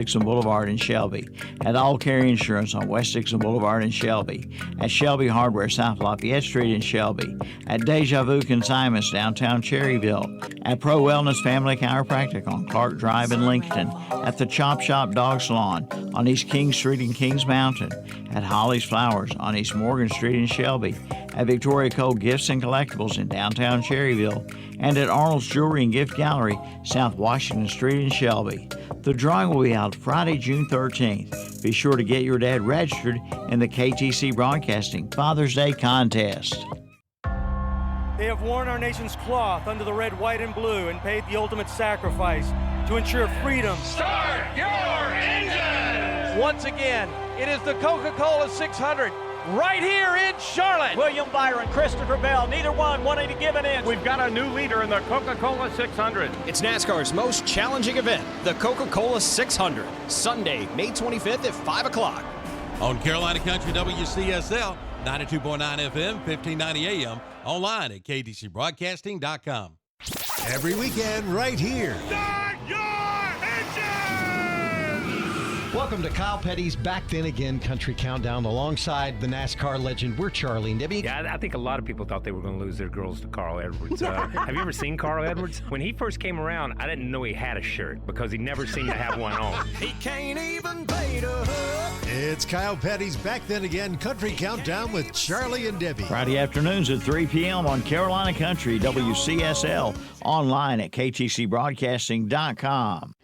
Dixon Boulevard in Shelby. At All Carry Insurance on West Dixon Boulevard in Shelby. At Shelby Hardware, South Lafayette Street in Shelby. At Deja Vu Consignments, downtown Cherryville. At Pro Wellness Family Chiropractic on Clark Drive in Lincoln. At the Chop Shop Dog Salon on East King Street in Kings Mountain. At Holly's Flowers on East Morgan Street in Shelby. At Victoria Cole Gifts and Collectibles in downtown Cherryville. And at Arnold's Jewelry and Gift Gallery, South Washington Street in Shelby. The drawing will be held Friday, June 13th. Be sure to get your dad registered in the KTC Broadcasting Father's Day Contest. They have worn our nation's cloth under the red, white, and blue and paid the ultimate sacrifice to ensure freedom. Start your engine! Once again, it is the Coca-Cola 600 right here in Charlotte. William Byron, Christopher Bell, neither one wanting to give an inch. We've got a new leader in the Coca-Cola 600. It's NASCAR's most challenging event, the Coca-Cola 600, Sunday, May 25th at 5 o'clock. On Carolina Country WCSL, 92.9 FM, 1590 AM, online at ktcbroadcasting.com. Every weekend right here. Start your engine! Welcome to Kyle Petty's Back Then Again Country Countdown alongside the NASCAR legend. We're Charlie and Debbie. Yeah, I think a lot of people thought they were going to lose their girls to Carl Edwards. Have you ever seen Carl Edwards? When he first came around, I didn't know he had a shirt because he never seemed to have one on. He can't even play the hook. It's Kyle Petty's Back Then Again Country Countdown with Charlie and Debbie. Friday afternoons at 3 p.m. on Carolina Country WCSL, online at ktcbroadcasting.com.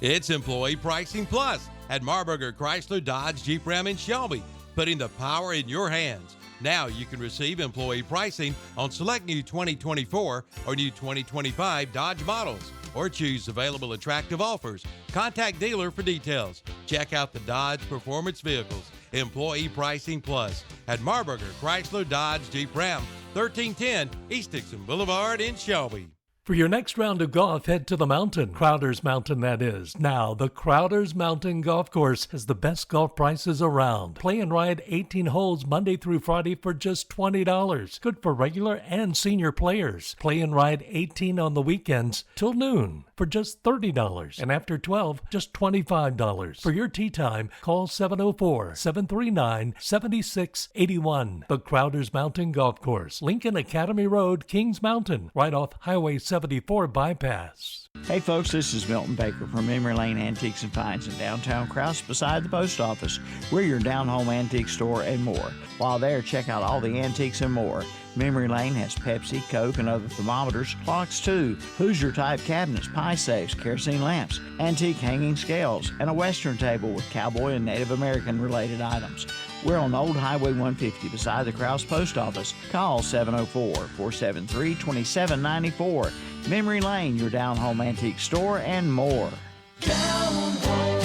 It's Employee Pricing Plus at Marburger Chrysler Dodge Jeep Ram in Shelby, putting the power in your hands. Now you can receive employee pricing on select new 2024 or new 2025 Dodge models, or choose available attractive offers. Contact dealer for details. Check out the Dodge Performance Vehicles Employee Pricing Plus at Marburger Chrysler Dodge Jeep Ram, 1310 East Dixon Boulevard in Shelby. For your next round of golf, head to the mountain. Crowder's Mountain, that is. Now, the Crowder's Mountain Golf Course has the best golf prices around. Play and ride 18 holes Monday through Friday for just $20. Good for regular and senior players. Play and ride 18 on the weekends till noon for just $30. And after 12, just $25. For your tee time, call 704-739-7681. The Crowder's Mountain Golf Course, Lincoln Academy Road, Kings Mountain, right off Highway 74 bypass. Hey folks, this is Milton Baker from Memory Lane Antiques and Finds in downtown Krause beside the post office. We're your down-home antique store and more. While there, check out all the antiques and more. Memory Lane has Pepsi, Coke, and other thermometers, clocks too, Hoosier-type cabinets, pie safes, kerosene lamps, antique hanging scales, and a Western table with cowboy and Native American-related items. We're on Old Highway 150 beside the Krause Post Office. Call 704-473-2794. Memory Lane, your down-home antique store and more. Down home,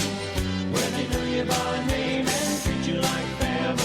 where they know you by name and treat you like family.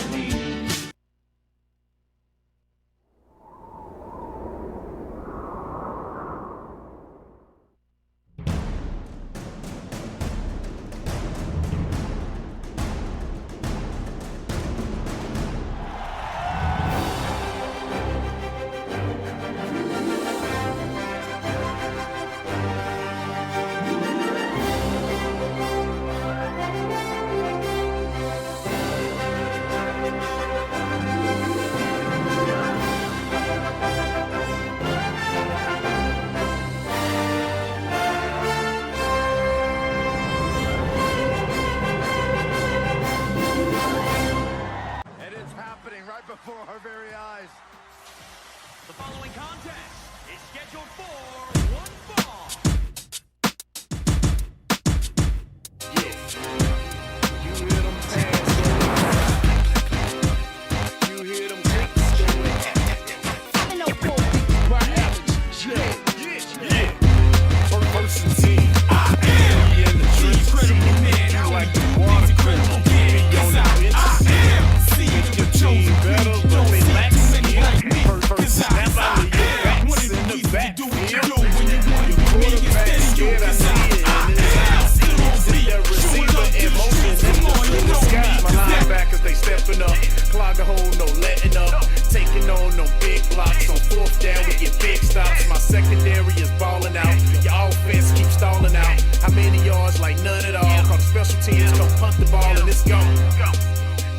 special teams go punt the ball and it's gone.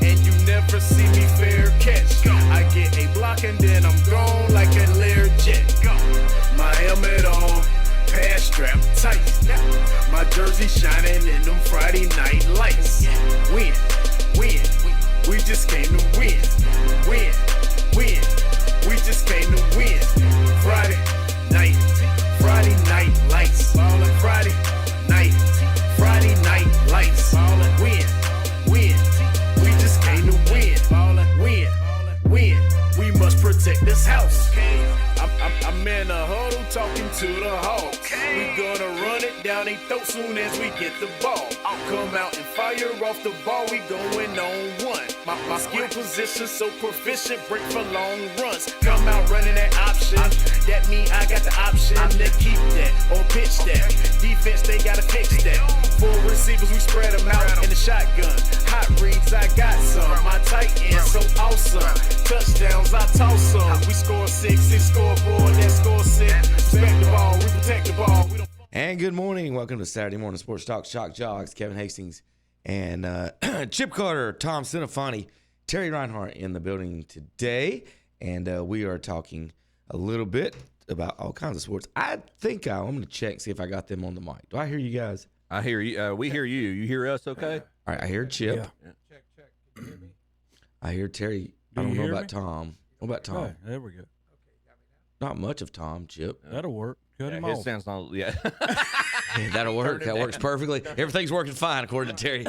And you never see me fair catch. I get a block and then I'm gone like a Lear jet. My helmet on, pass strap tight. My jersey shining in them Friday night lights. Win, we just came to win. Win, we just came to win. Friday night lights. Friday night lights. Win, we just came to win. Win, we must protect this house. I'm in a huddle talking to the Hawks. We gonna run it down their throat soon as we get the ball. Come out and fire off the ball, we going on one. My skill position so proficient, break for long runs. Come out running that option, that mean I got the option to keep that or pitch that. Defense, they gotta fix that. 4 receivers, we spread them out in the shotgun. Hot reads, I got some. My tight end so awesome. Touchdowns, I toss some. We score 6, scoreboard, that score 6. Respect the ball, we protect the ball. We don't. And good morning. Welcome to Saturday Morning Sports Talk. Joxx, Kevin Hastings, and Chip Carter, Tom Cinefani, Terry Reinhardt in the building today. And we are talking a little bit about all kinds of sports. I think I'm going to check and see if I got them on the mic. Do I hear you guys? I hear you. We hear you. You hear us okay? All right, I hear Chip. Yeah. Check. Can you hear me? I hear Terry. Do I don't you know hear about me? Tom. What about Tom? Okay, there we go. Not much of Tom, Chip. That'll work. Cut him His off. sounds not. Yeah. Yeah, that'll work. That works perfectly. Everything's working fine, according to Terry.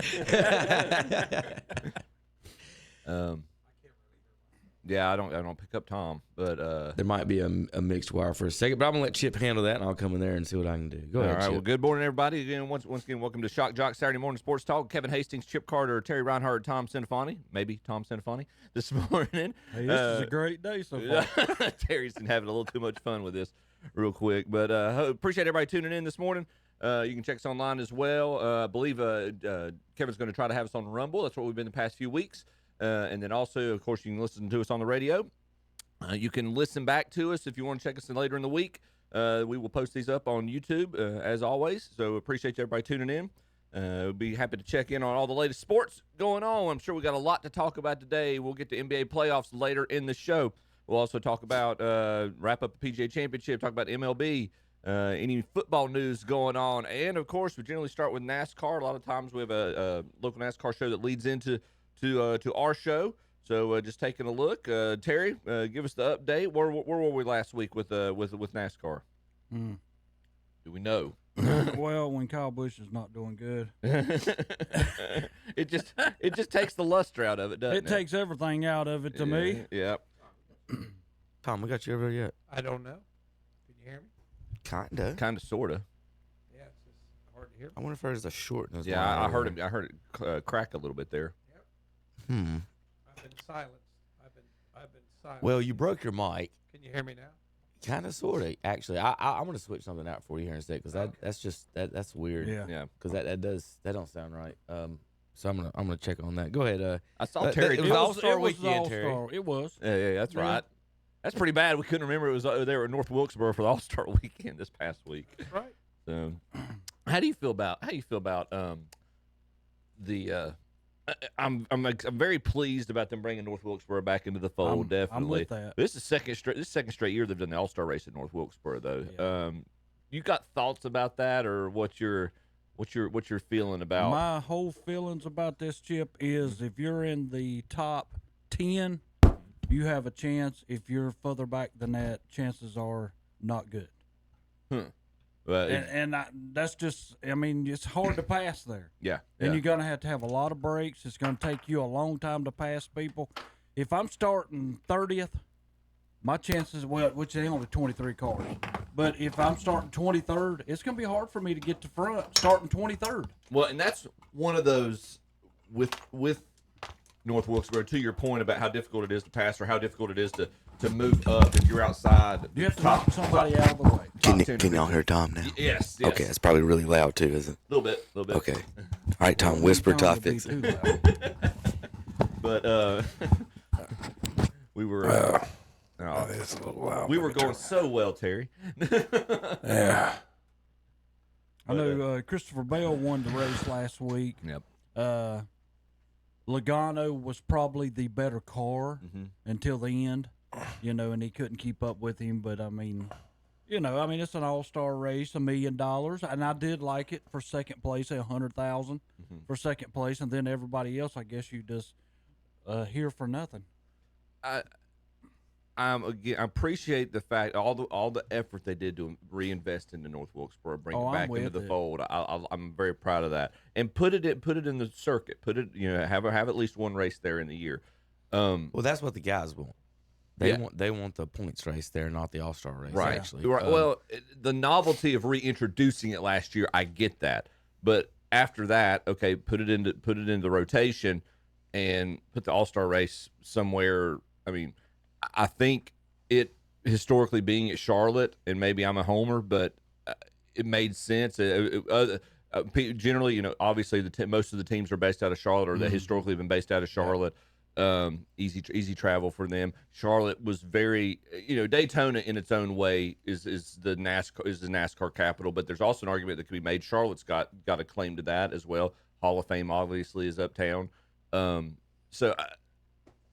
Yeah, I don't pick up Tom, but there might be a mixed wire for a second, but I'm gonna let Chip handle that, and I'll come in there and see what I can do. Go ahead, all right. Chip. Well, good morning, everybody. Again, once again, welcome to Shock Jock Saturday Morning Sports Talk. Kevin Hastings, Chip Carter, Terry Reinhardt, Tom Cinefani, maybe Tom Cinefani this morning. Hey, this is a great day so far. Terry's been having a little too much fun with this, real quick. But appreciate everybody tuning in this morning. You can check us online as well. I believe Kevin's going to try to have us on Rumble. That's what we've been the past few weeks. And then also, of course, you can listen to us on the radio. You can listen back to us if you want to check us in later in the week. We will post these up on YouTube, as always. So appreciate everybody tuning in. We'll be happy to check in on all the latest sports going on. I'm sure we got a lot to talk about today. We'll get to NBA playoffs later in the show. We'll also talk about, wrap up the PGA Championship, talk about MLB, any football news going on. And, of course, we generally start with NASCAR. A lot of times we have a local NASCAR show that leads into to our show. So just taking a look. Terry, give us the update. Where were we last week with NASCAR? Do we know? Well, when Kyle Busch is not doing good, it just takes the luster out of it, doesn't it? It takes everything out of it to me. Yeah. Tom, we got you over there yet? I don't know. Can you hear me? Kinda, sorta. Yeah, it's just hard to hear. I wonder if there's a shortness. Yeah, I heard it crack a little bit there. I've been silenced. I've been silent. Well, you broke your mic. Can you hear me now? Kind of, sort of. Actually, I'm going to switch something out for you here in a second because that's weird. Yeah. Because that don't sound right. So I'm gonna check on that. Go ahead. I saw Terry. It was All-Star weekend, All-Star. Terry. It was. Yeah, that's right. That's pretty bad. We couldn't remember it was they were in North Wilkesboro for the All-Star weekend this past week. That's right. So, how do you feel about the? I'm very pleased about them bringing North Wilkesboro back into the fold. Definitely, I'm with that. This is second straight year they've done the All-Star race at North Wilkesboro, though. Yeah. You got thoughts about that, or what's your feeling about? My whole feelings about this, Chip, is if you're in the top 10, you have a chance. If you're further back than that, chances are not good. Well, that's just, I mean, it's hard to pass there. Yeah. And you're going to have a lot of breaks. It's going to take you a long time to pass people. If I'm starting 30th, my chances, which they only 23 cars, but if I'm starting 23rd, it's going to be hard for me to get to front starting 23rd. Well, and that's one of those with North Wilkesboro, to your point about how difficult it is to pass or how difficult it is to move up if you're outside. You have to knock somebody out of the way. Can y'all hear Tom now? Yes. Okay, it's probably really loud too, isn't it? A little bit. Okay. All right, Tom, whisper till I fix it. But we were. It's a little loud. We were going so well, Terry. Yeah. I know Christopher Bell won the race last week. Yep. Logano was probably the better car Mm-hmm. until the end, and he couldn't keep up with him. But I mean, it's an all-star race, $1 million, and I did like it for second place at $100,000 for second place, and then everybody else, I guess you just here for nothing. I appreciate the fact all the effort they did to reinvest into North Wilkesboro, bring it back into the fold. I'm very proud of that, and put it in the circuit. Put it, have at least one race there in the year. Well, that's what the guys want. They want the points race there, not the All-Star race. Right. Actually, Well, the novelty of reintroducing it last year, I get that, but after that, okay, put it into the rotation, and put the All-Star race somewhere. I mean, I think it historically being at Charlotte, and maybe I'm a homer, but it made sense. Generally, obviously most of the teams are based out of Charlotte, or they historically have been based out of Charlotte. Easy travel for them. Charlotte was very, Daytona in its own way is the NASCAR capital, but there's also an argument that could be made. Charlotte's got a claim to that as well. Hall of Fame obviously is uptown. So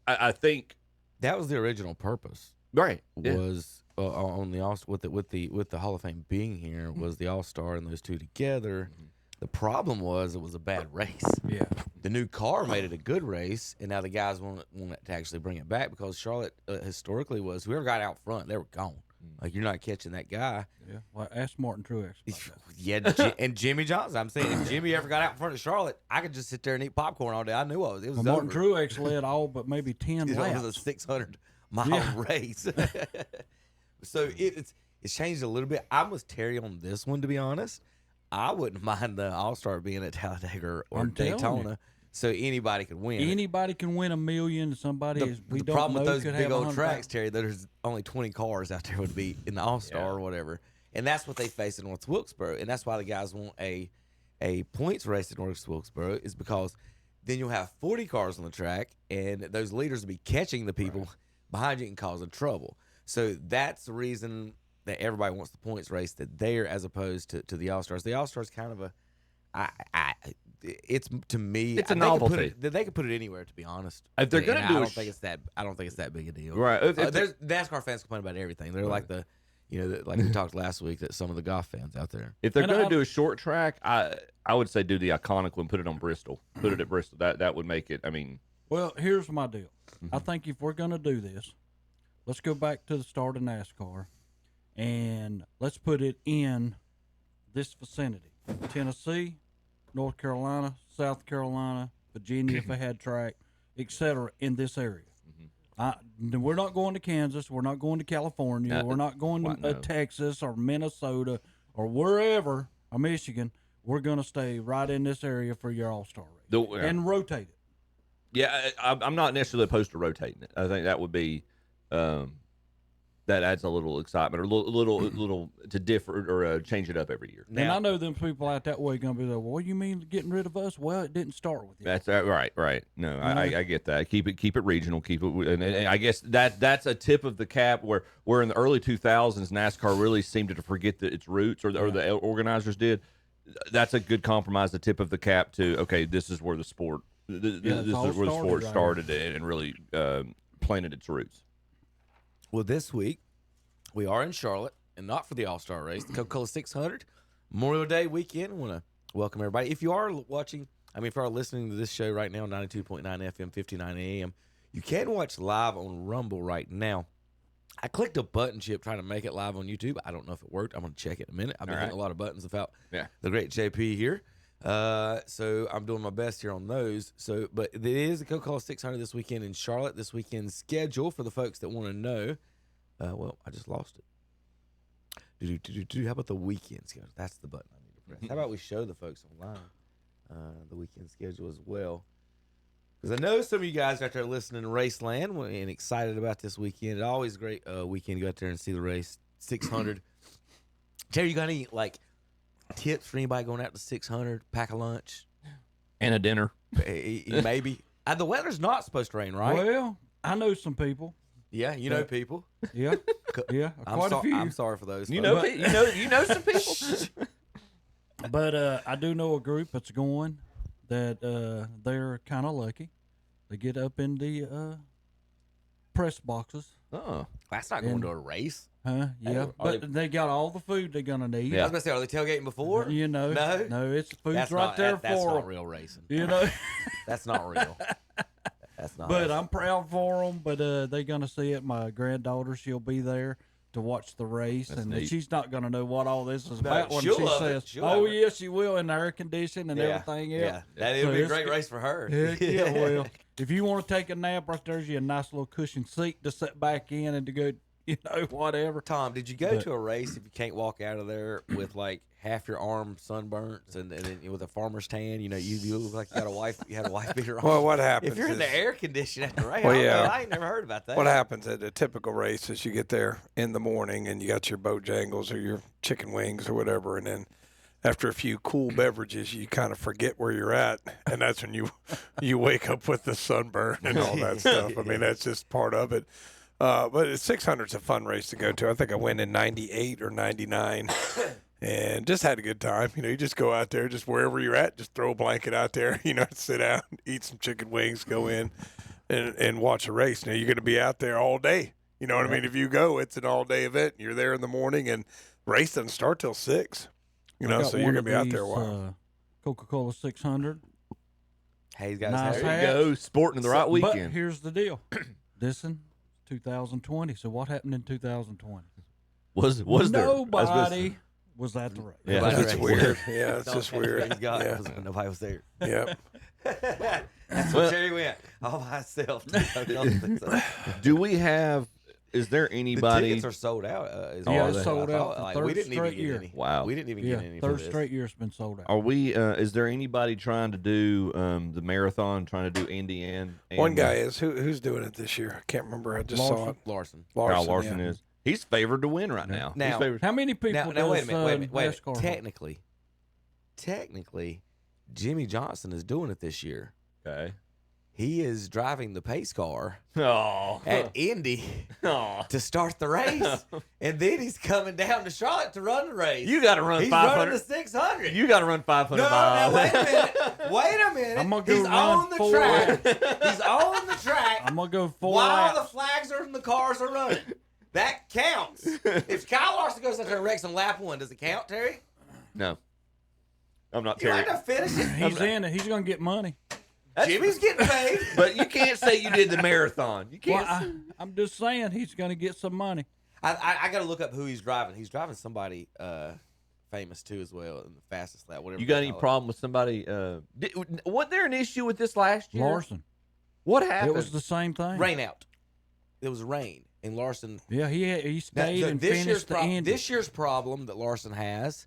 I think that was the original purpose. Right. Was on the with the Hall of Fame being here was the All-Star and those two together. The problem was it was a bad race. Yeah. The new car made it a good race, and now the guys want to actually bring it back because Charlotte historically was whoever got out front, they were gone. Like, you're not catching that guy. Yeah. Well, ask Martin Truex. Yeah, and Jimmy Johnson. I'm saying if Jimmy ever got out in front of Charlotte, I could just sit there and eat popcorn all day. I knew it was Martin over. Truex led all but maybe 10 laps. It was a 600-mile race. So it's changed a little bit. I'm with Terry on this one, to be honest. I wouldn't mind the All-Star being at Talladega or Daytona, so anybody could win. Anybody can win $1 million. The problem with those big old tracks, Terry, there's only 20 cars out there would be in the All-Star or whatever, and that's what they face in North Wilkesboro, and that's why the guys want a points race in North Wilkesboro, is because then you'll have 40 cars on the track, and those leaders will be catching the people behind you and causing trouble. So that's the reason that everybody wants the points race there as opposed to the All-Stars. The All-Stars kind of it's to me, it's a novelty. They could put it anywhere, to be honest. If they're going to do I don't think it's that big a deal. Right. There's NASCAR fans complain about everything. They're like like we talked last week, that some of the golf fans out there. If they're going to do a short track, I would say do the iconic one, put it on Bristol. Put it at Bristol. That would make it, I mean. Well, here's my deal. I think if we're going to do this, let's go back to the start of NASCAR, and let's put it in this vicinity: Tennessee, North Carolina, South Carolina, Virginia, if they had track, etc. in this area. We're not going to Kansas. We're not going to California. We're not going to Texas or Minnesota or wherever, or Michigan. We're going to stay right in this area for your All-Star race and rotate it. Yeah, I'm not necessarily opposed to rotating it. I think that would be that adds a little excitement, or a little to differ or change it up every year. And I know them people out that way going to be like, well, what do you mean getting rid of us? Well, it didn't start with you. That's right. No, I get that. Keep it regional. And I guess that's a tip of the cap where in the early 2000s NASCAR really seemed to forget its roots, or the organizers did. That's a good compromise. The tip of the cap to, okay, this is where the sport this is where the sport started and really planted its roots. Well, this week we are in Charlotte, and not for the All-Star race, the Coca-Cola 600 Memorial Day weekend. I want to welcome everybody. If you are watching, if you are listening to this show right now, 92.9 FM, 59 AM, you can watch live on Rumble right now. I clicked a button, Chip, trying to make it live on YouTube. I don't know if it worked. I'm going to check it in a minute. I've been hitting a lot of buttons without the great JP here. So I'm doing my best here on those. But it is the Coca-Cola 600 this weekend in Charlotte. This weekend's schedule for the folks that want to know. Well, I just lost it. How about the weekend schedule? That's the button I need to press. How about we show the folks online the weekend schedule as well? Because I know some of you guys out there listening to Raceland and excited about this weekend. It's always a great weekend to go out there and see the race. 600. Terry, you got any tips for anybody going out to 600? Pack a lunch and a dinner, maybe. The weather's not supposed to rain, right? Well, I know some people. Yeah, you know people. Yeah, quite a few. I'm sorry for those. You know some people. But I do know a group that's going that they're kind of lucky. They get up in the press boxes. Oh, that's not going to a race. Huh? Yeah, but they got all the food they're gonna need. Yeah. I was gonna say, are they tailgating before? You know, no, it's food's that's right not, there that's for not them. real racing. You know, that's not real. That's not. But I'm proud for them. But they're gonna see it. My granddaughter, she'll be there to watch the race, and neat. she's not gonna know what all this is about when she'll she love says, it. She'll "Oh love it. yeah, she will," in the air conditioning and everything else. Yeah, that'll be a great race for her. Heck yeah, well, if you want to take a nap, right there's you a nice little cushioned seat to sit back in and to go, you know, whatever. Tom, did you go to a race if you can't walk out of there with like half your arm sunburnt and then with a farmer's tan? You know, you look like you got a wife. You had a wife beater on. Well, what happens if you're in is- the air conditioning at the race? Well, I don't yeah. know. I ain't never heard about that. What happens at a typical race is you get there in the morning and you got your Bojangles or your chicken wings or whatever, and then after a few cool beverages, you kind of forget where you're at, and that's when you wake up with the sunburn and all that stuff. I mean, that's just part of it. But 600's a fun race to go to. I think I went in 98 or 99 and just had a good time. You know, you just go out there, just wherever you're at, just throw a blanket out there, you know, sit down, eat some chicken wings, go in and watch a race. Now, you're going to be out there all day. You know what I mean? If you go, it's an all-day event. You're there in the morning, and race doesn't start till 6. You know, so you're going to be out there a while. Coca-Cola 600. Hey, he's got Nice his hat. There you go, sporting the right But weekend. here's the deal. This in 2020. So what happened in 2020? Was there? Nobody was at the race. Yeah, That's weird. Yeah, it's just weird. Thank God, Yeah. nobody was there. Yep. That's what Terry went all by himself. Do we have? Is there The anybody? tickets are sold out. Yeah, it's it's sold out for third we didn't even straight get year. any. Wow. We didn't even Yeah, get any. for third this. straight year it's been sold out. Are we? Is there anybody trying to do the marathon? Trying to do Indy and One guy is. Who's doing it this year? I can't remember. I just saw it. Larson. Kyle Larson yeah. is. He's favored to win right now. Now- He's favored. How many people Now wait a does minute. Wait a minute. Wait a minute. NASCAR? Technically, Jimmy Johnson is doing it this year. Okay. He is driving the pace car Oh. at Indy Oh. to start the race, and then he's coming down to Charlotte to run the race. You got to run He's 500. running the 600. You got to run 500 No, miles. now wait a minute. Wait a minute. I'm gonna go He's run on the 4 track. laps. He's on the track I'm gonna go 4 while the laps. flags are and the cars are running. That counts. If Kyle Larson goes out there and wrecks on lap 1, does it count, Terry? No. I'm not You Terry. have to finish it. He's in it. He's gonna get money. Jimmy's getting paid. But you can't say you did the marathon. You Well, can't. I'm just saying he's gonna get some money. I got to look up who he's driving. He's driving somebody famous too as well in the fastest lap. Whatever. You got they any call it. problem with somebody? Wasn't there an issue with this last year? Larson. What happened? It was the same thing. Rain out. It was rain, and Larson. Yeah, he Now, stayed and finished the end. This year's problem that Larson has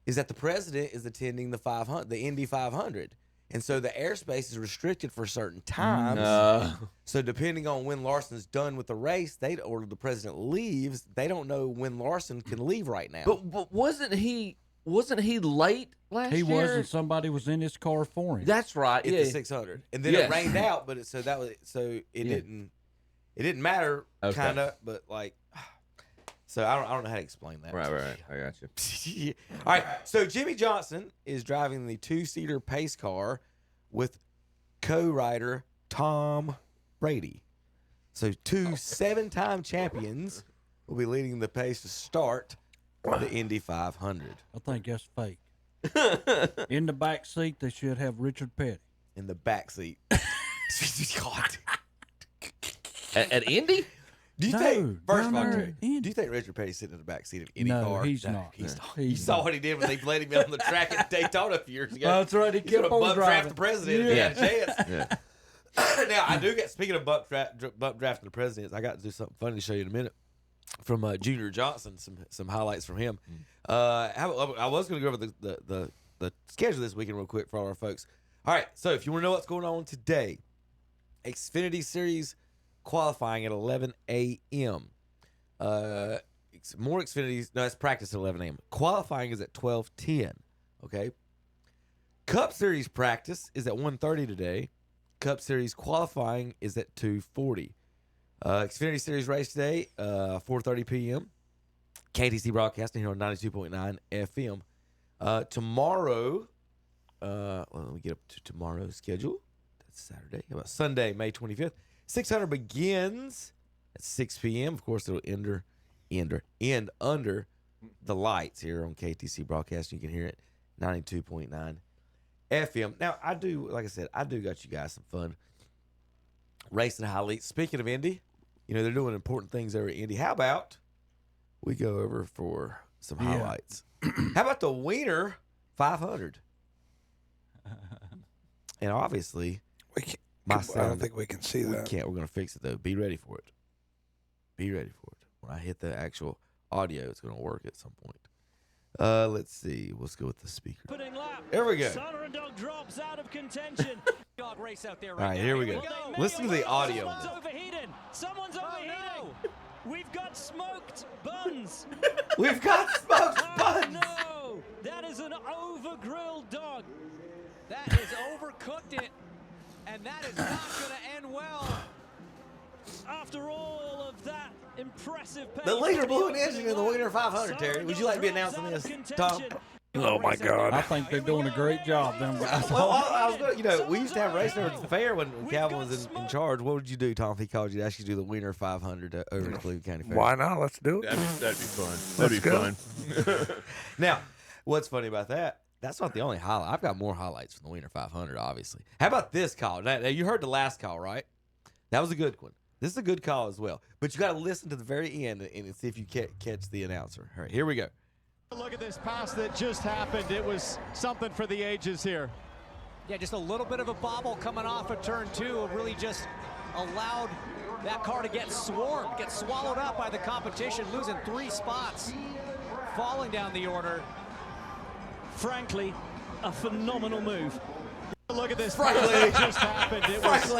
is that the president is attending the Indy 500, and so the airspace is restricted for certain times. So depending on when Larson's done with the race, or the president leaves, they don't know when Larson can leave right now. But wasn't he late last He year? wasn't. Somebody was in his car for him. That's right. It's Yeah. the 600, and then Yes. it rained out, but it didn't matter, Okay. kind of, but like. So I don't know how to explain that. Right. I got you. All right. So Jimmy Johnson is driving the 2-seater pace car with co-rider Tom Brady. So 2 7-time champions will be leading the pace to start the Indy 500. I think that's fake. In the back seat, they should have Richard Petty. In the back seat. God. At Indy? Do you No, think, first of all, no, Terry, Indy. do you think Richard Petty's sitting in the back seat of any No, car? he's not. He's not. He's You saw not. what he did when they let him in on the track at Daytona a few years ago. That's right. He He's kept gonna on bump draft driving. the president if he had a chance. Yeah. Now, I do get, speaking of bump drafting the presidents, I got to do something funny to show you in a minute from Junior Johnson, some highlights from him. I was going to go over the schedule this weekend real quick for all our folks. All right, so if you want to know what's going on today, Xfinity Series qualifying at 11 a.m. More Xfinities. No, it's practice at 11 a.m. Qualifying is at 12:10. Okay. Cup Series practice is at 1:30 today. Cup Series qualifying is at 2:40. Xfinity Series race today, 4:30 p.m. KTC broadcasting here on 92.9 FM. Tomorrow, let me get up to tomorrow's schedule. That's Saturday. How about Sunday, May 25th? 600 begins at 6 p.m. Of course, it'll end under the lights here on KTC Broadcast. You can hear it 92.9 FM. Now, like I said, I do got you guys some fun racing highlights. Speaking of Indy, they're doing important things over at Indy. How about we go over for some highlights? How about the Wiener 500? And obviously, I don't think we can see that. We can't. We're going to fix it, though. Be ready for it. Be ready for it. When I hit the actual audio, it's going to work at some point. Let's see. Let's go with the speaker. There we go. Drops out of contention. Dog race out there All right, here we go. Listen to the audio. Someone's overheating. Someone's overheating. No. We've got smoked buns. We've got smoked buns. No, that is an over-grilled dog. That has overcooked it, and that is not going to end well. After all of that impressive pace. The leader blew an engine in the Wiener 500, Terry. Would you like to be announcing this, Tom? Oh, my God. I think they're doing a great job, them guys. Well, I was going we used to have racing over at the fair when Calvin was in charge. What would you do, Tom, if he called you to ask you to do the Wiener 500 over at Cleveland County Fair? Why not? Let's do it. That'd be fun. That'd be fun. Now, what's funny about that? That's not the only highlight. I've got more highlights from the Wiener 500, obviously. How about this call? Now, you heard the last call, right? That was a good one. This is a good call as well. But you got to listen to the very end and see if you catch the announcer. All right, here we go. Look at this pass that just happened. It was something for the ages here. Yeah, just a little bit of a bobble coming off of turn 2 really just allowed that car to get swarmed, get swallowed up by the competition, losing 3 spots, falling down the order. Frankly, a phenomenal move. Look at this. Frankly, just happened. It was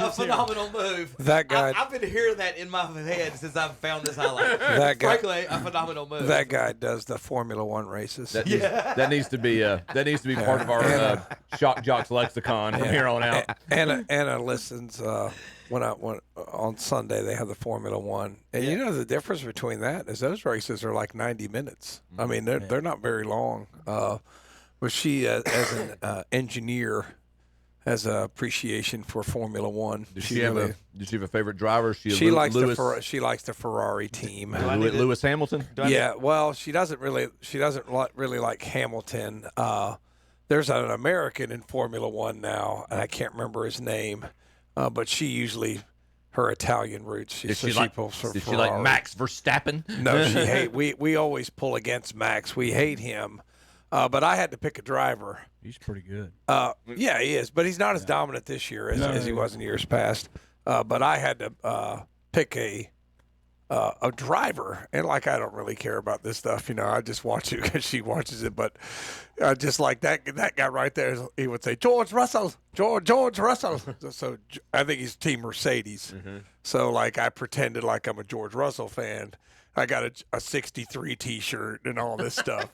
a phenomenal move. That guy. I've been hearing that in my head since I've found this highlight. Frankly, a phenomenal move. That guy does the Formula One races. That needs to be part of our Shock Joxx lexicon from here on out. Anna listens when on Sunday they have the Formula One, and you know the difference between that is those races are like 90 minutes. I mean they're not very long. But she, as an engineer, has an appreciation for Formula One. Did she have a favorite driver? She likes the Ferrari team. Lewis Hamilton. Yeah, well, she doesn't really like Hamilton. There's an American in Formula One now, and I can't remember his name, but she usually her Italian roots. Did she like Max Verstappen? No, she hate. We always pull against Max. We hate him. But I had to pick a driver. He's pretty good. Yeah, he is. But he's not as dominant this year as he was in years past. But I had to pick a driver. And, I don't really care about this stuff. I just watch it because she watches it. But just like that guy right there, he would say, George Russell, George Russell. So I think he's Team Mercedes. Mm-hmm. So, I pretended like I'm a George Russell fan. I got a 63 T-shirt and all this stuff,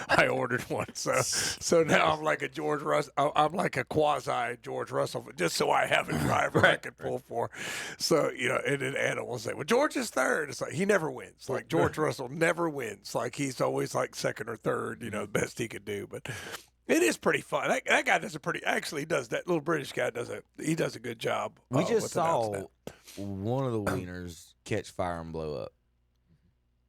I ordered one. So now I'm like a George Russell. I'm like a quasi George Russell, just so I have a driver I can pull for. So, and then Anna will say, well, George is third. It's like he never wins. George Russell never wins. He's always second or third, the best he could do. But it is pretty fun. That guy does that little British guy does a good job. We just saw one of the wieners catch fire and blow up.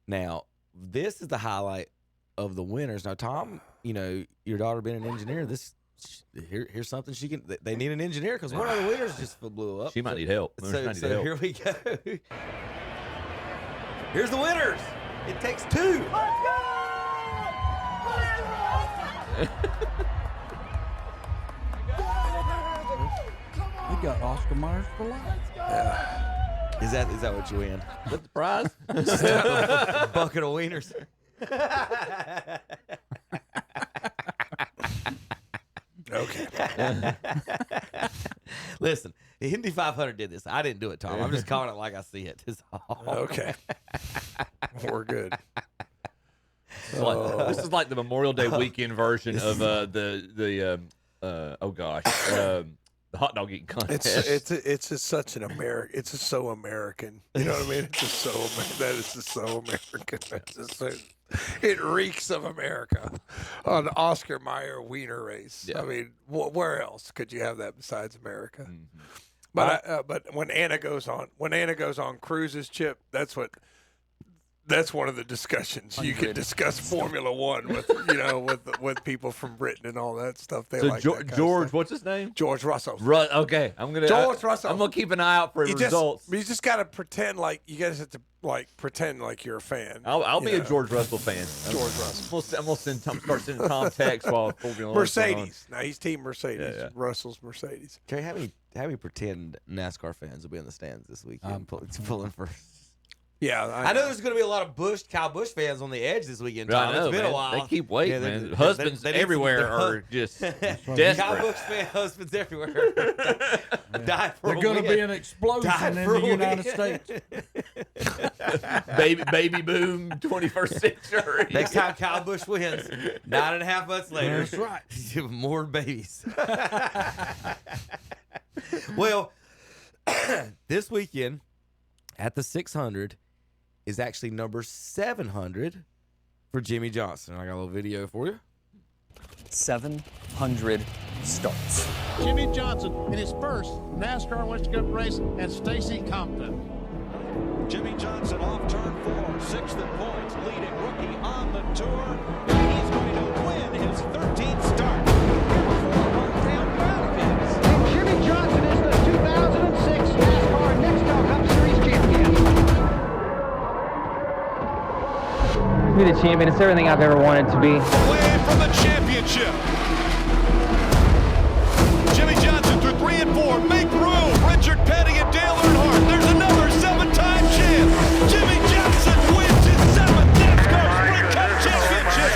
Now, this is the highlight of the winners. Now, Tom, your daughter being an engineer, here's something she can. They need an engineer because one of the winners just blew up. She might need help. So here we go. Here's the winners. It takes 2. Let's go! We got Oscar Myers for life. Yeah. Is that what you win? What's the prize? A bucket of wieners. Okay. Listen, the Indy 500 did this. I didn't do it, Tom. I'm just calling it like I see it. Okay. We're good. This is like the Memorial Day weekend version of the hot dog eating contest. It's just such an American. It's just so American. You know what I mean? It's just so that is just so American. It's just so, It reeks of America on the Oscar Mayer Wiener race. Yeah. I mean, where else could you have that besides America? Mm-hmm. But when Anna goes on cruises, Chip, that's one of the discussions. You can discuss Formula One with with people from Britain and all that stuff. They like that kind of George, stuff. what's his name? George Russell. Okay, George Russell. I'm gonna keep an eye out for results. You just gotta pretend like you guys have to pretend like you're a fan. I'll be a George Russell fan. George Russell. I'm gonna start sending Tom text while Formula One's going on. Mercedes. Now he's Team Mercedes. Yeah. Russell's Mercedes. Terry, how many pretend NASCAR fans will be in the stands this weekend? Pulling for. Yeah, I know there's going to be a lot of Kyle Busch fans on the edge this weekend. Tom. I know, it's been man. a while. They keep waiting, Yeah, man. Husbands everywhere are just desperate. Kyle Busch husbands everywhere. Die for They're going to be an explosion in the United States. baby boom, 21st century. Next time Kyle Busch wins, 9.5 months later. That's right. More babies. Well, this weekend at the 600 is actually number 700 for Jimmy Johnson. I got a little video for you. 700 starts. Jimmy Johnson in his first NASCAR Western Cup race at Stacy Compton. Jimmy Johnson off turn 4, sixth in points, leading rookie on the tour. He's going to win his 13th start. Jimmy Johnson is the 2006 NASCAR Nextel Cup Series champion. To be the champion, it's everything I've ever wanted to be. Away from the championship. Jimmy Johnson through 3 and 4. Make room. Richard Petty and Dale Earnhardt. There's another 7-time champ. Jimmy Johnson wins his 7th NASCAR Sprint Cup championship.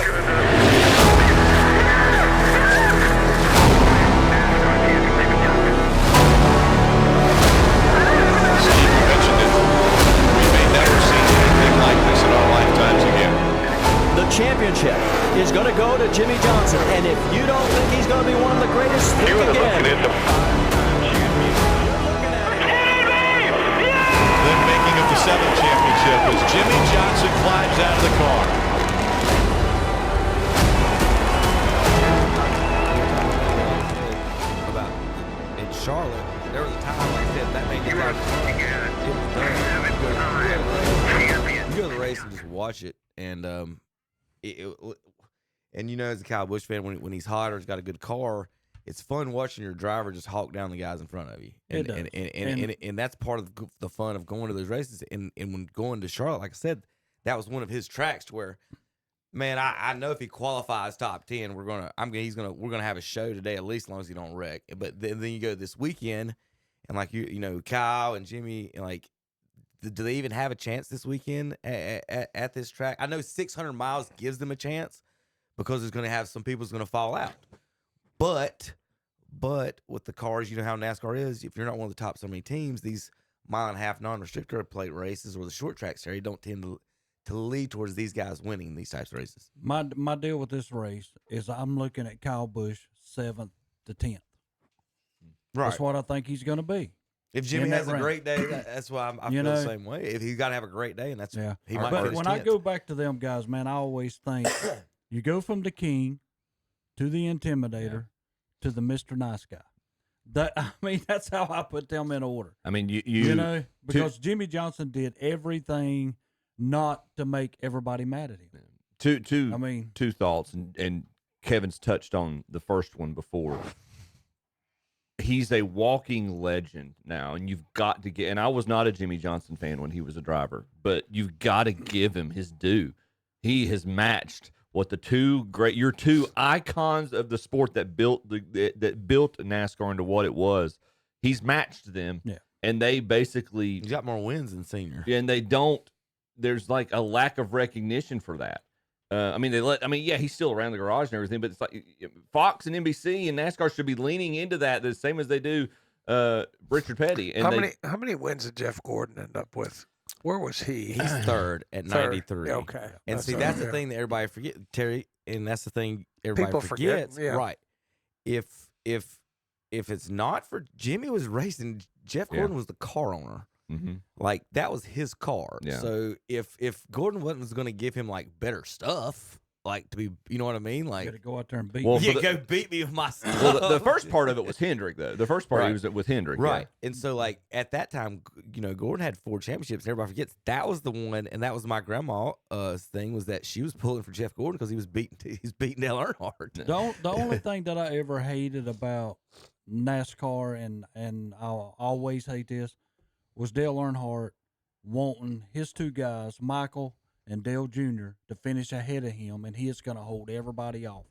Steve mentioned it. We may never see anything like this in our lifetimes again. The championship is going to go to Jimmy Johnson, and if you don't think he's going to be one of the greatest, think again. Then making of the 7th championship as Jimmy Johnson climbs out of the car. About in Charlotte, there was a time, like I said, that made you like, it was done. You go to the race and just watch it, and and you know, as a Kyle Busch fan, when he's hot or he's got a good car, it's fun watching your driver just hawk down the guys in front of you. And that's part of the fun of going to those races. And when going to Charlotte, like I said, that was one of his tracks to where, man, I know if he qualifies top 10, we're gonna have a show today, at least as long as he don't wreck. But then you go this weekend, and like you know, Kyle and Jimmy, and like, do they even have a chance this weekend at this track? I know 600 miles gives them a chance because there's going to have some people's going to fall out. But with the cars, you know how NASCAR is. If you're not one of the top so many teams, these 1.5 non-restrictor plate races or the short track series don't tend to lead towards these guys winning these types of races. My deal with this race is I'm looking at Kyle Busch 7th to 10th. Right. That's what I think he's going to be. If Jimmy has a great day, that's why I feel the same way. If he's got to have a great day, and that's he might. But when I go back to them guys, man, I always think you go from the King to the Intimidator to the Mr. Nice Guy. That's how I put them in order. I mean, you know, because Jimmy Johnson did everything not to make everybody mad at him. Two thoughts, and Kevin's touched on the first one before. He's a walking legend now, and you've got to get. And I was not a Jimmy Johnson fan when he was a driver, but you've got to give him his due. He has matched what your two icons of the sport that built NASCAR into what it was. He's matched them, and they basically he's got more wins than Senior. And they don't. There's like a lack of recognition for that. He's still around the garage and everything, but it's like Fox and NBC and NASCAR should be leaning into that the same as they do Richard Petty. And how many wins did Jeff Gordon end up with? Where was he? He's third at 93. Okay. And that's the thing that everybody forgets, Terry, and that's the thing everybody People forgets. forget, Right. If it's not for Jimmy was racing, Jeff Gordon was the car owner. Like that was his car. Yeah. So if Gordon was going to give him like better stuff, like to be, you know what I mean? Like, You got to go out there and beat. Well, me. go beat me with my stuff. Well, the first part of it was Hendrick, though. The first part Right. he was with Hendrick. Right. And so, like, at that time, Gordon had 4 championships, and everybody forgets that was the one, and that was my grandma's thing, was that she was pulling for Jeff Gordon because he was beating Dale Earnhardt. The only thing that I ever hated about NASCAR, and I'll always hate this, was Dale Earnhardt wanting his 2 guys, Michael and Dale Jr., to finish ahead of him, and he's going to hold everybody off.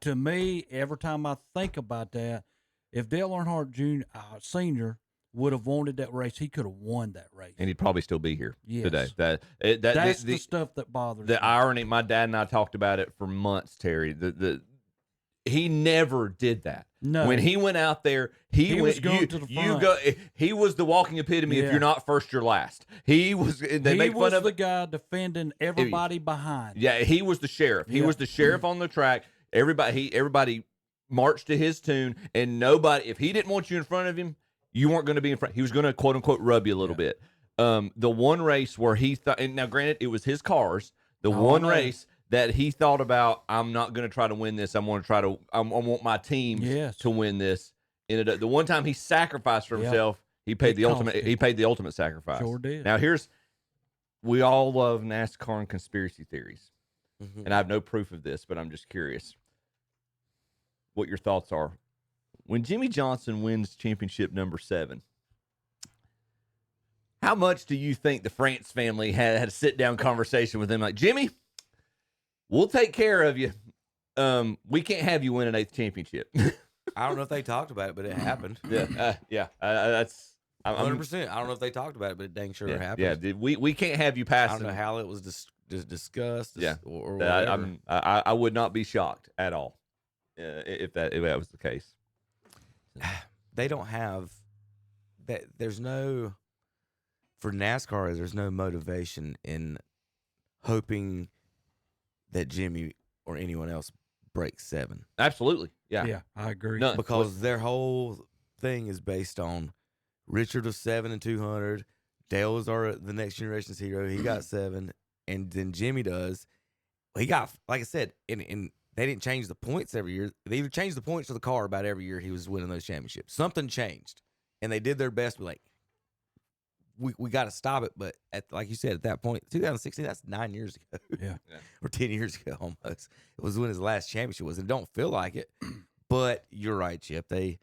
To me, every time I think about that, if Dale Earnhardt Jr. Sr. would have wanted that race, he could have won that race. And he'd probably still be here Yes. today. That's the stuff that bothers me. The irony, my dad and I talked about it for months, Terry. He never did that. No. When he went out there, he was went, going to the front. he was the walking epitome. If Yeah. you're not first, you're last. He was. They make fun of the guy defending everybody behind. Yeah, he was the sheriff. He was the sheriff on the track. Everybody marched to his tune, and nobody. If he didn't want you in front of him, you weren't going to be in front. He was going to quote unquote rub you a little bit. The one race where he thought, and now granted, it was his cars. The one race that he thought about, I'm not going to try to win this. I'm going to try to. I want my team to win this. Ended up the one time he sacrificed for himself. He paid the ultimate. He paid the ultimate sacrifice. Sure did. Now we all love NASCAR and conspiracy theories, and I have no proof of this, but I'm just curious what your thoughts are. When Jimmy Johnson wins championship number 7, how much do you think the France family had a sit-down conversation with him? Like, Jimmy, we'll take care of you. We can't have you win an 8th championship. I don't know if they talked about it, but it happened. That's 100%. I don't know if they talked about it, but it dang sure happened. Yeah, we can't have you pass. I don't know how it was discussed. Or I whatever. would not be shocked at all if that was the case. They don't have that. There's no, for NASCAR, there's no motivation in hoping that Jimmy or anyone else breaks 7. Absolutely. Yeah, I agree. None. Because their whole thing is based on Richard was 7 and 200. Dale was the next generation's hero. He got 7, and then Jimmy does. He got, like I said, and they didn't change the points every year. They either changed the points of the car about every year he was winning those championships. Something changed, and they did their best. We got to stop it. But like you said, at that point, 2016, that's 9 years ago. Yeah. Or 10 years ago almost. It was when his last championship was. And it don't feel like it. But you're right, Chip. They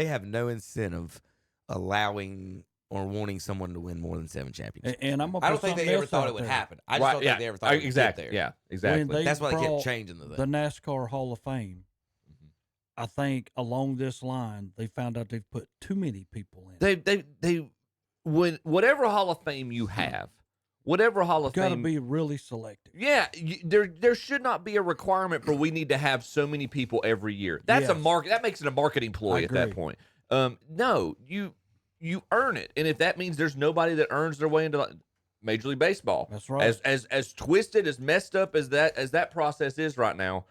have no incentive allowing or wanting someone to win more than 7 championships. And I don't think they ever thought it would happen. I just don't think they ever thought it would get there. Yeah, exactly. When That's why they kept brought changing the thing. The NASCAR Hall of Fame, I think along this line, they found out they've put too many people in. When whatever Hall of Fame you have, whatever Hall of Fame, got to Fame, be really selective. Yeah, there should not be a requirement for we need to have so many people every year. That's a market. That makes it a marketing ploy at that point. No, you earn it, and if that means there's nobody that earns their way into Major League Baseball, that's right. As twisted, as messed up as that process is right now,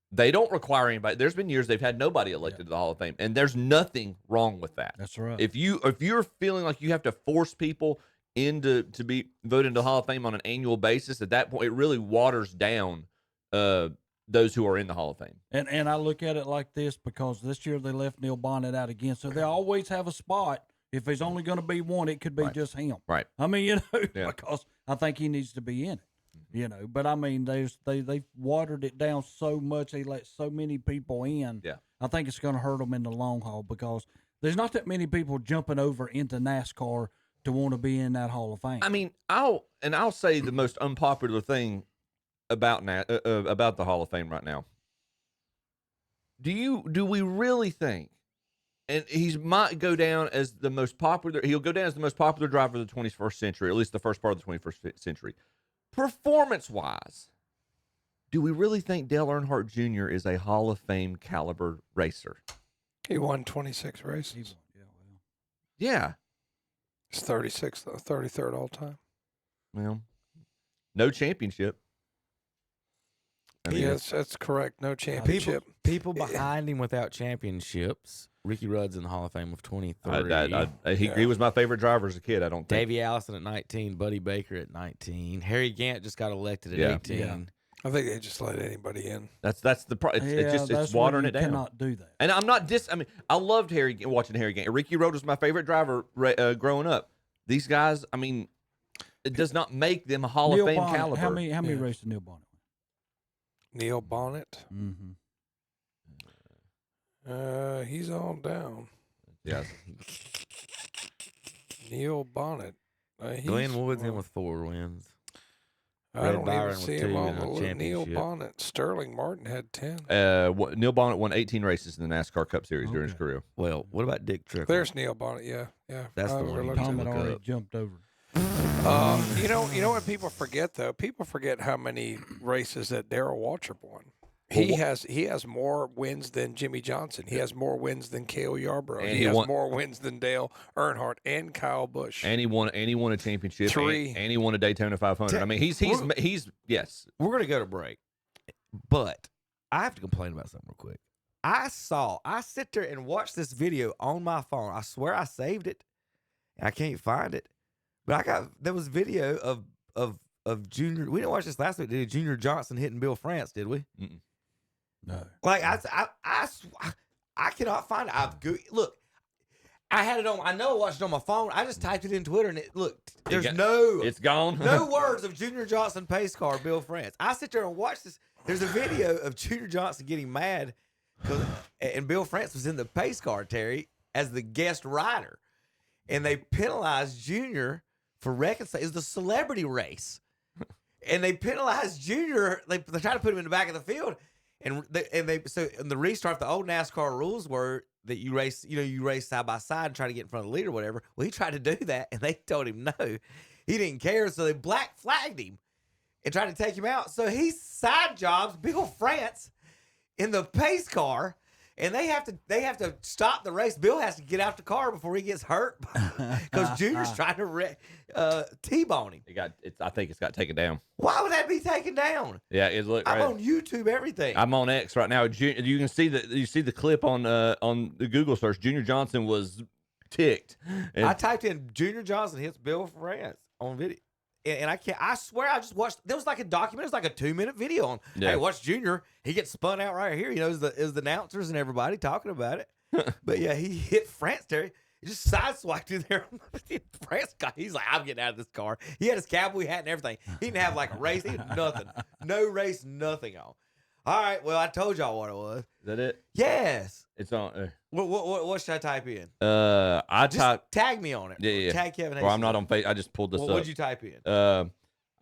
they don't require anybody. There's been years they've had nobody elected to the Hall of Fame, and there's nothing wrong with that. That's right. If you're feeling like you have to force people to be voted into the Hall of Fame on an annual basis, at that point it really waters down those who are in the Hall of Fame. And I look at it like this, because this year they left Neil Bonnet out again, so they always have a spot. If there's only going to be one, it could be just him. Right. I mean, because I think he needs to be in it. But I mean, they've watered it down so much. They let so many people in. Yeah. I think it's going to hurt them in the long haul, because there's not that many people jumping over into NASCAR to want to be in that Hall of Fame. I mean, I'll say the most unpopular thing about the Hall of Fame right now. Do we really think? And might go down as the most popular. He'll go down as the most popular driver of the 21st century, or at least the first part of the 21st century. Performance-wise, do we really think Dale Earnhardt Jr. is a Hall of Fame caliber racer? He won 26 races. Yeah. He's 36th, 33rd all time. Well, no championship. Yes, that's correct. No championship. People behind him without championships. Ricky Rudd's in the Hall of Fame of 23. He was my favorite driver as a kid. I don't think. Davey Allison at 19. Buddy Baker at 19. Harry Gant just got elected at 18. Yeah. I think they just let anybody in. That's the problem. It's watering it down. Cannot do that. And I'm not I loved watching Harry Gant. Ricky Rudd was my favorite driver growing up. These guys, I mean, it does not make them a Hall of Fame caliber. How many races did Neil Bonnet win? Neil Bonnet? Mm-hmm. He's on down. Yeah. Neil Bonnet. Glenn Woods in with 4 wins. I don't even see him on the list. Neil Bonnet. Sterling Martin had 10. Neil Bonnet won 18 races in the NASCAR Cup Series during his career. Well, what about Dick Trickle? There's Neil Bonnet. Yeah. That's the one. Tom had already jumped over. You know what people forget though? People forget how many races that Darrell Waltrip won. He has more wins than Jimmy Johnson. He has more wins than Cale Yarborough. And he has more wins than Dale Earnhardt and Kyle Busch. And he won a championship. 3. And he won a Daytona 500. I mean, he's yes. We're gonna go to break, but I have to complain about something real quick. I sit there and watch this video on my phone. I swear I saved it. I can't find it, but there was video of Junior. We didn't watch this last week, did we? Junior Johnson hitting Bill France, did we? Mm-mm. No. Like I cannot find it. Look, I had it on. I know I watched it on my phone. I just typed it in Twitter and it looked. It's gone. No words of Junior Johnson pace car Bill France. I sit there and watch this. There's a video of Junior Johnson getting mad, and Bill France was in the pace car, Terry, as the guest rider, and they penalized Junior for reconciling. It was the celebrity race, and they penalized Junior. They tried to put him in the back of the field. And in the restart, the old NASCAR rules were that you race side by side and try to get in front of the lead or whatever. Well, he tried to do that, and they told him no. He didn't care, so they black flagged him and tried to take him out. So he side jobs Bill France in the pace car, and they have to stop the race. Bill has to get out the car before he gets hurt because Junior's trying to T-bone him. I think it's got taken down. Why would that be taken down? Yeah, I'm on YouTube, everything. I'm on X right now. You can see the clip on the Google search. Junior Johnson was ticked. And I typed in Junior Johnson hits Bill France on video. And I swear I just watched. There was like a document. It was like a 2-minute video on. Yeah. Hey, watch Junior. He gets spun out right here. You know, it was the announcers and everybody talking about it. But yeah, he hit France, Terry. He just sideswiped through there. France guy. He's like, I'm getting out of this car. He had his cowboy hat and everything. He didn't have like a race. He had nothing. No race, nothing on. All right. Well, I told y'all what it was. Is that it? Yes. It's on. What should I type in? Tag me on it. Yeah. Tag Kevin Hastings. Well, I'm not on Facebook. I just pulled this up. What'd you type in? I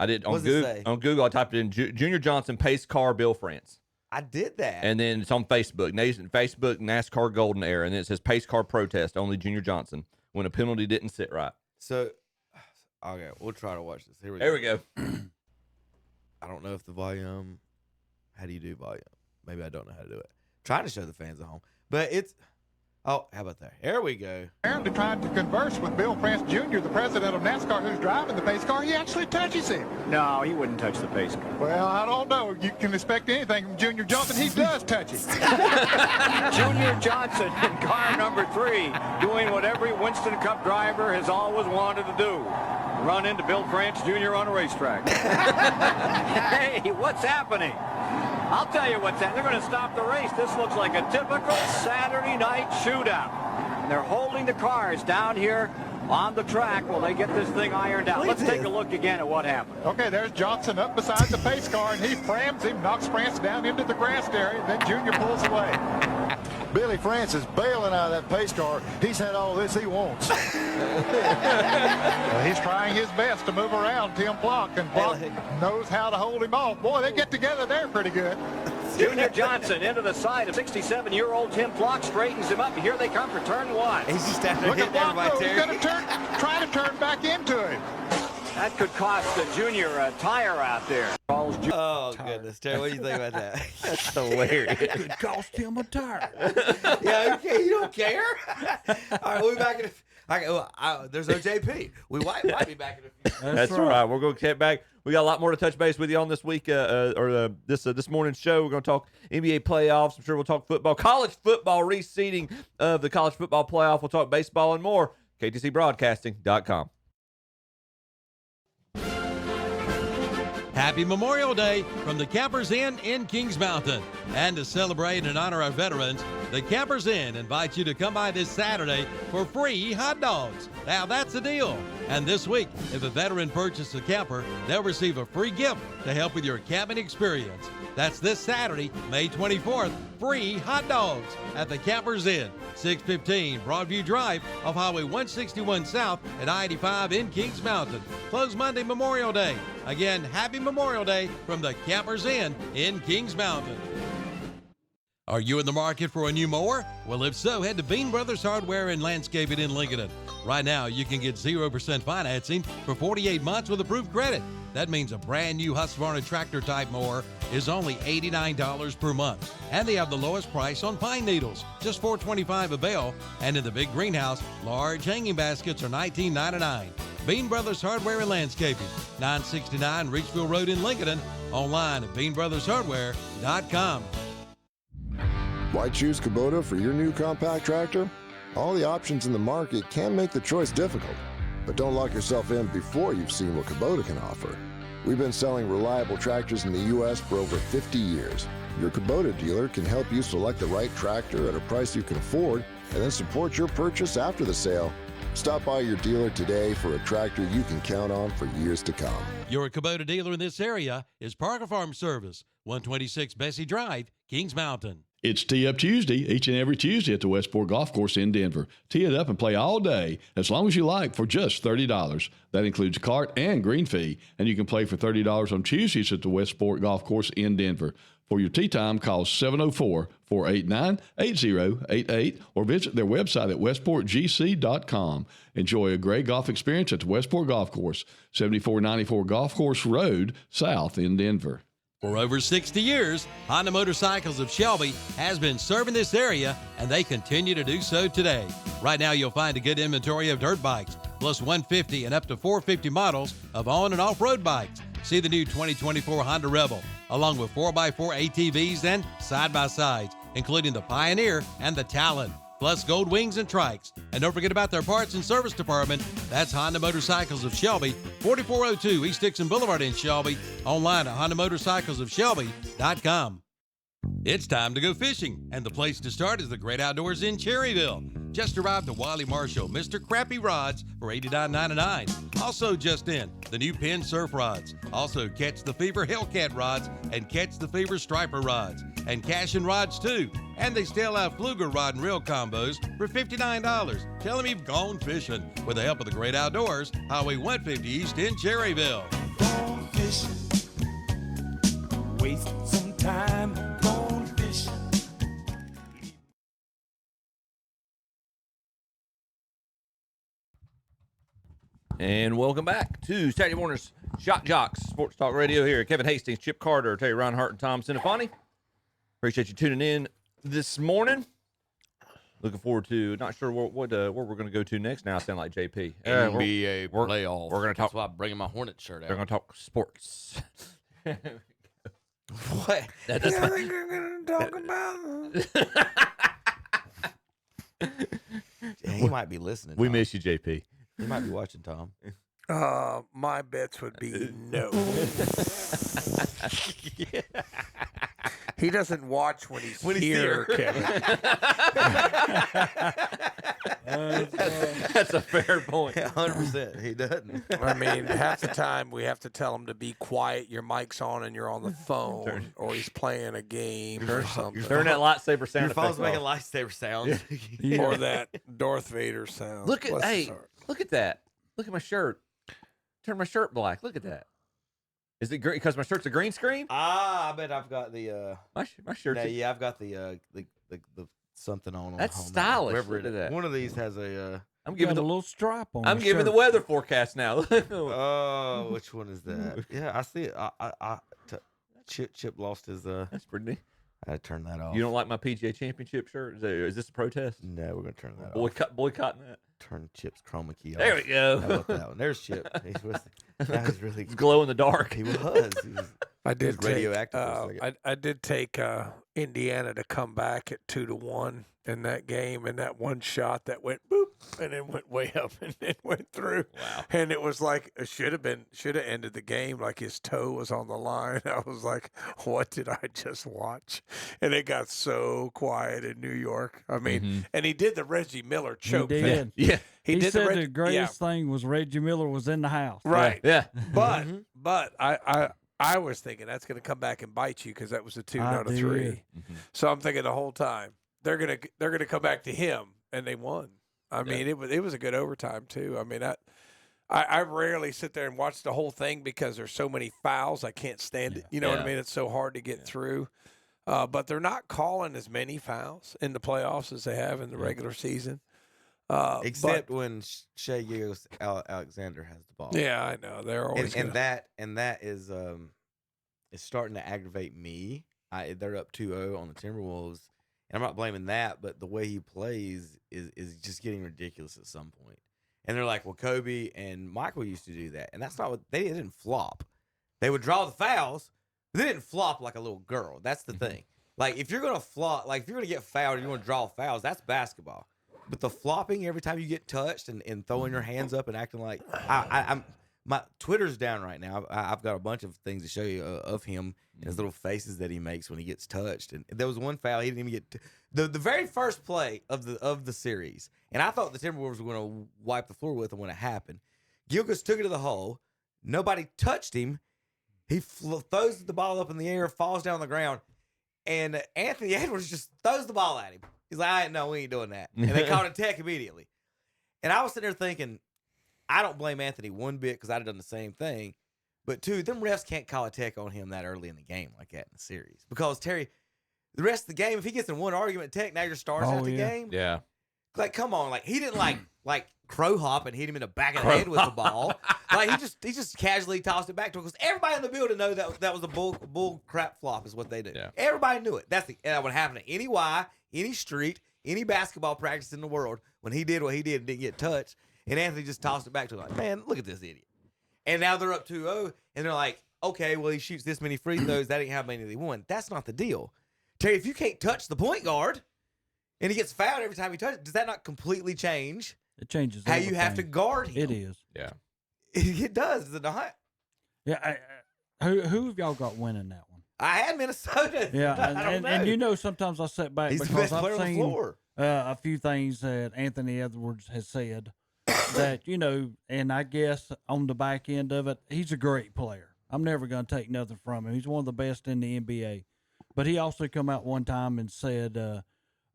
did on Google. On Google, I typed in Junior Johnson pace car Bill France. I did that. And then it's on Facebook. Facebook NASCAR Golden Era, and then it says pace car protest only Junior Johnson when a penalty didn't sit right. So, okay, we'll try to watch this. Here we go. I don't know if the volume. How do you do volume? Maybe I don't know how to do it. Trying to show the fans at home, but it's. Oh, how about that? Here we go. Apparently trying to converse with Bill France Jr., the president of NASCAR, who's driving the pace car. He actually touches him. No, he wouldn't touch the pace car. Well, I don't know. You can expect anything from Junior Johnson. He does touch it. Junior Johnson in car number 3, doing what every Winston Cup driver has always wanted to do. Run into Bill France Jr. on a racetrack. Hey, what's happening? I'll tell you what's happening. They're going to stop the race. This looks like a typical Saturday night shootout. And they're holding the cars down here on the track while they get this thing ironed out. Let's take a look again at what happened. Okay, there's Johnson up beside the pace car, and he frams him, knocks France down into the grass area, then Junior pulls away. Billy France is bailing out of that pace car. He's had all this he wants. Well, he's trying his best to move around Tim Block, and Block knows how to hold him off. Boy, they get together there pretty good. Junior Johnson into the side of 67-year-old Tim Block, straightens him up, and here they come for turn 1. He's just out there Look at hitting everybody, Block, Terry. he's going to try to turn back into it. That could cost the Junior a tire out there. Oh, goodness. Terry, what do you think about that? That's hilarious. It could cost him a tire. Yeah, okay, you don't care. All right, we'll be back in There's no JP. We might be back in a few. That's right. We're going to get back. We got a lot more to touch base with you on this week, this morning's show. We're going to talk NBA playoffs. I'm sure we'll talk football, college football, reseeding of the college football playoff. We'll talk baseball and more. KTCBroadcasting.com. Happy Memorial Day from the Campers Inn in Kings Mountain. And to celebrate and honor our veterans, the Campers Inn invites you to come by this Saturday for free hot dogs. Now that's the deal. And this week, if a veteran purchases a camper, they'll receive a free gift to help with your camping experience. That's this Saturday, May 24th, free hot dogs at the Campers Inn, 615 Broadview Drive off Highway 161 South at I-85 in Kings Mountain. Closed Monday, Memorial Day. Again, happy Memorial Day from the Campers Inn in Kings Mountain. Are you in the market for a new mower? Well, if so, head to Bean Brothers Hardware and Landscaping in Lincoln. Right now, you can get 0% financing for 48 months with approved credit. That means a brand new Husqvarna tractor-type mower is only $89 per month. And they have the lowest price on pine needles, just $4.25 a bale. And in the big greenhouse, large hanging baskets are $19.99. Bean Brothers Hardware and Landscaping, 969 Reachville Road in Lincoln. Online at beanbrothershardware.com. Why choose Kubota for your new compact tractor? All the options in the market can make the choice difficult, but don't lock yourself in before you've seen what Kubota can offer. We've been selling reliable tractors in the U.S. for over 50 years. Your Kubota dealer can help you select the right tractor at a price you can afford and then support your purchase after the sale. Stop by your dealer today for a tractor you can count on for years to come. Your Kubota dealer in this area is Parker Farm Service, 126 Bessie Drive, Kings Mountain. It's Tee Up Tuesday, each and every Tuesday at the Westport Golf Course in Denver. Tee it up and play all day, as long as you like, for just $30. That includes cart and green fee, and you can play for $30 on Tuesdays at the Westport Golf Course in Denver. For your tee time, call 704-489-8088 or visit their website at westportgc.com. Enjoy a great golf experience at the Westport Golf Course, 7494 Golf Course Road, South in Denver. For over 60 years, Honda Motorcycles of Shelby has been serving this area, and they continue to do so today. Right now, you'll find a good inventory of dirt bikes, plus 150 and up to 450 models of on- and off-road bikes. See the new 2024 Honda Rebel, along with 4x4 ATVs and side-by-sides, including the Pioneer and the Talon, plus Gold Wings and Trikes. And don't forget about their parts and service department. That's Honda Motorcycles of Shelby, 4402 East Dixon Boulevard in Shelby. Online at HondaMotorcyclesofShelby.com. It's time to go fishing, and the place to start is the Great Outdoors in Cherryville. Just arrived the Wiley Marshall Mr. Crappy Rods for $89.99. Also just in, the new Penn Surf Rods. Also Catch the Fever Hellcat Rods and Catch the Fever Striper Rods. And Cash and Rods too. And they still have Fluger Rod and Reel combos for $59. Tell them you've gone fishing with the help of the Great Outdoors, Highway 150 East in Cherryville. Gone fishing. Waste some time. Gone fishing. And welcome back to Saturday morning's Shock Joxx Sports Talk Radio here. Kevin Hastings, Chip Carter, Terry Reinhart, and Tom Sinafani. Appreciate you tuning in this morning. Looking forward to, not sure where we're going to go to next. Now I sound like JP. NBA playoff. We're going to talk. That's why I'm bringing my Hornet shirt out. We're going to talk sports. What? That's I think we're going to talk about. He might be listening. We Tom. miss you, JP. He might be watching, Tom. My bets would be no. He doesn't watch when he's here, Kevin. That's a fair point. 100%. He doesn't. I mean, half the time we have to tell him to be quiet. Your mic's on and you're on the phone, or he's playing a game or something. Turn that lightsaber sound. Your phone's effect making off. lightsaber sounds. Or that Darth Vader sound. Look at Bless his hey, heart. look at that. Look at my shirt. Turn my shirt black. Look at that. Is it green? Because my shirt's a green screen. I bet I've got the my shirt's. yeah, I've got the something on. That's home. stylish. Wherever Look at that. One of these has a. I'm giving Got a little stripe on. I'm the giving the shirt. weather forecast now. Oh, which one is that? Yeah, I see it. Chip lost his. That's pretty neat. I had to turn that off. You don't like my PGA Championship shirt? Is this a protest? No, we're gonna turn that off. Boycotting that. turn Chip's chroma key off. There we go. How about that one? There's Chip. That was really glow in the dark. He was. I did was radioactive for a second. I did take Indiana to come back at 2-1 in that game, and that one shot that went boop and then went way up and then went through. Wow! And it was like it should have ended the game. Like his toe was on the line. I was like, what did I just watch? And it got so quiet in New York. I mean, and he did the Reggie Miller choke. He did. Yeah. He did said the the greatest thing was Reggie Miller was in the house. Right. Yeah. But I was thinking that's going to come back and bite you because that was a 2, not a 3. So I'm thinking the whole time they're gonna come back to him, and they won. I mean, it was a good overtime too. I mean, I rarely sit there and watch the whole thing because there's so many fouls. I can't stand it. You know what I mean? It's so hard to get through. But they're not calling as many fouls in the playoffs as they have in the regular season. Except when Shea Alexander has the ball. Yeah, I know. They're always and that is starting to aggravate me. They're up 2-0 on the Timberwolves, and I'm not blaming that, but the way he plays is just getting ridiculous at some point. And they're like, well, Kobe and Michael used to do that, and that's not what they didn't flop. They would draw the fouls, but they didn't flop like a little girl. That's the thing. Like if you're gonna flop, like if you're gonna get fouled and you want to draw fouls, that's basketball. But the flopping every time you get touched and throwing your hands up and acting like I'm my Twitter's down right now. I've got a bunch of things to show you of him and his little faces that he makes when he gets touched. And there was one foul he didn't even get the very first play of the series. And I thought the Timberwolves were going to wipe the floor with him when it happened. Gilchrist took it to the hole. Nobody touched him. He throws the ball up in the air, falls down on the ground, and Anthony Edwards just throws the ball at him. He's like, no, we ain't doing that. And they called a tech immediately. And I was sitting there thinking, I don't blame Anthony one bit because I'd have done the same thing. But two, them refs can't call a tech on him that early in the game like that in the series. Because, Terry, the rest of the game, if he gets in one argument, tech, now you're stars out the game. Yeah. Like, come on. Like, he didn't like crow hop and hit him in the back of the head with the ball. Like, he just casually tossed it back to him. Because everybody in the building know that was a bull crap flop is what they do. Yeah. Everybody knew it. That would happen to any Y, any street, any basketball practice in the world. When he did what he did and didn't get touched, and Anthony just tossed it back to him like, man, look at this idiot. And now they're up 2-0, and they're like, okay, well, he shoots this many free throws. That ain't how many they won. That's not the deal. Terry, if you can't touch the point guard, and he gets fouled every time he touches, does that not completely change? It changes how you have to guard him. It is. Yeah. It does, is it not? Yeah. Who have y'all got winning that one? I had Minnesota. Yeah, I don't know. and you know sometimes I sit back He's the because best player I've on the seen floor. A few things that Anthony Edwards has said that, you know, and I guess on the back end of it, he's a great player. I'm never going to take nothing from him. He's one of the best in the NBA. But he also come out one time and said,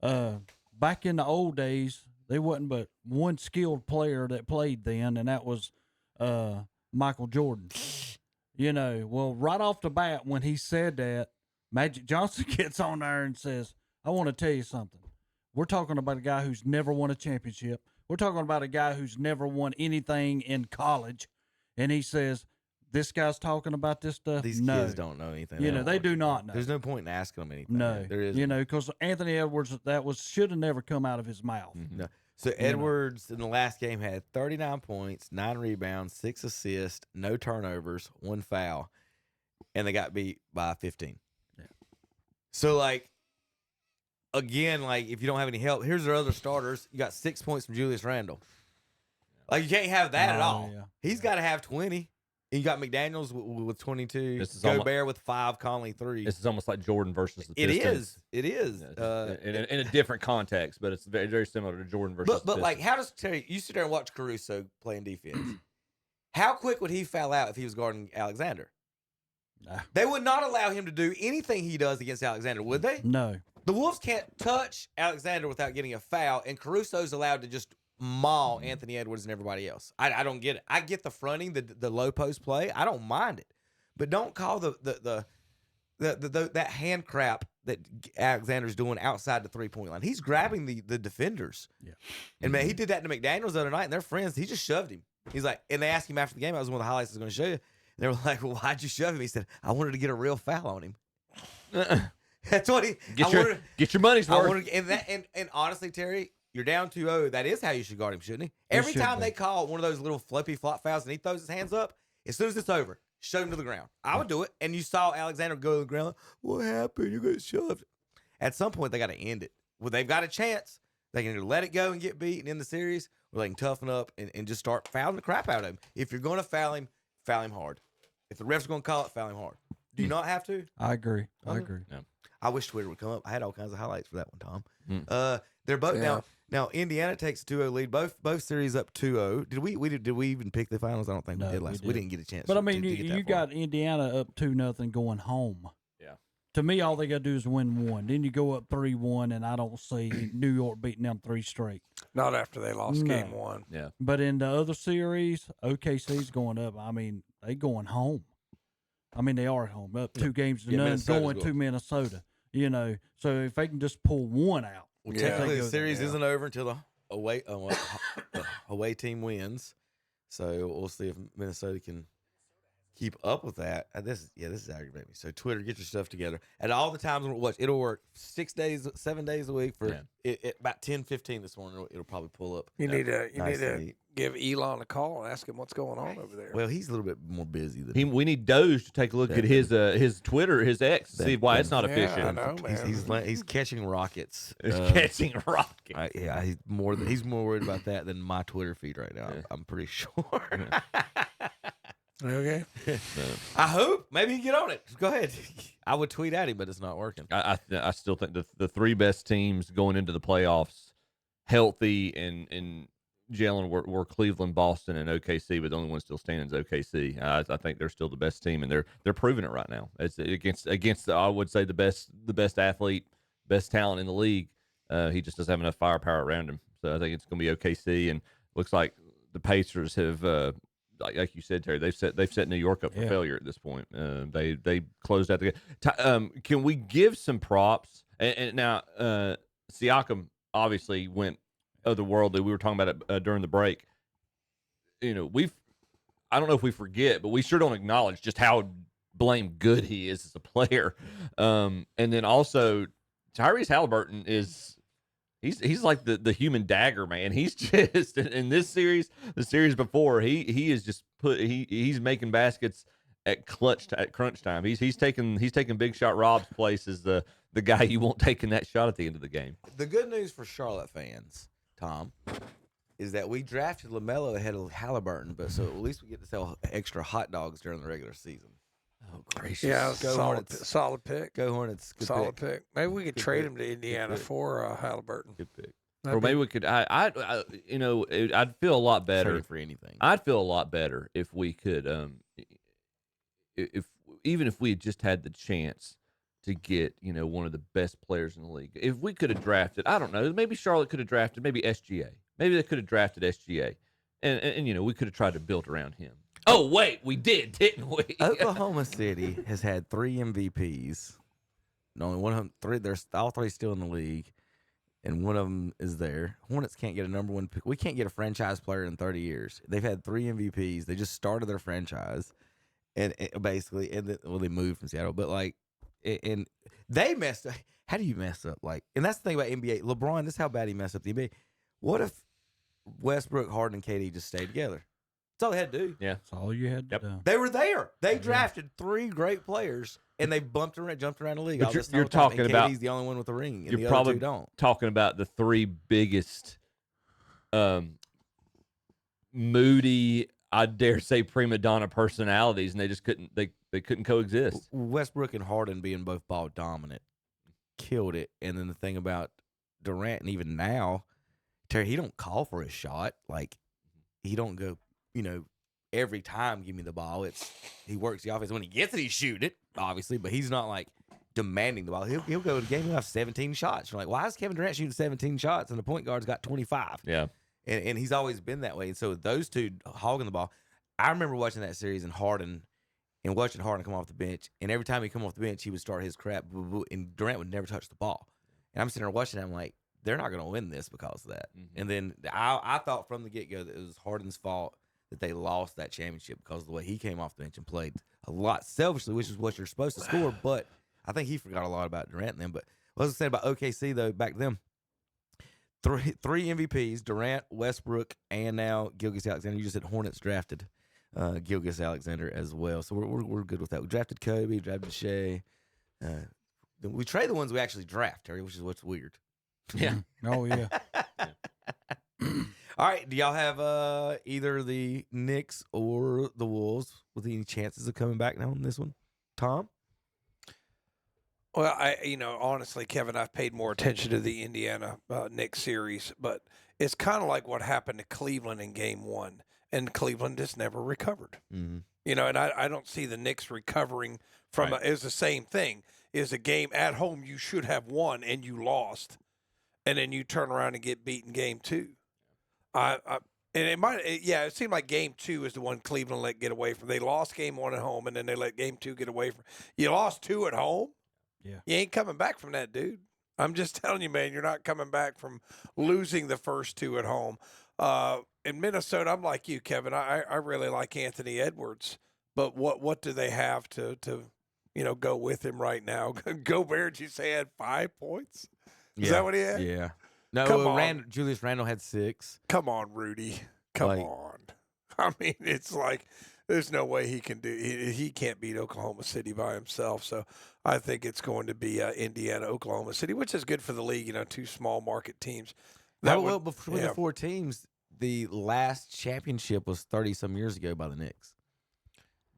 back in the old days, there wasn't but one skilled player that played then, and that was Michael Jordan. You know, well, right off the bat, when he said that, Magic Johnson gets on there and says, I want to tell you something. We're talking about a guy who's never won a championship. We're talking about a guy who's never won anything in college. And he says, this guy's talking about this stuff? These kids don't know anything. You know, they do not know. There's no point in asking them anything. No. There is. You know, because Anthony Edwards, should have never come out of his mouth. No. So Edwards in the last game had 39 points, 9 rebounds, 6 assists, no turnovers, 1 foul, and they got beat by 15. Yeah. So, like, again, like, if you don't have any help, here's their other starters. You got 6 points from Julius Randle. Like, you can't have that at all. Yeah. He's got to have 20. And you got McDaniels with 22, Gobert with 5, Conley 3. This is almost like Jordan versus the It Pistons. is. It is. In a different context, but it's very, very similar to Jordan versus the But Pistons. like, how does Terry? You sit there and watch Caruso playing defense. How quick would he foul out if he was guarding Alexander? They would not allow him to do anything he does against Alexander, would they? No. The Wolves can't touch Alexander without getting a foul, and Caruso's allowed to just maul Anthony Edwards and everybody else. I don't get it. I get the fronting, the low post play. I don't mind it, but don't call the that hand crap that Alexander's doing outside the 3-point line. He's grabbing the defenders. Yeah. And man, he did that to McDaniels the other night, and they're friends. He just shoved him. He's like, and they asked him after the game. That was one of the highlights I was going to show you. And they were like, "Well, why'd you shove him?" He said, "I wanted to get a real foul on him." That's what he get your money's worth. And honestly, Terry, you're down 2-0. That is how you should guard him, shouldn't he? Every time they call one of those little flippy flop fouls and he throws his hands up, as soon as it's over, shove him to the ground. I would do it. And you saw Alexander go to the ground. What happened? You got shoved. At some point, they got to end it. Well, they've got a chance. They can either let it go and get beaten in the series, or they can toughen up and just start fouling the crap out of him. If you're going to foul him hard. If the ref's going to call it, foul him hard. Do you not have to? I agree. I agree. Yeah. I wish Twitter would come up. I had all kinds of highlights for that one, Tom. They're both now. Indiana takes a 2-0 lead. Both series up 2-0. Did we even pick the finals? I don't think we did last. We didn't get a chance. But I mean, you got Indiana up 2-0 going home. Yeah. To me, all they got to do is win one. Then you go up 3-1, and I don't see New York beating them 3 straight. Not after they lost game 1. Yeah. But in the other series, OKC's going up. I mean, they going home. I mean, they are at home, up 2 games to none, going to Minnesota. So if they can just pull one out. Well, technically, the series isn't over until the away team wins. So we'll see if Minnesota can keep up with that. This is aggravating me. So Twitter, get your stuff together. At all the times when it'll work 7 days a week for about 10:15 this morning. It'll probably pull up. You need to give Elon a call and ask him what's going on over there. Well, he's a little bit more busy than We need Doge to take a look at his Twitter, his X, to see why it's not efficient. I know, man. He's catching rockets. He's catching rockets. He's more worried about that than my Twitter feed right now. I'm pretty sure. Okay. I hope. Maybe he can get on it. Go ahead. I would tweet at him, but it's not working. I still think the 3 best teams going into the playoffs, healthy and gelling, were Cleveland, Boston, and OKC, but the only one still standing is OKC. I think they're still the best team, and they're proving it right now. It's against I would say the best athlete, best talent in the league. He just doesn't have enough firepower around him. So I think it's going to be OKC, and looks like the Pacers have. Like you said, Terry, they've set New York up for failure at this point. They closed out the game. Can we give some props? And now Siakam obviously went otherworldly. We were talking about it during the break. I don't know if we forget, but we sure don't acknowledge just how blame good he is as a player. And then also Tyrese Halliburton is. He's like the human dagger, man. He's just in this series, the series before, he is just he's making baskets at crunch time. He's taking Big Shot Rob's place as the guy you want taking that shot at the end of the game. The good news for Charlotte fans, Tom, is that we drafted LaMelo ahead of Halliburton, but so at least we get to sell extra hot dogs during the regular season. Oh, gracious. Yeah, Go Hornets. solid pick. Go Hornets. Good solid pick. Maybe we could trade him to Indiana for Halliburton. Good pick. Or maybe we could. I'd feel a lot better. Trade for anything. I'd feel a lot better if we could. If we had just had the chance to get one of the best players in the league. If we could have drafted, I don't know, maybe Charlotte could have drafted maybe SGA. Maybe they could have drafted SGA, and we could have tried to build around him. Oh wait, we did, didn't we? Oklahoma City has had 3 MVPs. And only one of them, 3. There's all 3 still in the league, and one of them is there. Hornets can't get a number 1 pick. We can't get a franchise player in 30 years. They've had 3 MVPs. They just started their franchise, and basically, they moved from Seattle, but and they messed up. How do you mess up? And that's the thing about NBA. LeBron, this is how bad he messed up the NBA. What if Westbrook, Harden, and KD just stayed together? That's all they had to do. Yeah. That's all you had to do. They were there. They drafted 3 great players, and they jumped around the league. But you're talking about KD's the only one with a ring, and you're the probably other 2 don't. Talking about the 3 biggest, moody, I dare say, prima donna personalities, and they just couldn't. They couldn't coexist. Westbrook and Harden being both ball dominant killed it. And then the thing about Durant, and even now, Terry, he don't call for a shot. He don't go, every time give me the ball. He works the offense. When he gets it, he shoot it, obviously, but he's not demanding the ball. He'll go to the game. He'll have 17 shots. You're like, why is Kevin Durant shooting 17 shots and the point guard's got 25? Yeah. And he's always been that way. And so those 2 hogging the ball, I remember watching that series and watching Harden come off the bench. And every time he come off the bench, he would start his crap, and Durant would never touch the ball. And I'm sitting there watching him like, they're not going to win this because of that. Mm-hmm. And then I thought from the get-go that it was Harden's fault that they lost that championship because of the way he came off the bench and played a lot selfishly, which is what you're supposed to score. But I think he forgot a lot about Durant and them. But what I was saying about OKC, though, back then, three MVPs: Durant, Westbrook, and now Gilgeous-Alexander. You just said Hornets drafted Gilgeous-Alexander as well, so we're good with that. We drafted Kobe, drafted Shea. We trade the ones we actually draft, Terry, which is what's weird. Yeah. Oh yeah. All right. Do y'all have either the Knicks or the Wolves with any chances of coming back now on this one? Tom? Well, honestly, Kevin, I've paid more attention to the Indiana Knicks series, but it's kind of like what happened to Cleveland in Game 1, and Cleveland just never recovered. Mm-hmm. And I don't see the Knicks recovering from it's the same thing. Is a game at home you should have won and you lost, and then you turn around and get beaten Game 2. It seemed like Game 2 is the one Cleveland let get away from. They lost Game 1 at home, and then they let Game 2 get away from. You lost 2 at home. Yeah. You ain't coming back from that, dude. I'm just telling you, man, you're not coming back from losing the first 2 at home. In Minnesota, I'm like you, Kevin. I really like Anthony Edwards, but what do they have to go with him right now? Gobert, you say, had 5 points? Is that what he had? Yeah. No, Julius Randle had 6. Come on, Rudy. Come on. I mean, it's like there's no way he can do. He can't beat Oklahoma City by himself. So I think it's going to be Indiana, Oklahoma City, which is good for the league. 2 small market teams. Between the 4 teams, the last championship was 30-some years ago by the Knicks.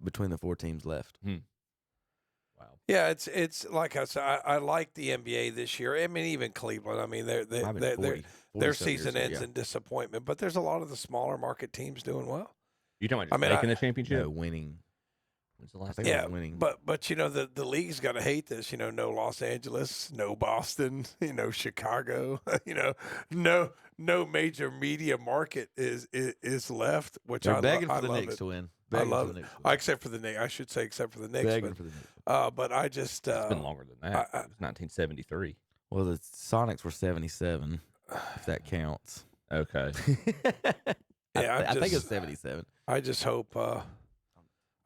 Between the 4 teams left. Wow. Yeah, it's like I said. I like the NBA this year. I mean, even Cleveland. I mean, their season ends in disappointment. But there's a lot of the smaller market teams doing well. You talking about making the championship? No, winning. When's the last time? Yeah, winning. But the league's got to hate this. No Los Angeles, no Boston, Chicago. No major media market is left. Which They're I begging I for the love Knicks it. to win. I love it. Except for the Knicks. I should say except for the Knicks. Begging for the Knicks. But I just it's been longer than that. It was 1973. Well, the Sonics were 77, if that counts. Okay. I think it's 77. I just hope.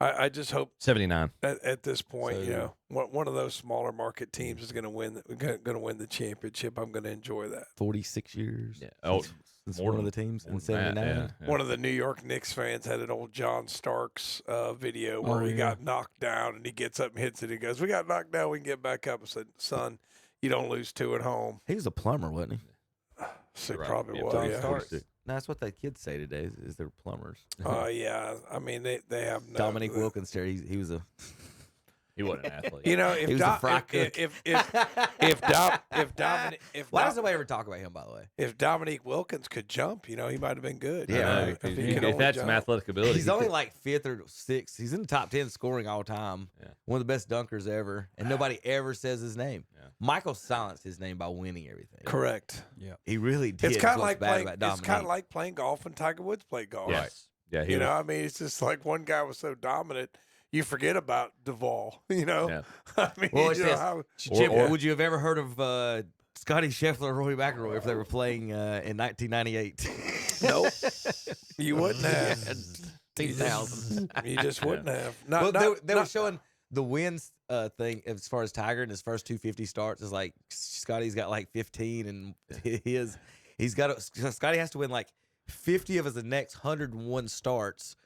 I just hope 79. At this point, one of those smaller market teams is going to win. Going to win the championship. I'm going to enjoy that. 46 years. Yeah. Oh, since one of the teams in 79. One of the New York Knicks fans had an old John Starks video where he got knocked down and he gets up and hits it. He goes, "We got knocked down. We can get back up." I said, "Son, you don't lose 2 at home." He was a plumber, wasn't he? So probably was. John Yeah. Starks. No, that's what the kids say today. Is they're plumbers. Yeah. I mean, they have no. Dominique Wilkins there. He was a. He wasn't an athlete. If he was a fry cook. Why does nobody ever talk about him? By the way, if Dominique Wilkins could jump, he might have been good. Yeah, if that's some athletic ability, he's only like 5th or 6th. He's in the top 10 scoring all time. Yeah. One of the best dunkers ever, and nobody ever says his name. Yeah. Michael silenced his name by winning everything. Correct. Yeah, he really did. It's kind of like playing. It's kind of like playing golf when Tiger Woods played golf. Yes. Yeah. I mean, it's just like one guy was so dominant. You forget about Duvall, Yeah. I mean, Chip, would you have ever heard of Scotty Scheffler or Rory McIlroy if they were playing in 1998? Nope. You wouldn't have. 2000. You just wouldn't have. They were showing the wins thing as far as Tiger in his first 250 starts. Is like Scotty's got like 15, and Scotty has to win like 50 of his next 101 starts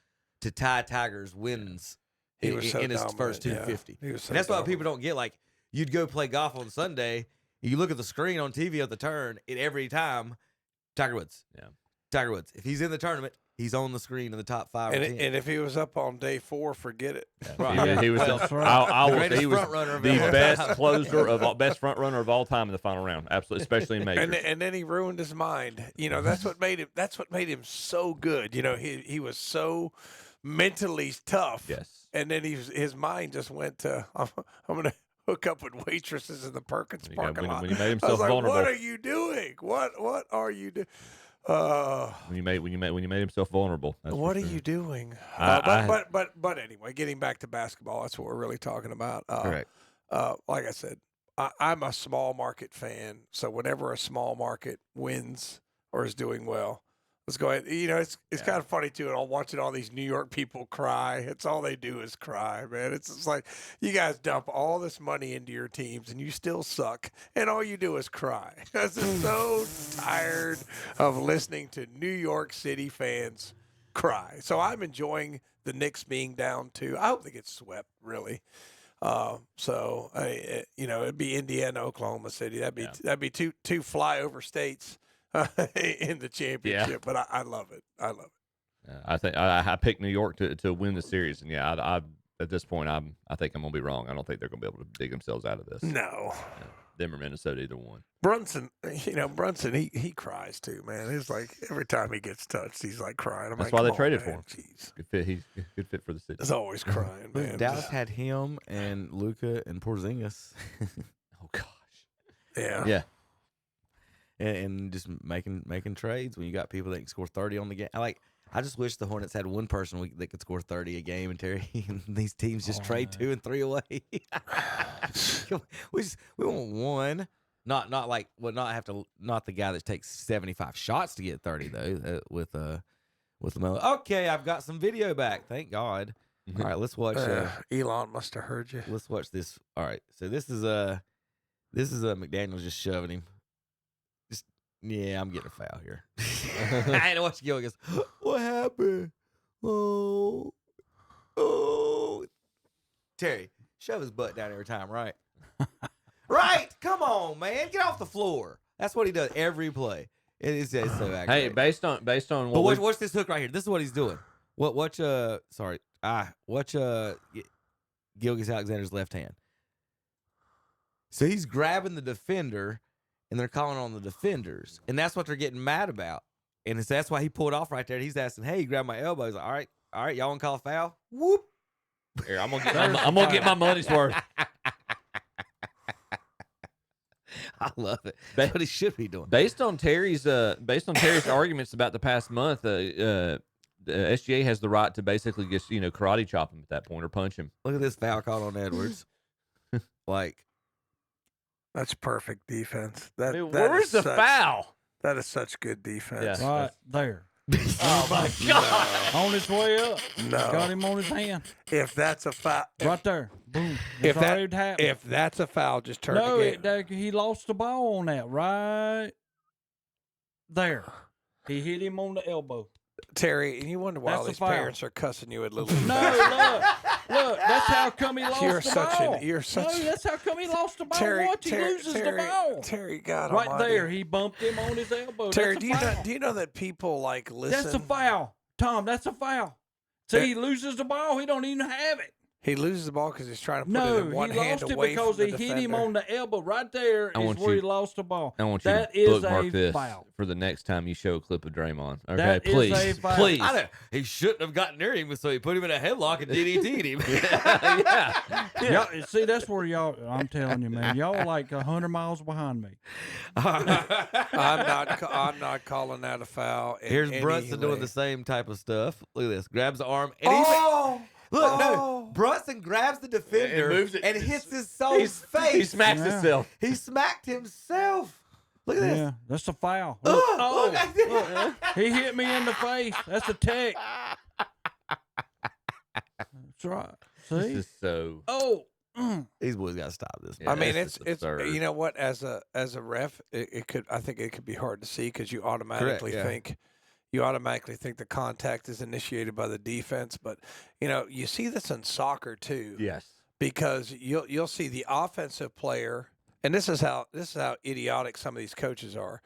to tie Tiger's wins. He was so in his dominant, first 250. Yeah. He was so and that's why dominant. people don't get, like, you'd go play golf on Sunday, you look at the screen on TV at the turn, and every time, Tiger Woods. Yeah. Tiger Woods. If he's in the tournament, he's on the screen in the top 5 or 10. And if he was up on day 4, forget it. He was the best front runner of all time in the final round. Absolutely, especially in majors. And then he ruined his mind. That's what made him so good. He was so mentally tough. Yes. And then his mind just went to, I'm going to hook up with waitresses in the Perkins parking lot. When he made himself I was like, vulnerable. what are you doing? What are you doing? When you made himself vulnerable. What are you doing? But anyway, getting back to basketball, that's what we're really talking about. Correct. Like I said, I'm a small market fan. So whenever a small market wins or is doing well, Let's go ahead. You know, it's kind of funny too. And I'm watching all these New York people cry. It's all they do is cry, man. It's just like you guys dump all this money into your teams and you still suck, and all you do is cry. I'm just so tired of listening to New York City fans cry. So I'm enjoying the Knicks being down too. I hope they get swept, really. It'd be Indiana, Oklahoma City. That'd be two flyover states. In the championship, but I love it. I love it. I think I picked New York to win the series, and I at this point I think I'm gonna be wrong. I don't think they're gonna be able to dig themselves out of this. No, them or Minnesota, either one. Brunson, he cries too, man. It's like every time he gets touched, he's like crying. That's why they traded for him. Jeez. Good fit. He's a good fit for the city. He's always crying, man. Dallas had him and Luka and Porzingis. Oh gosh. Yeah. Yeah. And just making trades when you got people that can score 30 on the game. I just wish the Hornets had one person that could score 30 a game, and Terry, and these teams just trade 2 and 3 away. we want one, not the guy that takes 75 shots to get 30 though. With Lamelo. Okay, I've got some video back. Thank God. All right, let's watch. Elon must have heard you. Let's watch this. All right, so this is McDaniels just shoving him. Yeah, I'm getting a foul here. I had to watch Gil. He goes, what happened? Oh. Terry, shove his butt down every time, right? Right? Come on, man. Get off the floor. That's what he does every play. It's so accurate. Hey, based on what watch this hook right here. This is what he's doing. Watch Gilgeous-Alexander's left hand. So he's grabbing the defender, and they're calling on the defenders. And that's what they're getting mad about. And that's why he pulled off right there. He's asking, hey, you grabbed my elbow. He's like, all right, y'all want to call a foul? Whoop. Here, I'm gonna get my money's worth. I love it. That's what he should be doing. Based on Terry's arguments about the past month, SGA has the right to basically just karate chop him at that point or punch him. Look at this foul call on Edwards. That's perfect defense. Where's the foul? That is such good defense. Yeah. Right there. Oh my God! On his way up. No. Got him on his hand. If that's a foul, right there. Boom. If that's a foul, just turn the game. He lost the ball on that right there. He hit him on the elbow. Terry, and you wonder why all these parents are cussing you at Little League. No, look, that's how come he lost the ball. That's how come he lost the ball. Terry, Watch, he loses the ball. Terry, God right almighty. there, he bumped him on his elbow. Terry, do you know that people listen? That's a foul, Tom. That's a foul. See, he loses the ball. He don't even have it. He loses the ball because he's trying to put it in one hand away because from the he hit him on the elbow right there. Is where he lost the ball. I want you that to bookmark this foul for the next time you show a clip of Draymond. Okay, that please, is a foul. Please. He shouldn't have gotten near him, so he put him in a headlock and DDT'd him. Yeah. Y'all, see, that's where y'all. I'm telling you, man, y'all like 100 miles behind me. I'm not calling that a foul. Here's Brunson doing the same type of stuff. Look at this. Grabs the arm. And Brunson grabs the defender and hits his soul's face. He smacks himself. He smacked himself. Look at this. Yeah, that's a foul. Look, he hit me in the face. That's a tech. That's right. See? This is so. These boys got to stop this. I mean, it's you know what? As a ref, I think it could be hard to see because you automatically think. You automatically think the contact is initiated by the defense, but you see this in soccer too. Yes, because you'll see the offensive player, and this is how idiotic some of these coaches are.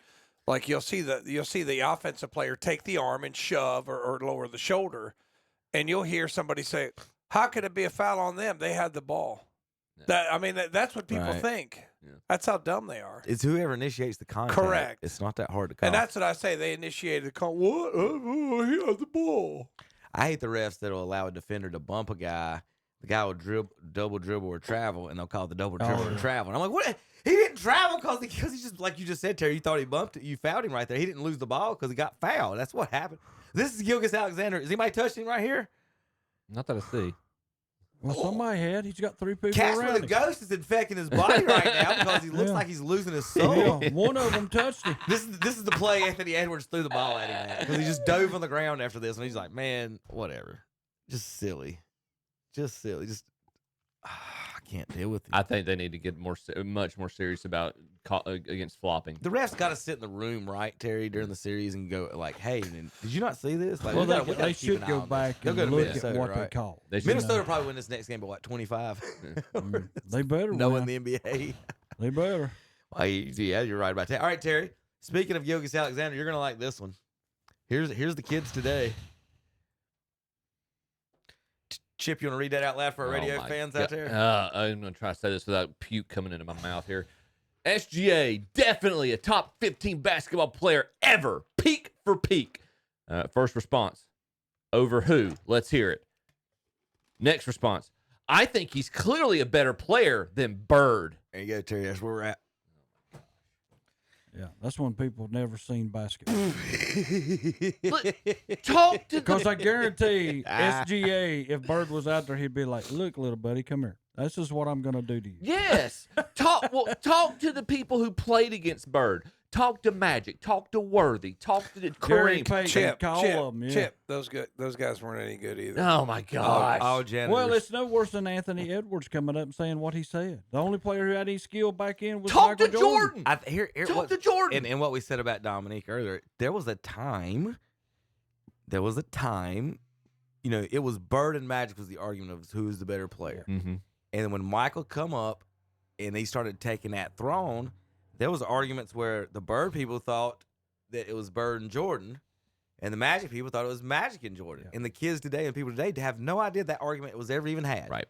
Like you'll see the offensive player take the arm and shove or lower the shoulder, and you'll hear somebody say, "How could it be a foul on them? They had the ball." Yeah. That's what people think. Yeah. That's how dumb they are. It's whoever initiates the contact. Correct. It's not that hard to call. And that's what I say. They initiated the call. What? He had the ball. I hate the refs that'll allow a defender to bump a guy. The guy will double dribble or travel, and they'll call the double dribble or travel. And I'm like, what? He didn't travel because he just, like you just said, Terry, you thought he bumped it. You fouled him right there. He didn't lose the ball because he got fouled. That's what happened. This is Gilgeous-Alexander. Is anybody touching him right here? Not that I see. Well, somebody had. He's got 3 people Casper around the him. Ghost is infecting his body right now because he looks like he's losing his soul. Yeah, one of them touched him. This is the play Anthony Edwards threw the ball at him at because he just dove on the ground after this, and he's like, man, whatever. Just silly. I can't deal with it. I think they need to get much more serious about against flopping. The refs got to sit in the room, right, Terry, during the series and go like, "Hey, man, did you not see this?" Like, Well, we they should go back and They'll go to look Minnesota, at what right? they call. Minnesota probably win this next game by what, 25? They better knowing win. the NBA. They better. Well, yeah, you're right about that. All right, Terry. Speaking of Joxx Alexander, you're gonna like this one. Here's the kids today. Chip, you want to read that out loud for our radio fans out there? I'm going to try to say this without puke coming into my mouth here. SGA, definitely a top 15 basketball player ever. Peak for peak. First response. Over who? Let's hear it. Next response. I think he's clearly a better player than Bird. There you go, Terry. That's where we're at. Yeah, that's when people have never seen basketball. Talk to Because I guarantee SGA, if Bird was out there, he'd be like, look, little buddy, come here. This is what I'm going to do to you. Yes. Talk to the people who played against Bird. Talk to Magic. Talk to Worthy. Talk to Kareem. Chip. Those guys weren't any good either. Oh, my gosh. Well, it's no worse than Anthony Edwards coming up and saying what he said. The only player who had any skill back in was Talk Michael to Jordan. Talk to Jordan. And what we said about Dominique earlier, there was a time, it was Bird and Magic was the argument of who was the better player. Mm-hmm. And when Michael come up and he started taking that throne, there was arguments where the Bird people thought that it was Bird and Jordan, and the Magic people thought it was Magic and Jordan. And the kids today and people today have no idea that argument was ever even had. Right.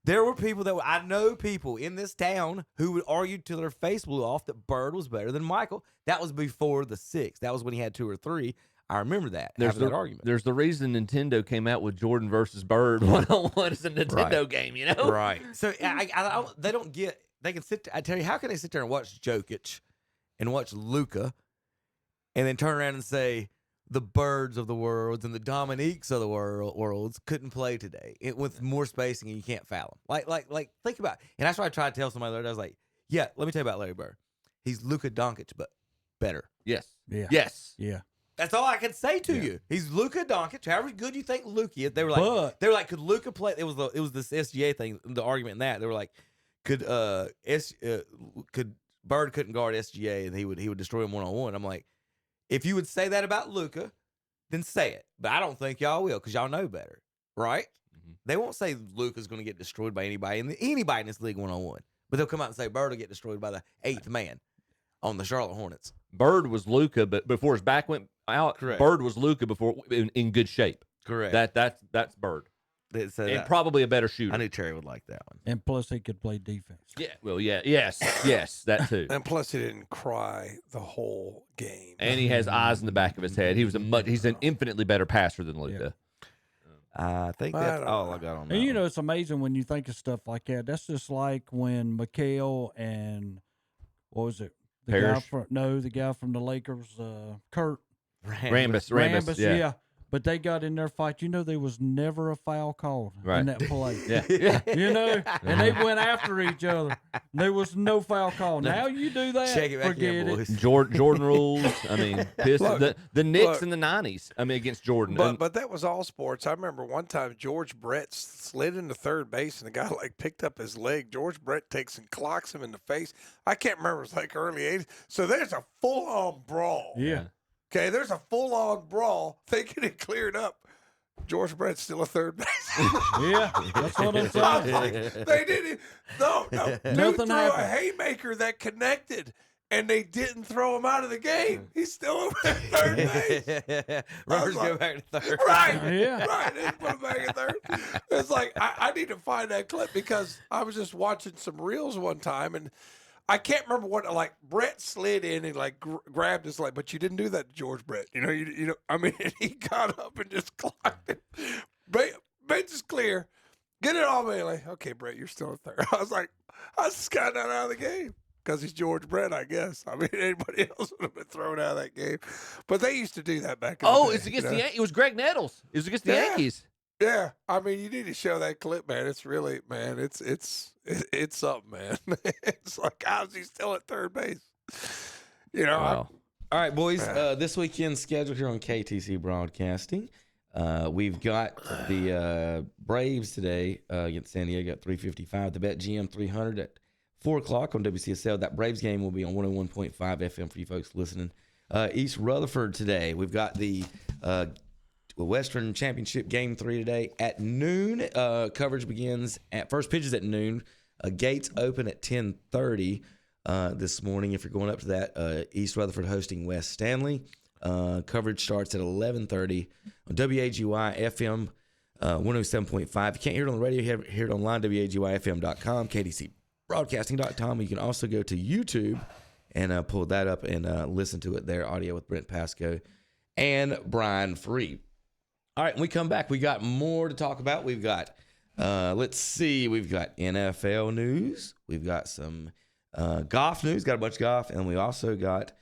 There were people I know people in this town who would argue till their face blew off that Bird was better than Michael. That was before the 6. That was when he had 2 or 3. I remember that. That argument. There's the reason Nintendo came out with Jordan versus Bird one-on-one as a Nintendo game, you know? Right. So they don't get. They can sit. I tell you, how can they sit there and watch Jokic and watch Luka, and then turn around and say the Birds of the worlds and the Dominiques of the worlds couldn't play today with more spacing and you can't foul them. Like think about it. And that's why I tried to tell somebody the other day. I was like, yeah, let me tell you about Larry Bird. He's Luka Doncic, but better. Yes. Yeah. Yes. Yeah. That's all I can say to you. He's Luka Doncic. However good you think Luka is, they were like, could Luka play? It was this SGA thing, the argument in that they were like, could Bird couldn't guard SGA and he would destroy him one-on-one. I'm like, if you would say that about Luka, then say it. But I don't think y'all will because y'all know better, right? Mm-hmm. They won't say Luka's going to get destroyed by anybody in this league one-on-one. But they'll come out and say Bird will get destroyed by the 8th man on the Charlotte Hornets. Bird was Luka, but before his back went out, Correct. Bird was Luka before in good shape. Correct. That's Bird. And probably a better shooter. I knew Terry would like that one. And plus, he could play defense. Yeah. Well, yeah. Yes, that too. And plus, he didn't cry the whole game. And he has eyes in the back of his head. He's an infinitely better passer than Luka. I think that's all I got on that. And it's amazing when you think of stuff like that. That's just like when Mikal and what was it? The guy from the Lakers, Kurt Rambis. Yeah. But they got in their fight. There was never a foul called in that play. Yeah. And they went after each other. There was no foul call. Now you do that, Check it back forget in, it. boys. Jordan rules. I mean, the Knicks in the 90s. I mean, against Jordan. But that was all sports. I remember one time George Brett slid into third base and the guy picked up his leg. George Brett takes and clocks him in the face. I can't remember. It was early 80s. So there's a full-on brawl. Yeah. Okay, there's a full-on brawl. Thinking it cleared up. George Brett's still a third base. Yeah, that's what I'm saying. They didn't. No. Dude Nothing threw happened. a haymaker that connected, and they didn't throw him out of the game. He's still over at third base. Runners go back to third. Right. Yeah. Right. They put him back at third. It's like, I need to find that clip because I was just watching some reels one time, and I can't remember what, Brett slid in and, grabbed his leg, but you didn't do that to George Brett. He got up and just clocked it. Bench is clear. Get it all, Bailey. Okay, Brett, you're still a third. I just got that out of the game because he's George Brett, I guess. I mean, anybody else would have been thrown out of that game. But they used to do that back in the day. It's against the Yankees. It was Greg Nettles. It was against the Yankees. Yeah, I mean, you need to show that clip, man. It's really, man, it's something, man. It's like, how's he still at third base? You know. Wow. All right, boys. This weekend's schedule here on KTC Broadcasting. We've got the Braves today against San Diego at 3:55. The BetGM 300 at 4 o'clock on WCSL. That Braves game will be on 101.5 FM for you folks listening. East Rutherford today. We've got the Western Championship Game 3 today at noon. Coverage begins at first pitches at noon. Gates open at 10:30 this morning. If you're going up to that, East Rutherford hosting West Stanley. Coverage starts at 11:30 on WAGY FM 107.5. If you can't hear it on the radio, hear it online, WAGYFM.com, KTCBroadcasting.com. You can also go to YouTube and pull that up and listen to it there, audio with Brent Pasco and Brian Free. All right, when we come back, we got more to talk about. We've got, let's see, we've got NFL news. We've got some golf news, got a bunch of golf, and we also got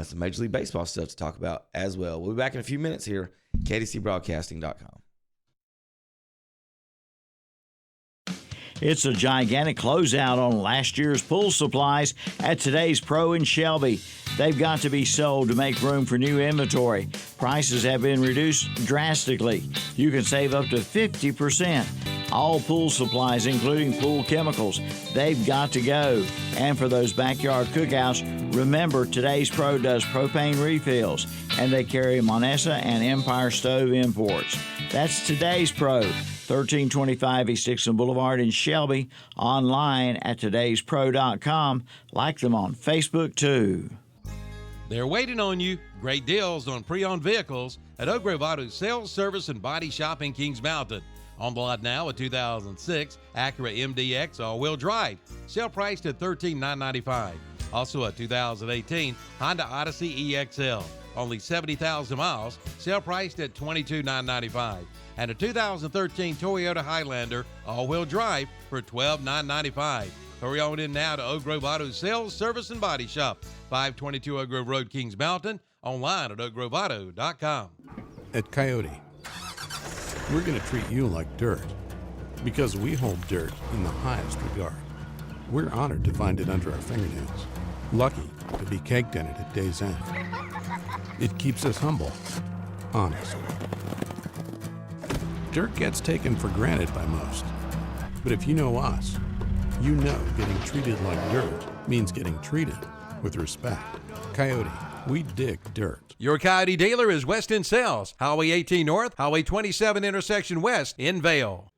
some Major League Baseball stuff to talk about as well. We'll be back in a few minutes here, KTCBroadcasting.com. It's a gigantic closeout on last year's pool supplies at today's Pro in Shelby. They've got to be sold to make room for new inventory. Prices have been reduced drastically. You can save up to 50%. All pool supplies, including pool chemicals, they've got to go. And for those backyard cookouts, remember today's Pro does propane refills, and they carry Monessa and Empire Stove imports. That's today's Pro, 1325 East Dixon Boulevard in Shelby, online at todayspro.com. Like them on Facebook, too. They're waiting on you. Great deals on pre-owned vehicles at Oak Grove Auto Sales, Service, and Body Shop in Kings Mountain. On the lot now, a 2006 Acura MDX all-wheel drive, sale priced at $13,995. Also a 2018 Honda Odyssey EXL, only 70,000 miles, sale priced at $22,995. And a 2013 Toyota Highlander all-wheel drive for $12,995. Hurry on in now to Oak Grove Auto Sales, Service, and Body Shop, 522 Oak Grove Road, Kings Mountain, online at oakgroveauto.com. At Coyote, we're going to treat you like dirt because we hold dirt in the highest regard. We're honored to find it under our fingernails, lucky to be caked in it at day's end. It keeps us humble, honest. Dirt gets taken for granted by most, but if you know us, you know getting treated like dirt means getting treated with respect. Coyote, we dig dirt. Your Coyote dealer is Weston Sales, Highway 18 North, Highway 27 intersection west in Vale.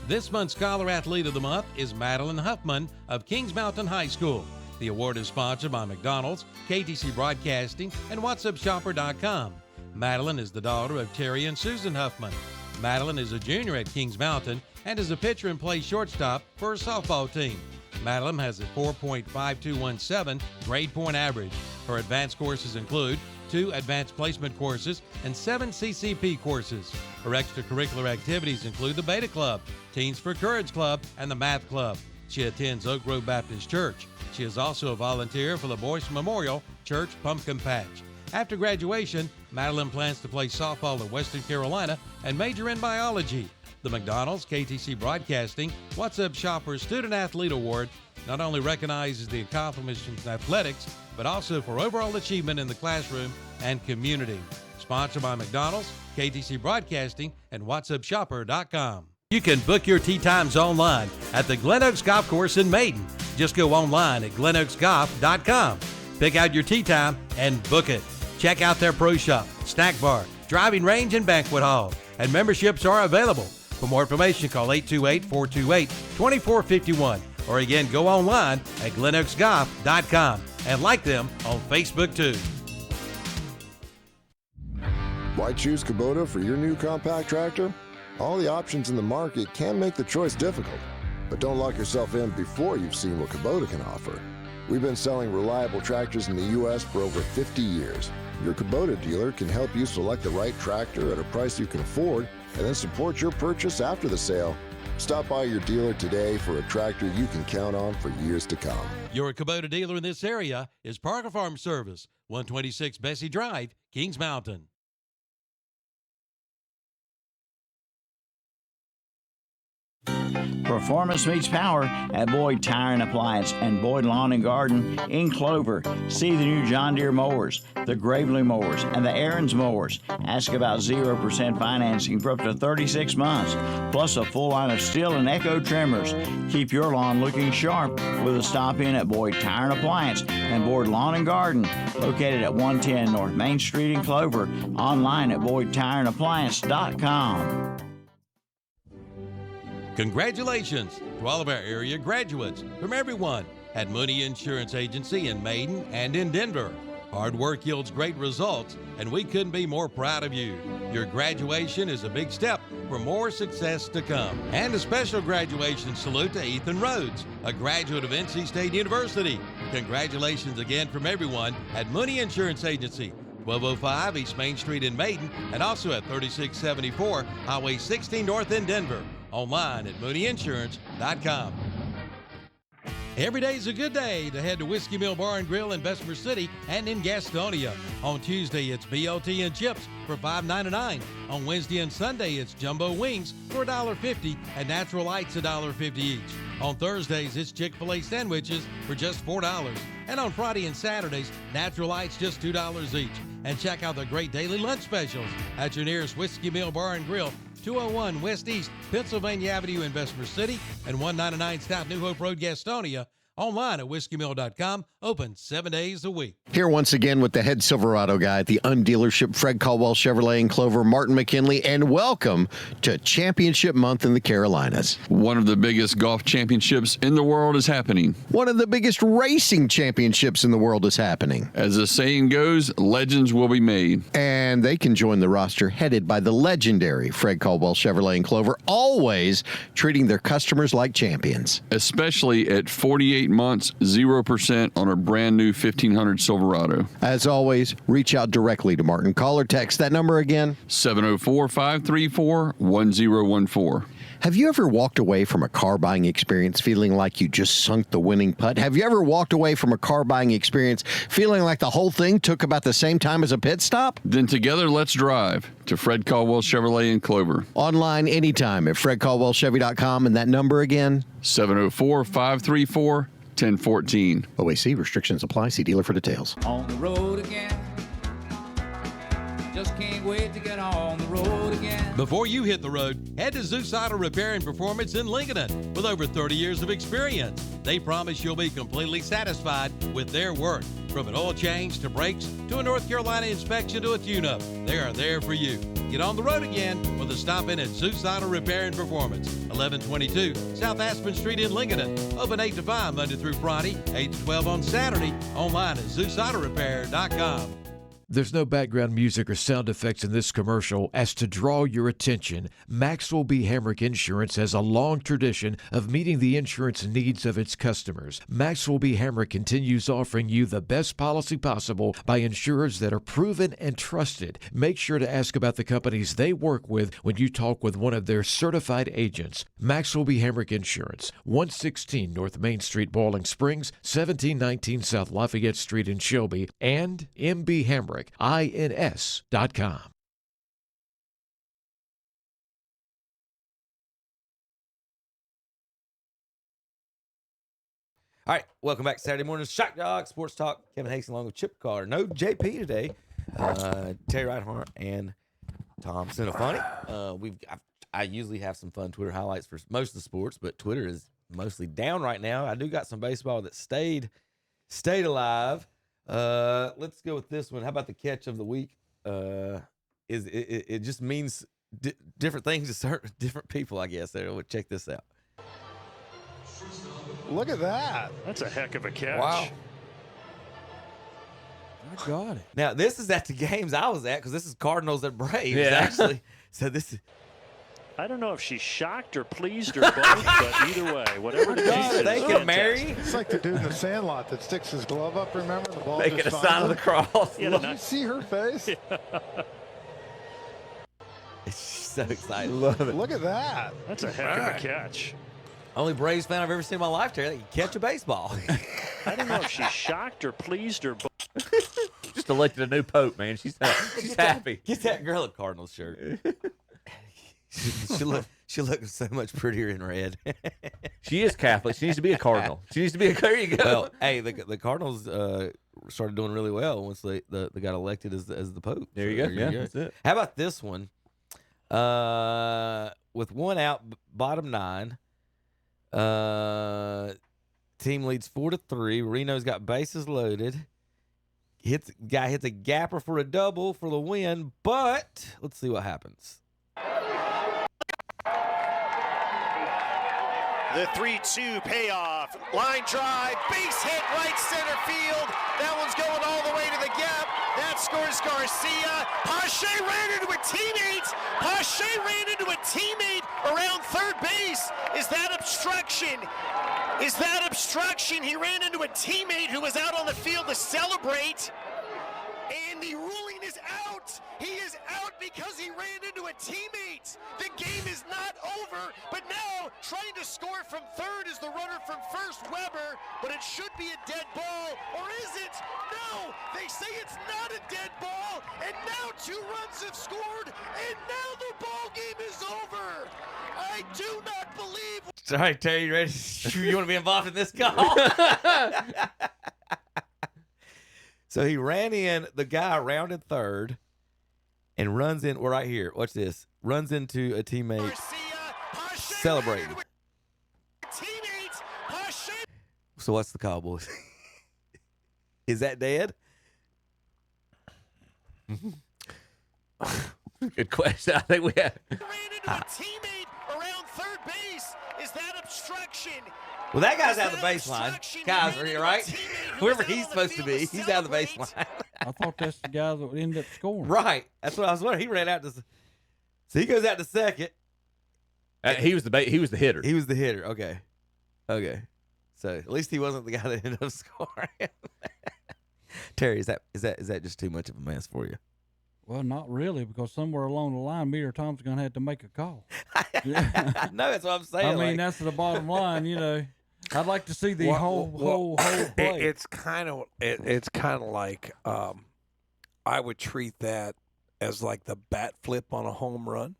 This month's Scholar Athlete of the Month is Madeline Huffman of Kings Mountain High School. The award is sponsored by McDonald's, KTC Broadcasting, and WhatsUpShopper.com. Madeline is the daughter of Terry and Susan Huffman. Madeline is a junior at Kings Mountain and is a pitcher and plays shortstop for her softball team. Madeline has a 4.5217 grade point average. Her advanced courses include 2 advanced placement courses and 7 CCP courses. Her extracurricular activities include the Beta Club, Teens for Courage Club, and the Math Club. She attends Oak Grove Baptist Church. She is also a volunteer for the Boyce Memorial Church Pumpkin Patch. After graduation, Madeline plans to play softball at Western Carolina and major in biology. The McDonald's, KTC Broadcasting, What's Up Shopper Student Athlete Award not only recognizes the accomplishments in athletics, but also for overall achievement in the classroom and community. Sponsored by McDonald's, KTC Broadcasting, and WhatsUpShopper.com. You can book your tee times online at the Glen Oaks Golf Course in Maiden. Just go online at glenoaksgolf.com. Pick out your tee time and book it. Check out their pro shop, snack bar, driving range, and banquet hall. And memberships are available. For more information, call 828-428-2451. Or again, go online at glenoaksgolf.com and like them on Facebook too. Why choose Kubota for your new compact tractor? All the options in the market can make the choice difficult, but don't lock yourself in before you've seen what Kubota can offer. We've been selling reliable tractors in the U.S. for over 50 years. Your Kubota dealer can help you select the right tractor at a price you can afford and then support your purchase after the sale. Stop by your dealer today for a tractor you can count on for years to come. Your Kubota dealer in this area is Parker Farm Service, 126 Bessie Drive, Kings Mountain. Performance meets power at Boyd Tire and Appliance and Boyd Lawn and Garden in Clover. See the new John Deere mowers, the Gravely mowers, and the Aaron's mowers. Ask about 0% financing for up to 36 months, plus a full line of Stihl and Echo trimmers. Keep your lawn looking sharp with a stop in at Boyd Tire and Appliance and Boyd Lawn and Garden, located at 110 North Main Street in Clover. Online at BoydTireandAppliance.com. Congratulations to all of our area graduates from everyone at Mooney Insurance Agency in Maiden and in Denver. Hard work yields great results, and we couldn't be more proud of you. Your graduation is a big step for more success to come. And a special graduation salute to Ethan Rhodes, a graduate of NC State University. Congratulations again from everyone at Mooney Insurance Agency, 1205 East Main Street in Maiden, and also at 3674 Highway 16 North in Denver. Online at MooneyInsurance.com. Every day is a good day to head to Whiskey Mill Bar and Grill in Bessemer City and in Gastonia. On Tuesday, it's BLT and chips for $5.99. On Wednesday and Sunday, it's jumbo wings for $1.50 and natural lights $1.50 each. On Thursdays, it's Chick-fil-A sandwiches for just $4. And on Friday and Saturdays, natural lights just $2 each. And check out the great daily lunch specials at your nearest Whiskey Mill Bar and Grill, 201 West East Pennsylvania Avenue in Bessemer City and 199 South New Hope Road, Gastonia. Online at whiskeymill.com, open 7 days a week. Here once again with the head Silverado guy at the undealership, Fred Caldwell Chevrolet in Clover, Martin McKinley, and welcome to Championship Month in the Carolinas. One of the biggest golf championships in the world is happening. One of the biggest racing championships in the world is happening. As the saying goes, legends will be made. And they can join the roster headed by the legendary Fred Caldwell Chevrolet in Clover, always treating their customers like champions. Especially at 48 months, 0% on a brand new 1500 Silverado. As always, reach out directly to Martin. Call or text that number again, 704-534-1014. Have you ever walked away from a car buying experience feeling like you just sunk the winning putt? Have you ever walked away from a car buying experience feeling like the whole thing took about the same time as a pit stop? Then together, let's drive to Fred Caldwell Chevrolet in Clover. Online anytime at fredcaldwellchevy.com, and that number again, 704-534-1014. OAC restrictions apply. See dealer for details. On the road again. Just can't wait to get on the road again. Before you hit the road, head to Zeus Auto Repair and Performance in Lincoln. With over 30 years of experience, they promise you'll be completely satisfied with their work. From an oil change to brakes to a North Carolina inspection to a tune-up, they are there for you. Get on the road again with a stop in at Zeus Auto Repair and Performance, 1122 South Aspen Street in Lincoln. Open 8 to 5 Monday through Friday, 8 to 12 on Saturday. Online at ZeusAutoRepair.com. There's no background music or sound effects in this commercial as to draw your attention. Maxwell B. Hamrick Insurance has a long tradition of meeting the insurance needs of its customers. Maxwell B. Hamrick continues offering you the best policy possible by insurers that are proven and trusted. Make sure to ask about the companies they work with when you talk with one of their certified agents. Maxwell B. Hamrick Insurance, 116 North Main Street, Boiling Springs, 1719 South Lafayette Street in Shelby, and MB Hamrick. INS.com. All right, welcome back to Saturday morning Shock Dog Sports Talk. Kevin Hastings along with Chip Carter. No JP today. Terry Reinhardt and Tom Cinefani. I usually have some fun Twitter highlights for most of the sports, but Twitter is mostly down right now. I do got some baseball that stayed alive. Let's go with this one. How about the catch of the week? It just means different things to certain different people, I guess. Check this out. Look at that. That's a heck of a catch. Wow. I got it. Now, this is at the games I was at because this is Cardinals at Braves, Yeah. actually. So this is. I don't know if she's shocked or pleased or both, but either way, whatever the case is. Thank you, Mary. It's like the dude in the Sandlot that sticks his glove up, remember? The ball Making just a sign of the cross. Yeah, did you see her face? She's so excited. Love it. Look at that. That's a heck of a catch. Only Braves fan I've ever seen in my life, Terry. That can catch a baseball. I don't know if she's shocked or pleased or both. Just elected a new pope, man. She's happy. Get that girl a Cardinals shirt. She looks so much prettier in red. She is Catholic. She needs to be a Cardinal. She needs to be a. There you go. Well, hey, the Cardinals started doing really well once they got elected as the Pope. There you go. Yeah, that's it. How about this one? With one out, bottom 9. Team leads 4-3. Reno's got bases loaded. Guy hits a gapper for a double for the win, but let's see what happens. The 3-2 payoff. Line drive. Base hit right center field. That one's going all the way to the gap. That scores Garcia. Pache ran into a teammate. Pache ran into a teammate around third base. Is that obstruction? Is that obstruction? He ran into a teammate who was out on the field to celebrate. And the ruling is out. He is out because he ran into a teammate. The game is not over, but now trying to score from third is the runner from first, Weber, but it should be a dead ball, or is it? No, they say it's not a dead ball, and now 2 runs have scored, and now the ball game is over. I do not believe. All right, Terry, you ready? You want to be involved in this call? So he ran in, the guy rounded third and runs in, we're right here, watch this, runs into a teammate celebrating. So what's the call, boys? Is that dead? Good question. I think we have. Ran into a teammate around third base. Is that obstruction? Well, that guy's out of the baseline. Guys, are you right? Whoever he's supposed to be, he's out of the baseline. I thought that's the guy that would end up scoring. Right. That's what I was wondering. He ran out to. So he goes out to second. He was the hitter. He was the hitter. Okay. So at least he wasn't the guy that ended up scoring. Terry, is that just too much of a mess for you? Well, not really, because somewhere along the line, me or Tom's going to have to make a call. No, that's what I'm saying. I mean, that's the bottom line, I'd like to see the whole play. It's kind of like I would treat that as like the bat flip on a home run.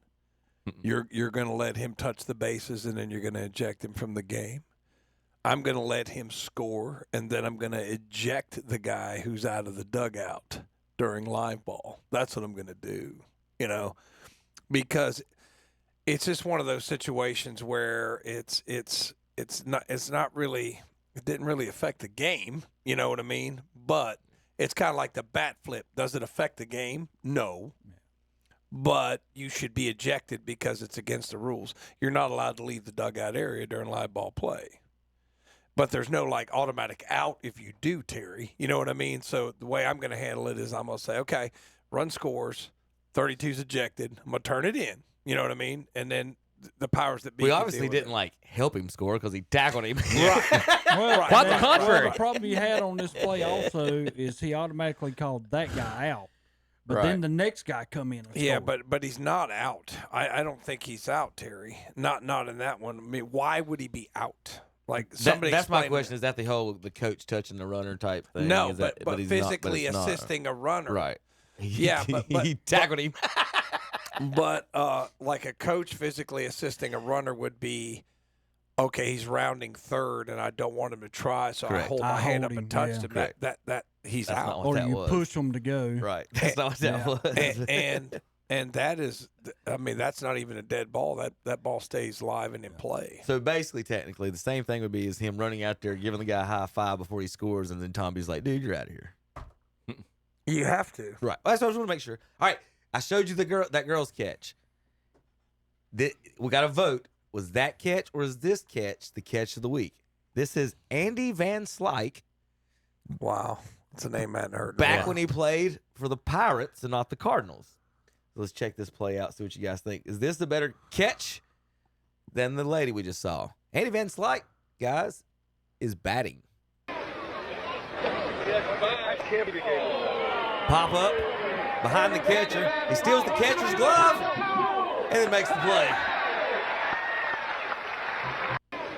You're going to let him touch the bases, and then you're going to eject him from the game. I'm going to let him score, and then I'm going to eject the guy who's out of the dugout during live ball. That's what I'm going to do, because it's just one of those situations where it didn't really affect the game, you know what I mean? But it's kind of like the bat flip. Does it affect the game? No. But you should be ejected because it's against the rules. You're not allowed to leave the dugout area during live ball play. But there's no automatic out if you do, Terry. You know what I mean? So the way I'm going to handle it is I'm going to say, okay, run scores, 32's ejected. I'm going to turn it in. You know what I mean? And then the powers that be. We obviously didn't help him score because he tackled him. Right. Well, quite the contrary. Well, the problem he had on this play also is he automatically called that guy out. But then the next guy come in and score. Yeah, but he's not out. I don't think he's out, Terry. Not in that one. I mean, why would he be out? That's my question. Is that the coach touching the runner type thing? No, but physically assisting a runner. Right. Yeah, but he tackled him. But like a coach physically assisting a runner would be, okay, he's rounding third, and I don't want him to try, so I hold my hand up and touch him. That he's That's out. not what Or that you was. push him to go. Right. That's not what that was. And that is, I mean, that's not even a dead ball. That ball stays live and in play. So basically, technically, the same thing would be is him running out there, giving the guy a high five before he scores, and then Tommy's like, dude, you're out of here. You have to. Right. That's what I just want to make sure. All right. I showed you that girl's catch. We got to vote. Was that catch or is this catch the catch of the week? This is Andy Van Slyke. Wow. That's a name I hadn't heard. Back when he played for the Pirates and not the Cardinals. So let's check this play out, see what you guys think. Is this the better catch than the lady we just saw? Andy Van Slyke, guys, is batting. Pop up behind the catcher. He steals the catcher's glove and then makes the play.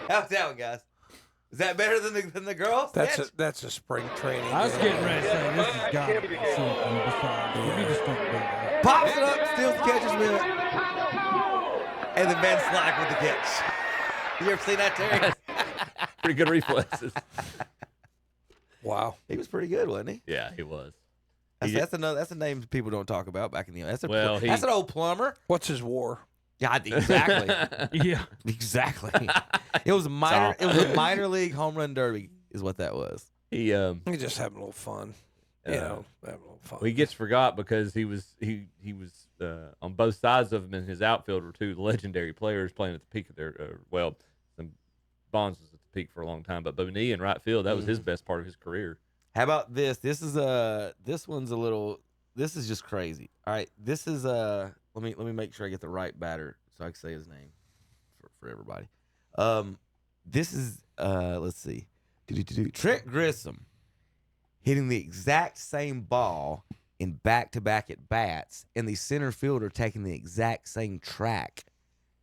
How's that one, guys? Is that better than the girls? That's a spring training. I was getting ready to say this has got to be something besides. You just don't do that. Pops it up, steals the catcher's mitt. and then Van Slyke with the catch. You ever seen that, Terry? Pretty good reflexes. Wow. He was pretty good, wasn't he? Yeah, he was. That's a name people don't talk about back in the. That's an old plumber. What's his war? Yeah, exactly. Yeah, exactly. It was a minor league home run derby, is what that was. He just having a little fun. Having a little fun. Well, he gets forgot because he was on both sides of him in his outfield were two legendary players playing at the peak of their Bonds was at the peak for a long time, but Bonilla in right field, that was his best part of his career. How about this? This is just crazy. All right, this is let me make sure I get the right batter so I can say his name for everybody. This is let's see, Trent Grisham hitting the exact same ball in back-to-back at bats, and the center fielder taking the exact same track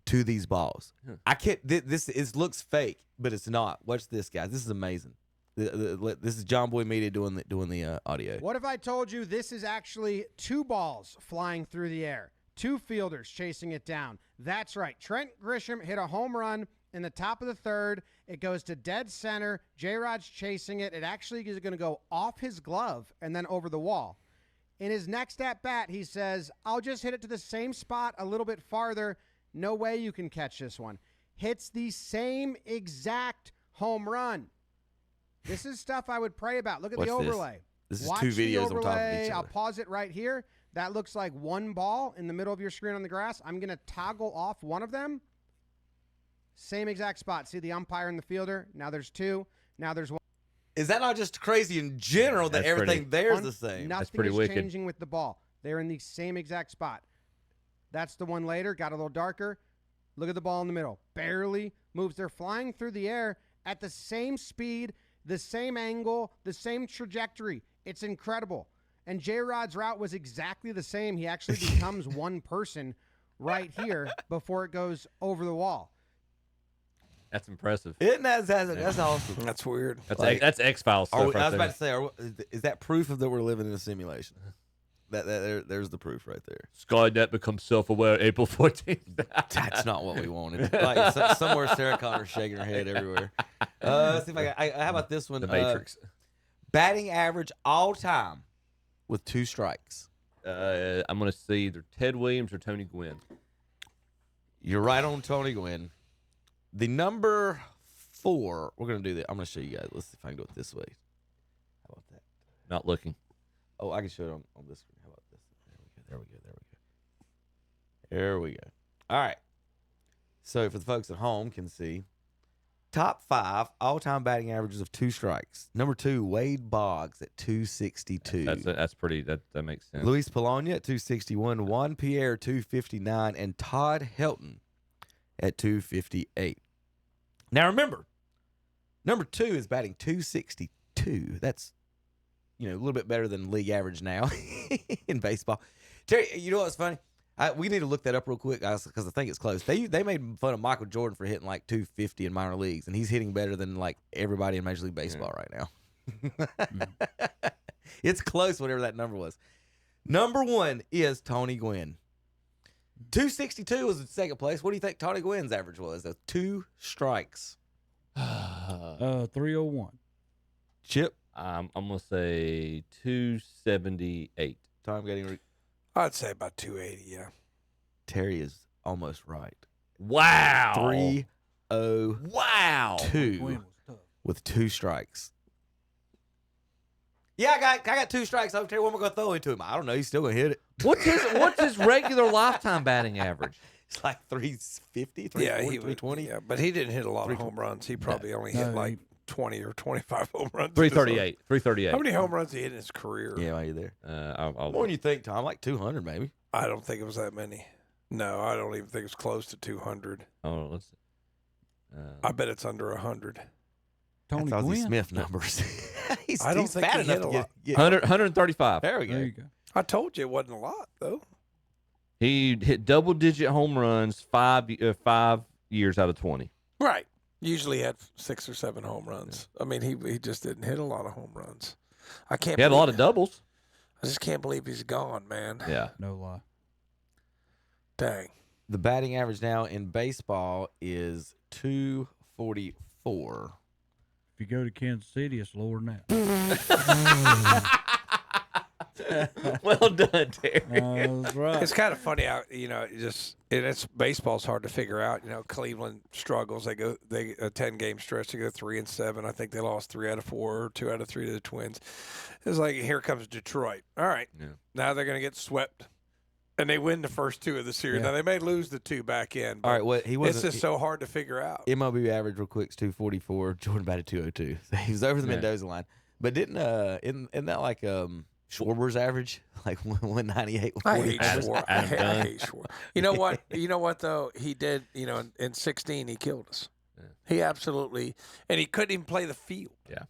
to these balls. I can't. This looks fake, but it's not. Watch this, guys. This is amazing. This is John Boy Media doing the audio. What if I told you this is actually two balls flying through the air, two fielders chasing it down? That's right. Trent Grisham hit a home run in the top of the third. It goes to dead center. J-Rod's chasing it. It actually is going to go off his glove and then over the wall. In his next at-bat, he says, I'll just hit it to the same spot a little bit farther. No way you can catch this one. Hits the same exact home run. This is stuff I would pray about. Look at the overlay. This is Watch two videos the overlay. on top of each other. I'll pause it right here. That looks like one ball in the middle of your screen on the grass. I'm going to toggle off one of them. Same exact spot. See the umpire and the fielder? Now there's two. Now there's one. Is that not just crazy in general that everything there's the same? Nothing is changing with the ball. They're in the same exact spot. That's the one later. Got a little darker. Look at the ball in the middle. Barely moves. They're flying through the air at the same speed, the same angle, the same trajectory. It's incredible. And J-Rod's route was exactly the same. He actually becomes one person right here before it goes over the wall. That's impressive. Isn't that's awesome? That's weird. That's X-Files stuff. I was right about to say, is that proof of that we're living in a simulation? There's the proof right there. Skynet becomes self-aware April 14th. That's not what we wanted. Like somewhere Sarah Connor's shaking her head everywhere. Let's see if how about this one? The Matrix. Batting average all time with two strikes. I'm going to see either Ted Williams or Tony Gwynn. You're right on Tony Gwynn. The number 4, we're going to do that. I'm going to show you guys. Let's see if I can do it this way. How about that? Not looking. Oh, I can show it on this screen. How about this? There we go. All right. So for the folks at home can see, top 5 all-time batting averages of 2 strikes. Number 2, Wade Boggs at 262. That's pretty. That makes sense. Luis Polonia at 261. Juan Pierre 259, and Todd Helton at 258. Now remember, number 2 is batting 262. That's a little bit better than league average now in baseball. Terry, you know what's funny? We need to look that up real quick, guys, because I think it's close. They made fun of Michael Jordan for hitting like 250 in minor leagues, and he's hitting better than like everybody in Major League Baseball right now. It's close, whatever that number was. Number 1 is Tony Gwynn. 262 was in second place. What do you think Tony Gwynn's average was? 2 strikes. 301. Chip? I'm going to say 278. Tom getting. I'd say about 280, yeah. Terry is almost right. Wow. 302. Wow. With 2 strikes. Yeah, I got 2 strikes. I'll tell you what I'm going to throw into him. I don't know. He's still going to hit it. What's his regular lifetime batting average? It's like 350, 340, 320. Yeah, but he didn't hit a lot of home runs. He probably only hit like 20 or 25 home runs. 338. 338. How many home runs did he hit in his career? Yeah, while you're there. I'll More than you think, Tom. Like 200, maybe. I don't think it was that many. No, I don't even think it's close to 200. Oh, let's. I bet it's under 100. Tony Gwynn. Smith numbers. he's I don't think fat he enough hit to a lot. get 135. There we go. There you go. I told you it wasn't a lot, though. He hit double-digit home runs 5 years out of 20. Right. Usually had 6 or 7 home runs. I mean, he just didn't hit a lot of home runs. I can't. He had a lot of doubles. I just can't believe he's gone, man. Yeah. No lie. Dang. The batting average now in baseball is 244. If you go to Kansas City, it's lower than that. Well done, Terry. That's right. It's kind of funny how it's baseball's hard to figure out. Cleveland struggles. They a 10-game stretch. They go 3-7. I think they lost 3 out of 4 or 2 out of 3 to the Twins. It's like here comes Detroit. All right, now they're going to get swept, and they win the first 2 of the series. Now they may lose the 2 back in. All right, well it's just so hard to figure out. MLB average real quick is 244. Jordan batted 202. So he was over the Mendoza line, but isn't that like Schwarber's average, like 198? I hate Schwarber. You know what? You know what though? He did. In 16, he killed us. Yeah. He absolutely, and he couldn't even play the field. Yeah.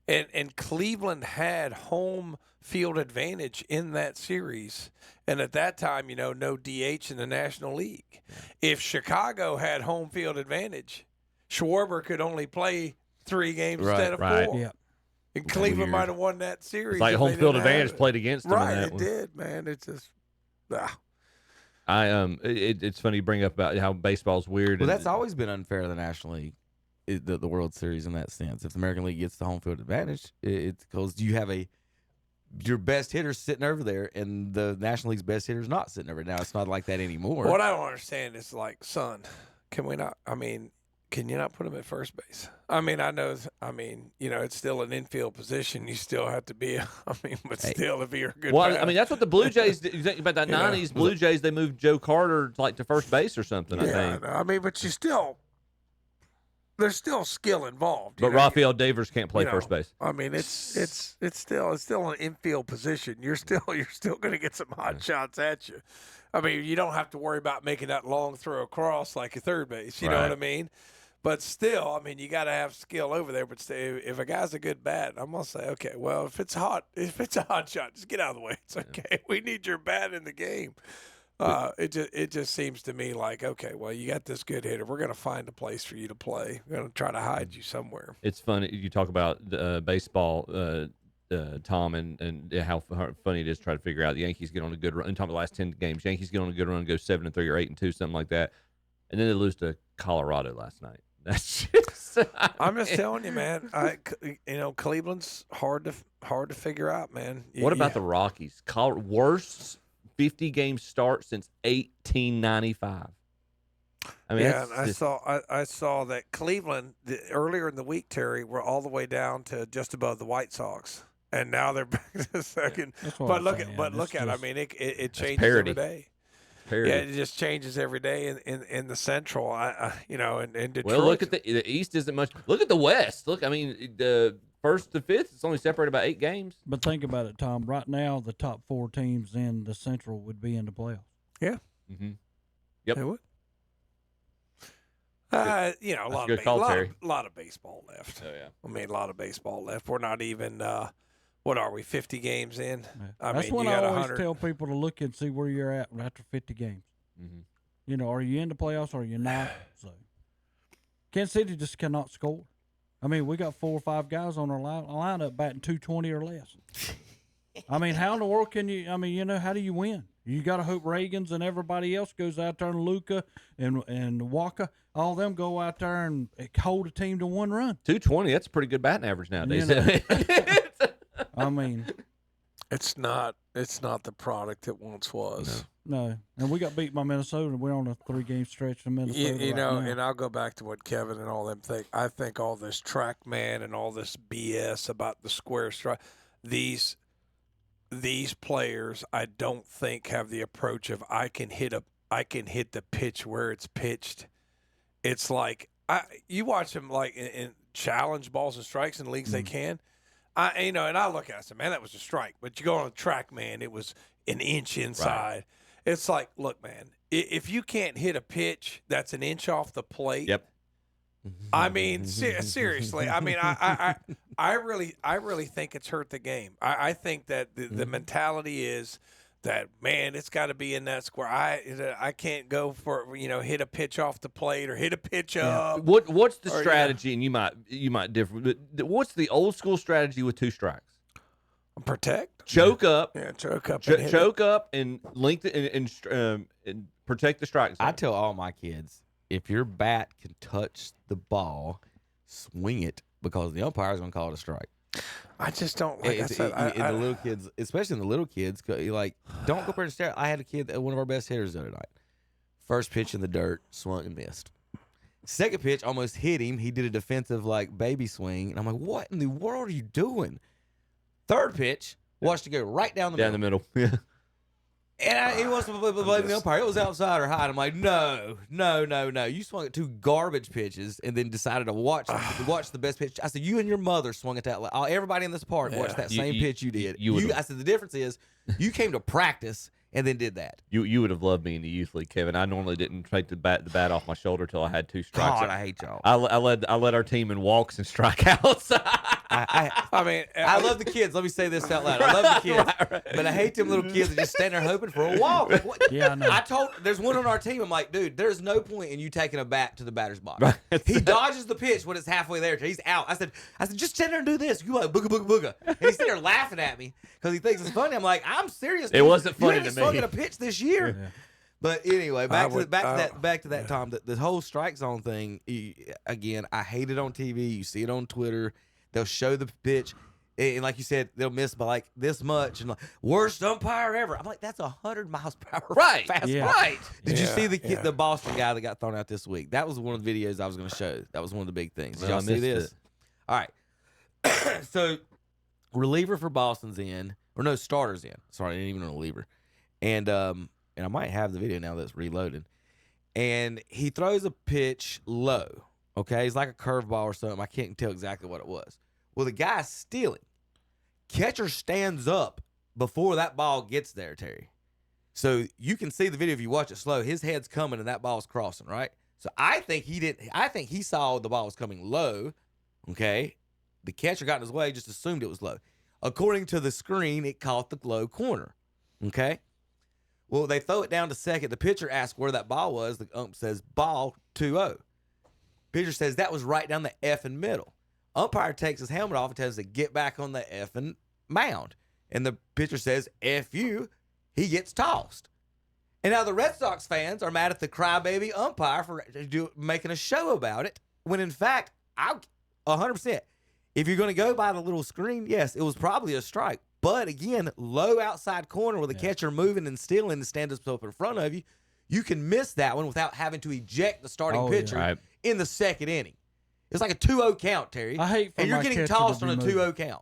And Cleveland had home field advantage in that series, and at that time, no DH in the National League. Yeah. If Chicago had home field advantage, Schwarber could only play 3 games instead of 4. Yeah. And Cleveland might have won that series. It's like home field advantage played against them. Right, in that it one. did, man. It's just, it's funny you bring up about how baseball's weird. Well, that's always been unfair to the National League, the World Series in that sense. If the American League gets the home field advantage, it's because you have your best hitter's sitting over there, and the National League's best hitter's not sitting over there. Now it's not like that anymore. What I don't understand is son, can we not? Can you not put him at first base? It's still an infield position. You still have to be, still, if you're a good Well, bat. that's what the Blue Jays did. You think about that 90s Blue Jays, they moved Joe Carter to first base or something, I think. But there's still skill involved. But Rafael Devers can't play first base. It's still an infield position. You're still going to get some hot shots at you. You don't have to worry about making that long throw across like a third base. You know what I mean? But still, you got to have skill over there. But if a guy's a good bat, I'm gonna say, okay, well, if it's a hot shot, just get out of the way. It's okay. We need your bat in the game. It just seems to me like, okay, well, you got this good hitter. We're gonna find a place for you to play. We're gonna try to hide you somewhere. It's funny you talk about baseball, Tom, and how funny it is to try to figure out the Yankees get on a good run. And talking about the last 10 games, Yankees get on a good run, go 7-3 or 8-2, something like that, and then they lose to Colorado last night. That's just. I'm just telling you, man. Cleveland's hard to figure out, man. What about the Rockies? Worst 50-game start since 1895. I saw that Cleveland earlier in the week, Terry, were all the way down to just above the White Sox, and now they're back to second. But look at it. It changes every day. Parity. Yeah, it just changes every day in the Central. In Detroit. Well, look at the East isn't much. Look at the West. Look, the first to fifth, it's only separated by 8 games. But think about it, Tom. Right now, the top 4 teams in the Central would be in the playoffs. Yeah. Mm-hmm. Yep. They would. A lot of baseball left. Oh yeah. A lot of baseball left. We're not even. What are we, 50 games in? That's when I always tell people to look and see where you're at after 50 games. Mm-hmm. Are you in the playoffs or are you not? So, Kansas City just cannot score. We got 4 or 5 guys on our lineup batting 220 or less. How in the world can you? How do you win? You got to hope Reagans and everybody else goes out there, and Luka and Walker, all them go out there and hold a team to 1 run. 220, that's a pretty good batting average nowadays. It's not the product it once was. No. And we got beat by Minnesota, and we're on a 3-game stretch in Minnesota. Now. And I'll go back to what Kevin and all them think. I think all this TrackMan and all this BS about the square strike, these players, I don't think have the approach of I can hit the pitch where it's pitched. It's like you watch them like in challenge balls and strikes in leagues they can. And I look at it and say, man, that was a strike. But you go on a TrackMan, it was an inch inside. Right. It's like, look, man, if you can't hit a pitch that's an inch off the plate. Yep. Seriously. I really think it's hurt the game. I think that the mentality is that, man, it's got to be in that square. I can't go for hit a pitch off the plate or hit a pitch up. What's the strategy? And you might differ. But what's the old school strategy with 2 strikes? Protect. Choke up. Yeah, choke up. Choke up and lengthen and Protect the strike zone. I tell all my kids, if your bat can touch the ball, swing it, because the umpire is going to call it a strike. I just don't like. The little kids, especially in the little kids, like don't go up there and stare. I had a kid, one of our best hitters the other night. First pitch in the dirt, swung and missed. Second pitch almost hit him. He did a defensive like baby swing, and I'm like, "What in the world are you doing?" Third pitch, watched it go right down the middle. Yeah. And he wants to blame the umpire. It was outside or high. I'm like, no. You swung at 2 garbage pitches and then decided to watch the best pitch. I said, you and your mother swung at that. Everybody in this park watched that same pitch you did. I said, the difference is you came to practice and then did that. You would have loved me in the youth league, Kevin. I normally didn't take the bat off my shoulder till I had 2 strikes. God, I hate y'all. I led our team in walks and strikeouts. I love the kids. Let me say this out loud. I love the kids, but I hate them little kids that just stand there hoping for a walk. Like, what? Yeah, I know. There's one on our team. I'm like, dude, there's no point in you taking a bat to the batter's box. He dodges the pitch when it's halfway there. He's out. I said, just stand there and do this. You like booga booga booga. And he's sitting there laughing at me because he thinks it's funny. I'm like, I'm serious. It wasn't funny to me. You swung at a pitch this year. Yeah. But anyway, back to that, Tom. The whole strike zone thing. Again, I hate it on TV. You see it on Twitter. They'll show the pitch, and like you said, they'll miss by like this much, and like worst umpire ever. I'm like, that's 100 miles per hour, right? Fast Right. Did you see the Boston guy that got thrown out this week? That was one of the videos I was going to show. That was one of the big things. Did y'all see this? All right. So, reliever for Boston's in, or no, starter's in. Sorry, I didn't even know reliever, and I might have the video now that's reloaded, and he throws a pitch low. Okay, it's like a curveball or something. I can't tell exactly what it was. Well, the guy's stealing. Catcher stands up before that ball gets there, Terry. So you can see the video if you watch it slow. His head's coming and that ball's crossing, right? So I think he saw the ball was coming low. Okay, the catcher got in his way, just assumed it was low. According to the screen, it caught the low corner. Okay. Well, they throw it down to second. The pitcher asks where that ball was. The ump says ball 2-0. Pitcher says that was right down the effing middle. Umpire takes his helmet off and tells him to get back on the effing mound. And the pitcher says, F you, he gets tossed. And now the Red Sox fans are mad at the crybaby umpire for making a show about it, when in fact, 100%. If you're going to go by the little screen, yes, it was probably a strike. But again, low outside corner with the catcher moving and stealing and standing up in front of you, you can miss that one without having to eject the starting pitcher in the second inning. It's like a 2-0 count, Terry. I hate for and you're my getting catcher tossed to on a be 2-0 count.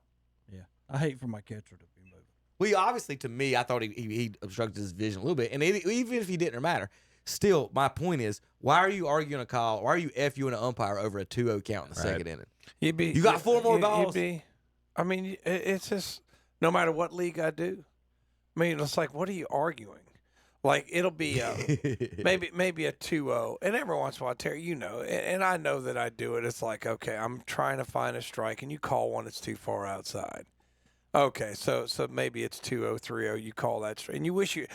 Yeah, I hate for my catcher to be moving. Well, obviously, to me, I thought he obstructed his vision a little bit. And even if he didn't matter, still, my point is, why are you arguing a call? Why are you FUing an umpire over a 2-0 count in the second inning? You got 4 more balls. I mean, it's just, no matter what league I do, I mean, it's like, what are you arguing? Like, it'll be maybe a 2-0. And every once in a while, Terry, you know, and I know that I do it. It's like, okay, I'm trying to find a strike, and you call one that's too far outside. Okay, so maybe it's 2-0, 3-0. You call that strike. And you wish you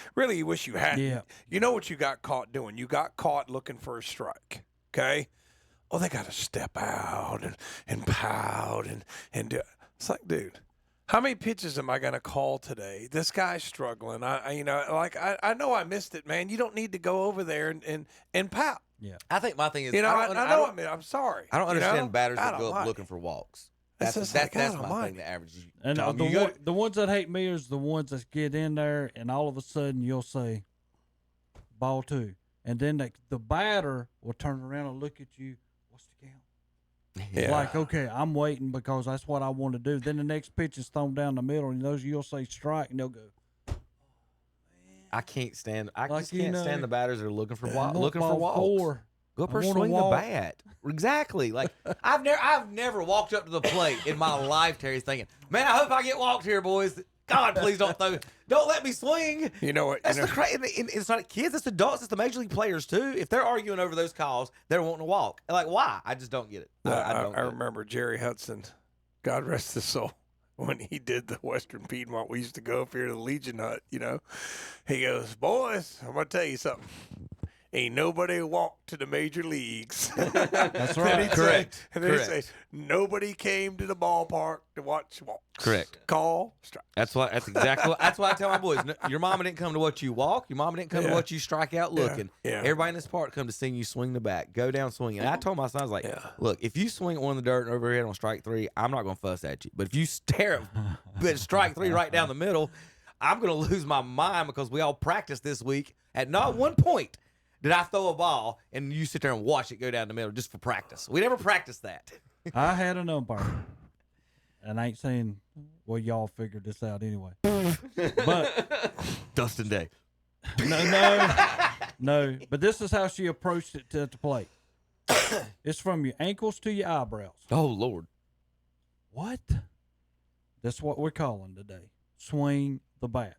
hadn't. Yeah. You know what you got caught doing? You got caught looking for a strike, okay? Oh, they got to step out and pout and do it. It's like, dude, how many pitches am I going to call today? This guy's struggling. I know I missed it, man. You don't need to go over there and pout. Yeah. I think my thing is, I'm sorry. I don't understand batters that go up looking for walks. That's my thing, the average. And the ones that hate me is the ones that get in there and all of a sudden you'll say, ball 2. And then the batter will turn around and look at you. What's the count? Yeah. Like, okay, I'm waiting because that's what I want to do. Then the next pitch is thrown down the middle, and you'll say strike, and they'll go. I can't stand. I just can't stand the batters that are looking for walks. Go up there, swing the bat. Exactly. Like I've never walked up to the plate in my life, Terry, thinking, man, I hope I get walked here, boys. God, please don't let me swing. You know what? That's it's not kids, it's adults, it's the major league players too. If they're arguing over those calls, they're wanting to walk. Like, why? I just don't get it. I remember Jerry Hudson, God rest his soul, when he did the Western Piedmont. We used to go up here to the Legion Hut, you know. He goes, boys, I'm going to tell you something. ain't nobody walked to the major leagues. That's right. Correct. And they say, Correct. nobody came to the ballpark to watch walks. Correct. Call strike. That's exactly what I tell my boys. Your mama didn't come to watch you walk. Your mama didn't come to watch you strike out looking. Yeah. Everybody in this park come to see you swing the bat, go down swinging. And I told my son, I was like, look, if you swing one in the dirt and overhead on strike 3, I'm not going to fuss at you. But if you stare at strike 3 right down the middle, I'm going to lose my mind because we all practiced this week. At not one point did I throw a ball and you sit there and watch it go down the middle just for practice. We never practiced that. I had an umpire, and I ain't saying, well, y'all figured this out anyway. But Dustin Day. No. But this is how she approached it at the plate. It's from your ankles to your eyebrows. Oh, Lord. What? That's what we're calling today. Swing the bat.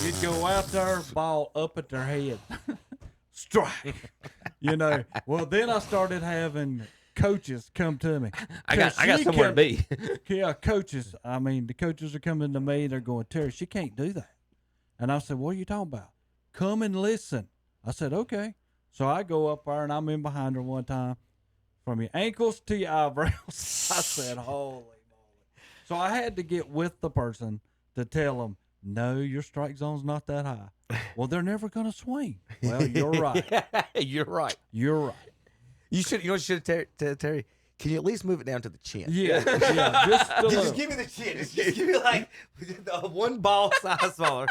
You'd go out there, ball up at their head. Strike. Well, then I started having coaches come to me. I got somewhere to be. Yeah, coaches. I mean, the coaches are coming to me. They're going, Terry, she can't do that. And I said, what are you talking about? Come and listen. I said, okay. So I go up there, and I'm in behind her one time. From your ankles to your eyebrows. I said, holy moly. So I had to get with the person to tell them, no, your strike zone's not that high. Well, they're never going to swing. Well, you're right. You're right. You're right. You should. You know what you should have, Terry? Can you at least move it down to the chin? Yeah. Just give me the chin. Just give me like one ball size smaller.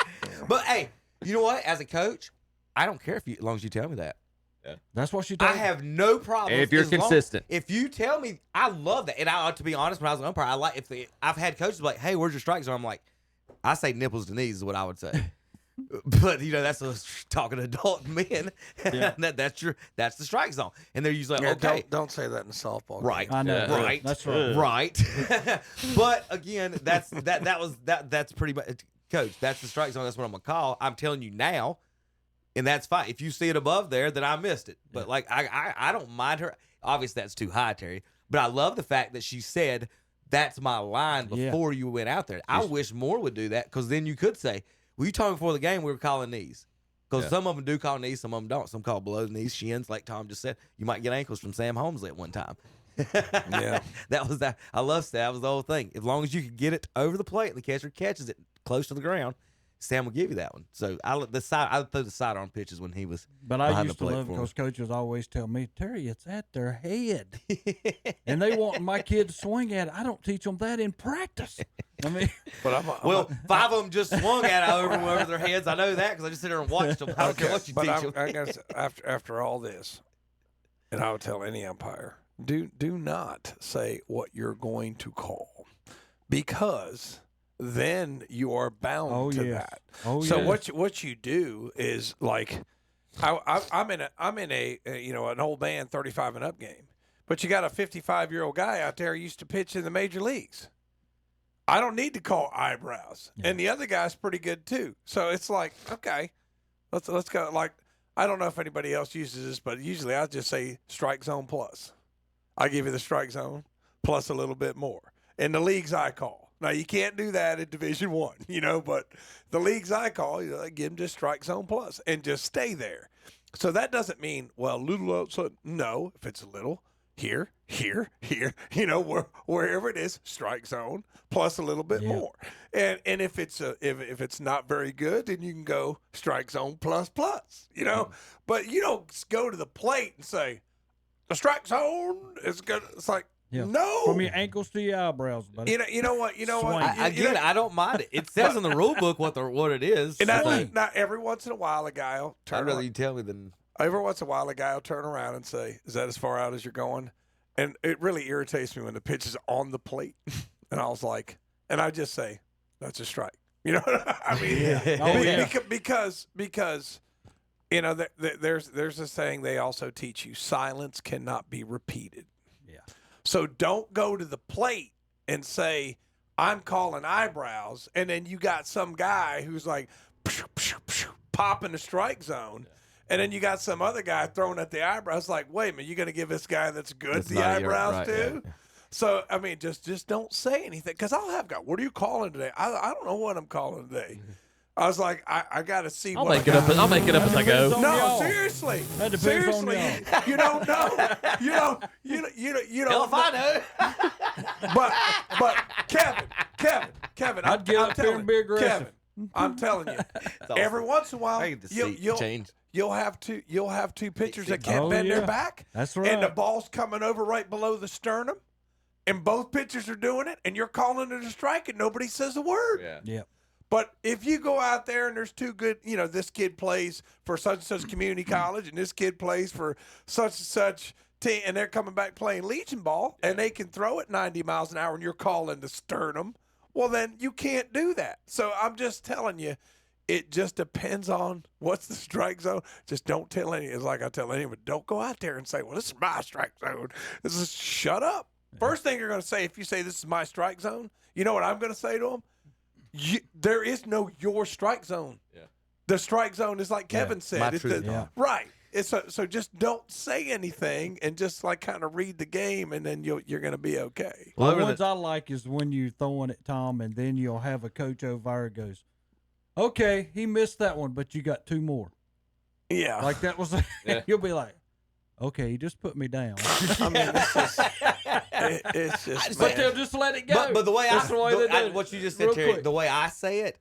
But hey, you know what? As a coach, I don't care as long as you tell me that. Yeah. That's what she told I have no problem. If you're consistent. If you tell me, I love that. And to be honest, when I was an umpire, I've had coaches be like, hey, where's your strike zone? I'm like, I say nipples to knees is what I would say. But that's talking to adult men. Yeah. That's the strike zone, and they're usually like, okay. Don't say that in a softball. Right, game. I know. right, That's right. right. But again, that's pretty much, coach. That's the strike zone. That's what I'm gonna call. I'm telling you now, and that's fine. If you see it above there, then I missed it. But like I don't mind her. Obviously, that's too high, Terry. But I love the fact that she said that's my line before you went out there. I wish more would do that, because then you could say, well, you told me before the game we were calling knees. Because some of them do call knees, some of them don't. Some call below the knees, shins, like Tom just said. You might get ankles from Sam Holmesley at one time. Yeah. That was that. I love that. That was the whole thing. As long as you could get it over the plate and the catcher catches it close to the ground, Sam will give you that one. So I throw the sidearm pitches when he was. But I behind used the to plate love it for because him. coaches always tell me, Terry, it's at their head. And they want my kid to swing at it. I don't teach them that in practice. I mean, But Well, 5 of them just swung at it over their heads. I know that because I just sit there and watched them. I don't care what you teach them. I guess after all this, and I would tell any umpire, do not say what you're going to call, because then you are bound to that. So what you do is, like, I'm in a an old man 35 and up game, but you got a 55-year-old guy out there who used to pitch in the major leagues. I don't need to call eyebrows, and the other guy's pretty good too. So it's like, okay, let's go. Like, I don't know if anybody else uses this, but usually I just say strike zone plus. I give you the strike zone plus a little bit more in the leagues I call. Now, you can't do that in Division I, but the leagues I call, I give them just strike zone plus and just stay there. So that doesn't mean, well, little outside. No, if it's a little, here, wherever it is, strike zone plus a little bit more. And if it's not very good, then you can go strike zone plus, But you don't go to the plate and say, the strike zone is good. It's like, no. From your ankles to your eyebrows, buddy. You know what? I get it. I don't mind it. It says in the rule book what it is. And now every once in a while, a guy will turn I'd rather around. you tell me than. Every once in a while, a guy will turn around and say, "Is that as far out as you're going?" And it really irritates me when the pitch is on the plate, and I was like, and I just say, "That's a strike." You know what I mean? Because there's this saying they also teach you: silence cannot be repeated. So don't go to the plate and say, I'm calling eyebrows, and then you got some guy who's like popping the strike zone, and then you got some other guy throwing at the eyebrows. Like, wait a minute, you're going to give this guy that's good the eyebrows too? Yeah. So, I mean, just don't say anything, because I'll have guys, what are you calling today? I don't know what I'm calling today. I was like, I got to see. I'll what make it up. I'll make it up as I go. No, seriously. That depends Seriously, on y'all. you don't know. You don't. You don't. Hell if I know. But Kevin, I'd get up there and be aggressive. Kevin, I'm telling you, every once in a while, I get to see change. you'll have two pitchers that can't bend their back. That's right. And the ball's coming over right below the sternum, and both pitchers are doing it, and you're calling it a strike, and nobody says a word. Yeah. But if you go out there and there's two good, this kid plays for such and such community college, and this kid plays for such and such team, and they're coming back playing Legion ball, and they can throw it 90 miles an hour, and you're calling the sternum, well, then you can't do that. So I'm just telling you, it just depends on what's the strike zone. Just don't tell any. It's like I tell anyone, don't go out there and say, well, this is my strike zone. This is shut up. First thing you're going to say, if you say this is my strike zone, you know what I'm going to say to them? There is no your strike zone. Yeah. The strike zone is like Kevin said. Right. So just don't say anything and just like kind of read the game, and then you're going to be okay. Well, the ones I like is when you're throwing it, Tom, and then you'll have a coach over there who goes, okay, he missed that one, but you got two more. Yeah. Like that was, you'll be like, okay, he just put me down. I mean, it's just but they'll just let it go. But the way That's the way they do it. what you just said, Real Terry, quick. the way I say it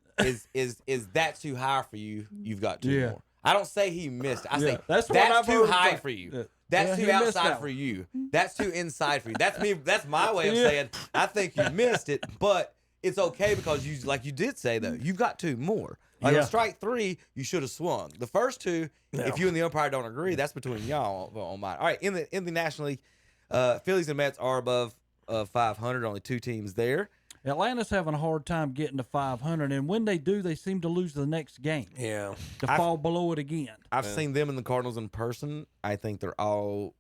is that's too high for you. You've got two more. I don't say he missed. I say that's too high for you. That's too outside for you. That's too inside for you. That's me. That's my way of saying I think you missed it, but it's okay because you, like you did say though, you've got two more. Like on strike three, you should have swung. The first two, if you and the umpire don't agree, that's between y'all on mine. All right, in the National League, Phillies and Mets are above 500. Only two teams there. Atlanta's having a hard time getting to 500, and when they do, they seem to lose the next game. Yeah. To fall below it again. I've seen them and the Cardinals in person. I think they're all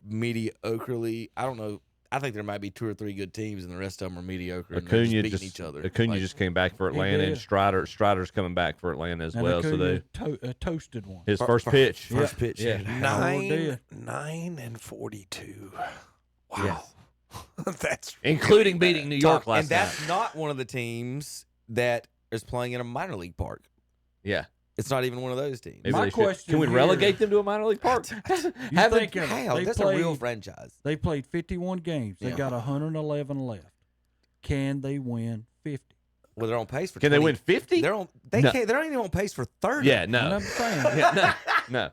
mediocrely. I don't know. I think there might be two or three good teams, and the rest of them are mediocre. And they're just beating each other. Acuna just came back for Atlanta, and Strider's coming back for Atlanta as well. Acuna so they toasted one. His first pitch. First pitch. Yeah. 9-42. Wow. Yes. That's including beating New York last night. And that's not one of the teams that is playing in a minor league park. Yeah. It's not even one of those teams. My question can we relegate them to a minor league park? That's a real franchise. They played 51 games. They got 111 left. Can they win 50? Well, they're on pace for. Can 20. they win 50? They're on. They can't. They're not even on pace for 30. Yeah, no. I'm saying. No.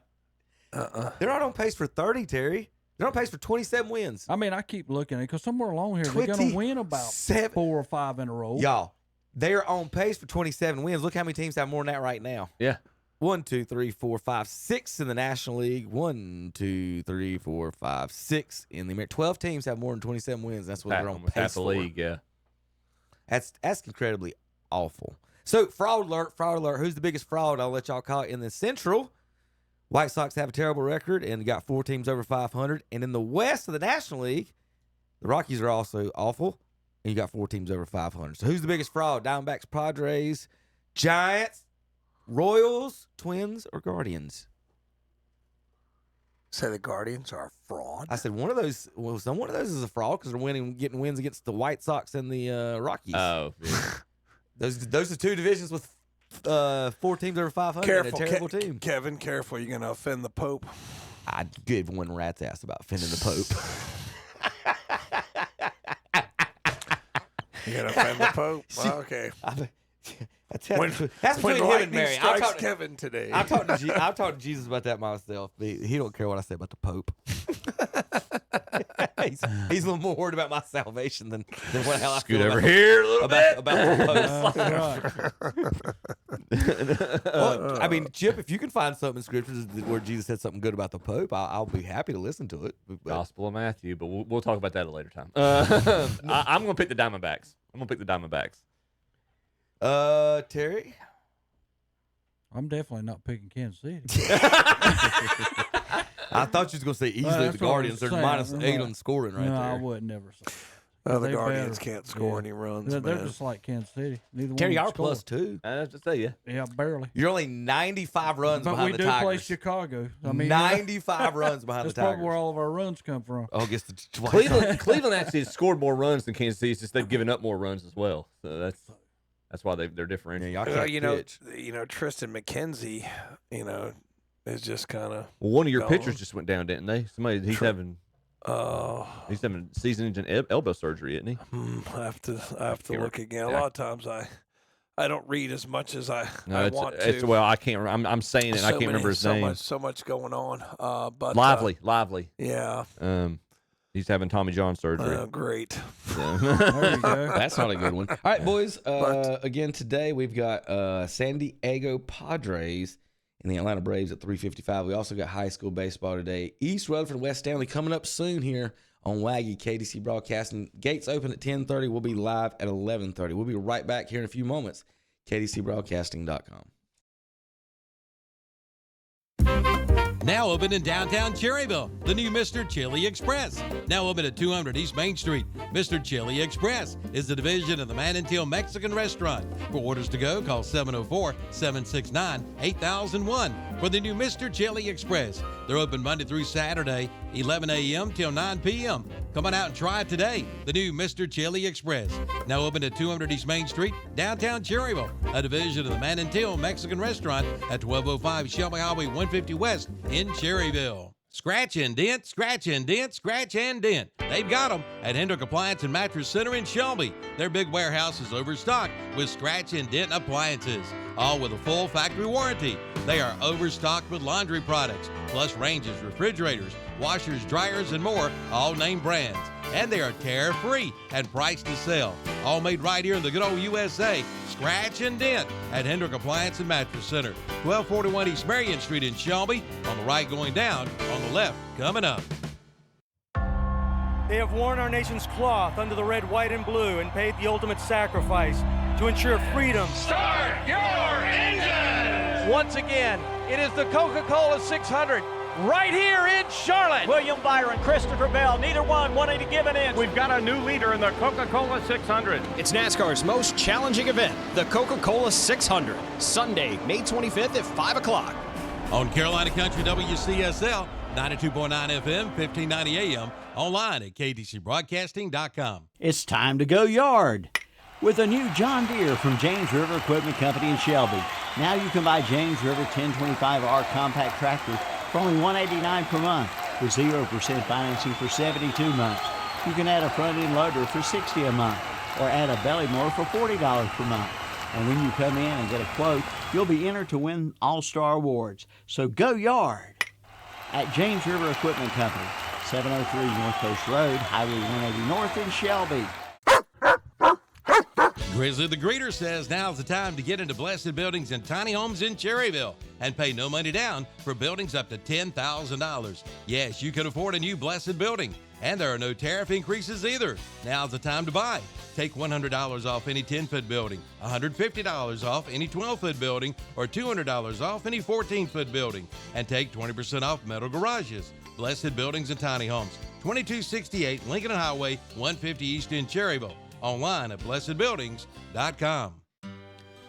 They're not on pace for 30, Terry. They're on pace for 27 wins. I mean, I keep looking at it because somewhere along here they're going to win about 4 or 5 in a row. Y'all, they're on pace for 27 wins. Look how many teams have more than that right now. Yeah. 1, 2, 3, 4, 5, 6 in the National League. 1, 2, 3, 4, 5, 6 in the American. 12 teams have more than 27 wins. That's what they're on pace half the for. league, yeah. That's incredibly awful. So, fraud alert. Who's the biggest fraud? I'll let y'all call it in the Central. White Sox have a terrible record and got 4 teams over 500. And in the West of the National League, the Rockies are also awful, and you got 4 teams over 500. So who's the biggest fraud? Diamondbacks, Padres, Giants, Royals, Twins, or Guardians? Say the Guardians are a fraud. I said one of those. Well, one of those is a fraud because they're getting wins against the White Sox and the Rockies. Oh, yeah. those are two divisions with 4 teams over 500. Careful, and a terrible team. Kevin, careful. You're going to offend the Pope. I'd give one rat's ass about offending the Pope. You're going to offend the Pope? Well, okay. That's between him and Mary. I'll talk to Kevin today. I've talked to Jesus about that myself. He don't care what I say about the Pope. he's a little more worried about my salvation than what hell I Scoot feel over about here a little about the Pope. Well, I mean, Chip, if you can find something in Scripture where Jesus said something good about the Pope, I'll be happy to listen to it. Gospel of Matthew, but we'll talk about that at a later time. I'm going to pick the Diamondbacks. Terry? I'm definitely not picking Kansas City. I thought you was going to say easily the Guardians. They're -8 on scoring right there. No, I would never say. The Guardians can't score any runs. They're just like Kansas City. Neither Terry, one y'all +2. I have to say, yeah. Yeah, barely. You're only 95 runs but behind the Tigers. But we do play Chicago. I mean, 95 runs behind the Tigers. That's probably where all of our runs come from. Oh, I guess the Cleveland actually has scored more runs than Kansas City. It's just they've given up more runs as well. So that's That's why they're different. Y'all can't pitch. Tristan McKenzie, is just kind of. Well, one of your pitchers just went down, didn't they? He's having season-ending elbow surgery, isn't he? I have to look again. A lot of times I don't read as much as I want to. Well, I can't. I'm saying it. I can't remember his name. So much going on. But Lively. Yeah. He's having Tommy John surgery. Great. There you go. That's not a good one. All right, boys. Again today we've got San Diego Padres and the Atlanta Braves at 3:55. We also got high school baseball today. East Rutherford, West Stanley coming up soon here on Waggy KDC Broadcasting. Gates open at 10:30. We'll be live at 11:30. We'll be right back here in a few moments. KDCBroadcasting.com. Now open in downtown Cherryville, the new Mr. Chili Express. Now open at 200 East Main Street. Mr. Chili Express is the division of the Manantial Mexican Restaurant. For orders to go, call 704-769-8001 for the new Mr. Chili Express. They're open Monday through Saturday, 11 a.m. till 9 p.m. Come on out and try it today. The new Mr. Chili Express. Now open at 200 East Main Street, downtown Cherryville, a division of the Manantial Mexican Restaurant at 1205 Shelby Highway 150 West in Cherryville. Scratch and dent, scratch and dent, scratch and dent. They've got them at Hendrick Appliance and Mattress Center in Shelby. Their big warehouse is overstocked with scratch and dent appliances, all with a full factory warranty. They are overstocked with laundry products, plus ranges, refrigerators, washers, dryers, and more, all name brands. And they are tear-free and priced to sell. All made right here in the good old USA. Scratch and dent at Hendrick Appliance and Mattress Center. 1241 East Marion Street in Shelby. On the right going down, on the left coming up. They have worn our nation's cloth under the red, white, and blue and paid the ultimate sacrifice to ensure freedom. Start your engine! Once again, it is the Coca-Cola 600. Right here in Charlotte. William Byron, Christopher Bell, neither one wanting to give an inch. We've got a new leader in the Coca-Cola 600. It's NASCAR's most challenging event, the Coca-Cola 600, Sunday, May 25th at 5 o'clock. On Carolina Country WCSL, 92.9 FM, 1590 AM, online at kdcbroadcasting.com. It's time to go yard with a new John Deere from James River Equipment Company in Shelby. Now you can buy James River 1025R compact tractor for only $189 per month with 0% financing for 72 months. You can add a front-end loader for $60 a month or add a belly mower for $40 per month. And when you come in and get a quote, you'll be entered to win All-Star Awards. So go yard at James River Equipment Company, 703 North Coast Road, Highway 180 North in Shelby. Grizzly the Greeter says now's the time to get into Blessed Buildings and Tiny Homes in Cherryville and pay no money down for buildings up to $10,000. Yes, you can afford a new Blessed building, and there are no tariff increases either. Now's the time to buy. Take $100 off any 10-foot building, $150 off any 12-foot building, or $200 off any 14-foot building, and take 20% off metal garages. Blessed Buildings and Tiny Homes, 2268 Lincoln Highway, 150 East in Cherryville. Online at blessedbuildings.com.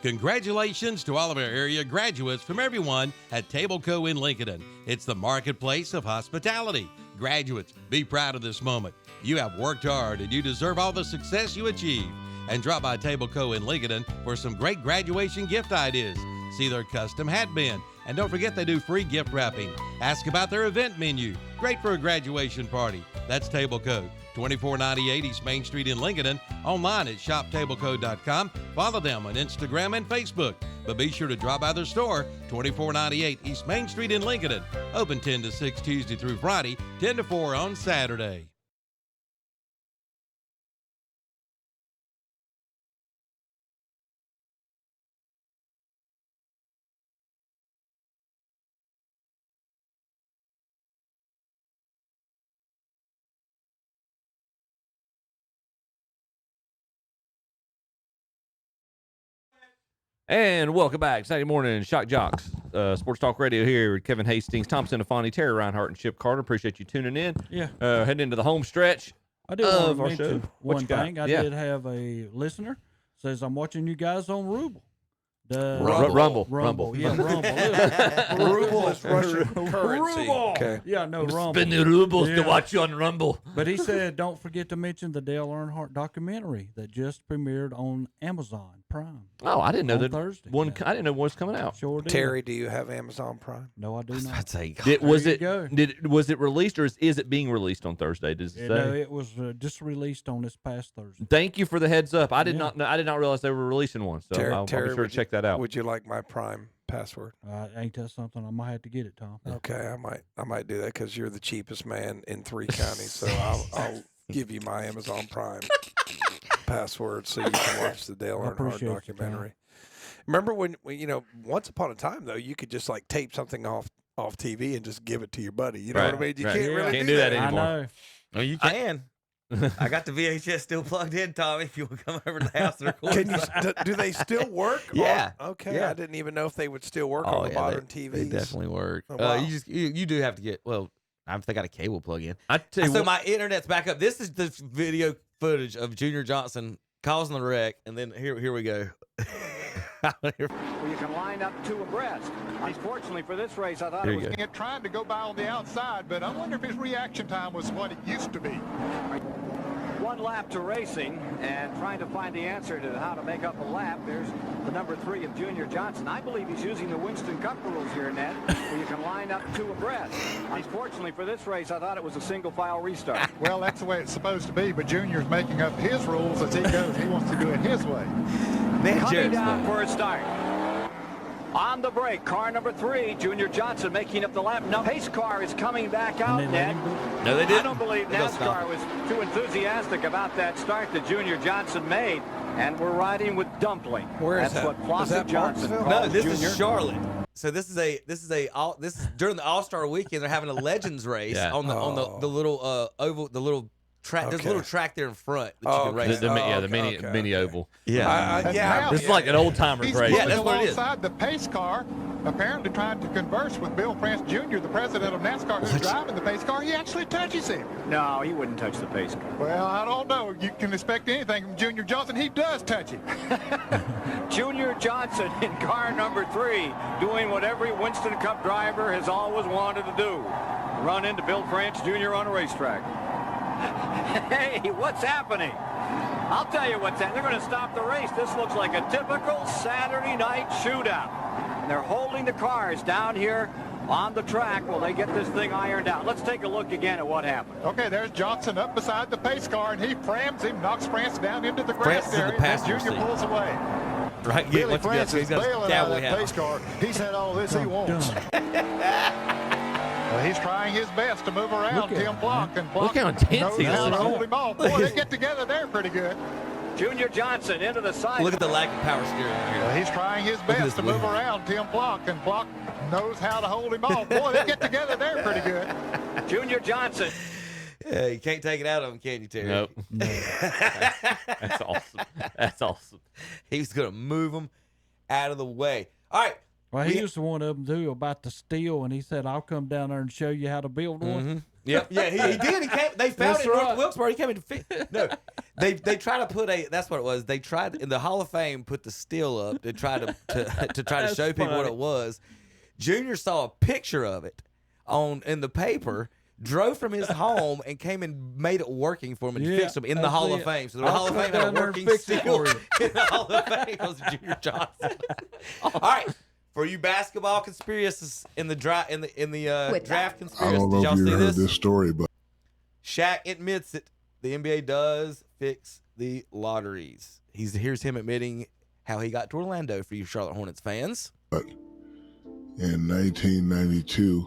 Congratulations to all of our area graduates from everyone at Table Co. in Lincoln. It's the marketplace of hospitality. Graduates, be proud of this moment. You have worked hard and you deserve all the success you achieve. And drop by Table Co. in Lincoln for some great graduation gift ideas. See their custom hat bin. And don't forget they do free gift wrapping. Ask about their event menu. Great for a graduation party. That's Table Co. 2498 East Main Street in Lincoln. Online at shoptableco.com. Follow them on Instagram and Facebook. But be sure to drop by their store, 2498 East Main Street in Lincoln. Open 10 to 6 Tuesday through Friday, 10 to 4 on Saturday. And welcome back. Saturday morning, Shock Jocks, Sports Talk Radio here with Kevin Hastings, Tom Sinafani, Terry Reinhardt, and Chip Carter. Appreciate you tuning in. Yeah. Heading into the home stretch I did of want our to show. mention one thing. I did have a listener says, I'm watching you guys on Ruble. Rumble. Yeah, Rumble. Ruble is Russian currency. Ruble. Okay. Yeah, no, Rumble. Spend the rubles to Yeah. watch you on Rumble. But he said, don't forget to mention the Dale Earnhardt documentary that just premiered on Amazon Prime. Oh, I didn't know on that Thursday. one. I didn't know one was coming out. Sure did. Terry, do you have Amazon Prime? No, I do not. I'd say, Was There it? you go. Was it released or is it being released on Thursday? Does it say? No, it was just released on this past Thursday. Thank you for the heads up. I did Yeah. not know. I did not realize they were releasing one. So Terry, I'll be sure to would check that out. Would you like my Prime password? Ain't that something? I might have to get it, Tom. Okay, I might do that because you're the cheapest man in 3 counties. So I'll give you my Amazon Prime password so you can watch the Dale Earnhardt appreciate you, documentary. Remember when once upon a time though, you could just like tape something off TV and just give it to your buddy. You know what I mean? You can't really Can't do that anymore. I know. Oh, you can. I got the VHS still plugged in, Tommy. If you want to come over to the house and record. Can you? Do they still work? Yeah. Okay. Yeah. I didn't even know if they would still work Oh, on the yeah, modern they TVs. definitely work. Oh, wow. You do have to get. Well, I think I got a cable plug in. I tell you So what- my internet's back up. This is the video footage of Junior Johnson causing the wreck, and then here we go. Well, you can line up 2 abreast. Unfortunately for this race, I thought Here it you was go. Trying to go by on the outside, but I wonder if his reaction time was what it used to be. 1 lap to racing, and trying to find the answer to how to make up a lap. There's the number 3 of Junior Johnson. I believe he's using the Winston Cup rules here, Ned, where you can line up 2 abreast. Unfortunately for this race, I thought it was a single file restart. Well, that's the way it's supposed to be, but Junior's making up his rules as he goes. He wants to do it his way. Coming down for a start. On the break, car number 3, Junior Johnson making up the lap. No, pace car is coming back out, Ned. No, they I didn't. don't believe They go stop NASCAR was too enthusiastic about that start that Junior Johnson made, and we're riding with Dumpling. Where is That's that? what Is Flossy that Johnson Marksville? calls No, this Junior. is Charlotte. So this is during the All-Star weekend. They're having a Legends race Yeah. on the little oval, the little track. There's a little track there in front that you can race. The okay. mini oval. Yeah. Yeah. This is like an old timers He's race. Yeah, moving that's what it is. alongside the pace car, apparently trying to converse with Bill France Jr., the president of NASCAR, who's driving the pace car. He actually touches him. No, he wouldn't touch the pace car. Well, I don't know. You can expect anything from Junior Johnson. He does touch him. Junior Johnson in car number 3, doing what every Winston Cup driver has always wanted to do. Run into Bill France Jr. on a racetrack. Hey, what's happening? I'll tell you what's happening. They're going to stop the race. This looks like a typical Saturday night shootout. And they're holding the cars down here on the track while they get this thing ironed out. Let's take a look again at what happened. Okay, there's Johnson up beside the pace car, and he frams him, knocks France down into the grass France is in the area, and passenger Junior seat. pulls away. Right. Billy Once again, France he's is got a bailing out of cowboy that hat pace car. He's had all this he wants. Well, he's trying his best to move around Tim Block, and Block Look how intense knows he how is. to hold him off. Boy, they get together there pretty good. Junior Johnson into the side. Look at the lack of power steering right here. Well, he's trying his at best this to move wheel. around Tim Block, and Block knows how to hold him off. Boy, they get together there pretty good. Junior Johnson. Yeah, you can't take it out of him, can you, Terry? Nope. That's awesome. That's awesome. He's going to move him out of the way. All right. Well, he was one of them, too, about the steel, and he said, I'll come down there and show you how to build one. Yep. Yeah, he did. He came. They found That's it in right. North Wilkesboro. He came in. No, they tried to put a. That's what it was. They tried in the Hall of Fame put the steel up to try to try to That's show people what funny. it was. Junior saw a picture of it in the paper. Drove from his home and came and made it working for him and fixed him in the that's Hall of it. Fame. So the I'll Hall of come Fame had a down there and working fix it steel for you. in the Hall of Fame was Junior Johnson. All right, for you basketball conspiracists in the draft I draft conspiracists, don't did know y'all if you see heard this? this story, but Shaq admits it. The NBA does fix the lotteries. Here's him admitting how he got to Orlando for you Charlotte Hornets fans. in 1992,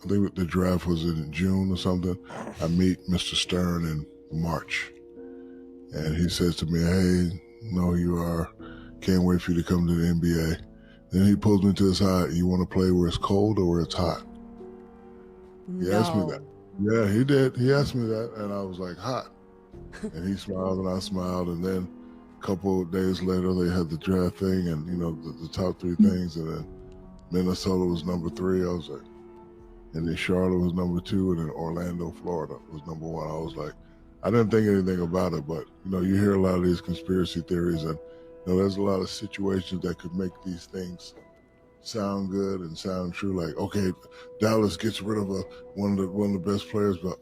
I think the draft was in June or something, I meet Mr. Stern in March. And he says to me, hey, know who you are. Can't wait for you to come to the NBA. Then he pulls me to the side. You want to play where it's cold or where it's hot? He asked me that. Yeah, he did. He asked me that, and I was like, hot. And he smiled, and I smiled. And then a couple of days later, they had the draft thing, and, you know, the top three things. And then Minnesota was number 3. I was like, and then Charlotte was number 2, and then Orlando, Florida was number 1. I was like, I didn't think anything about it, but, you know, you hear a lot of these conspiracy theories, and there's a lot of situations that could make these things sound good and sound true. Like, okay, Dallas gets rid of one of the best players, but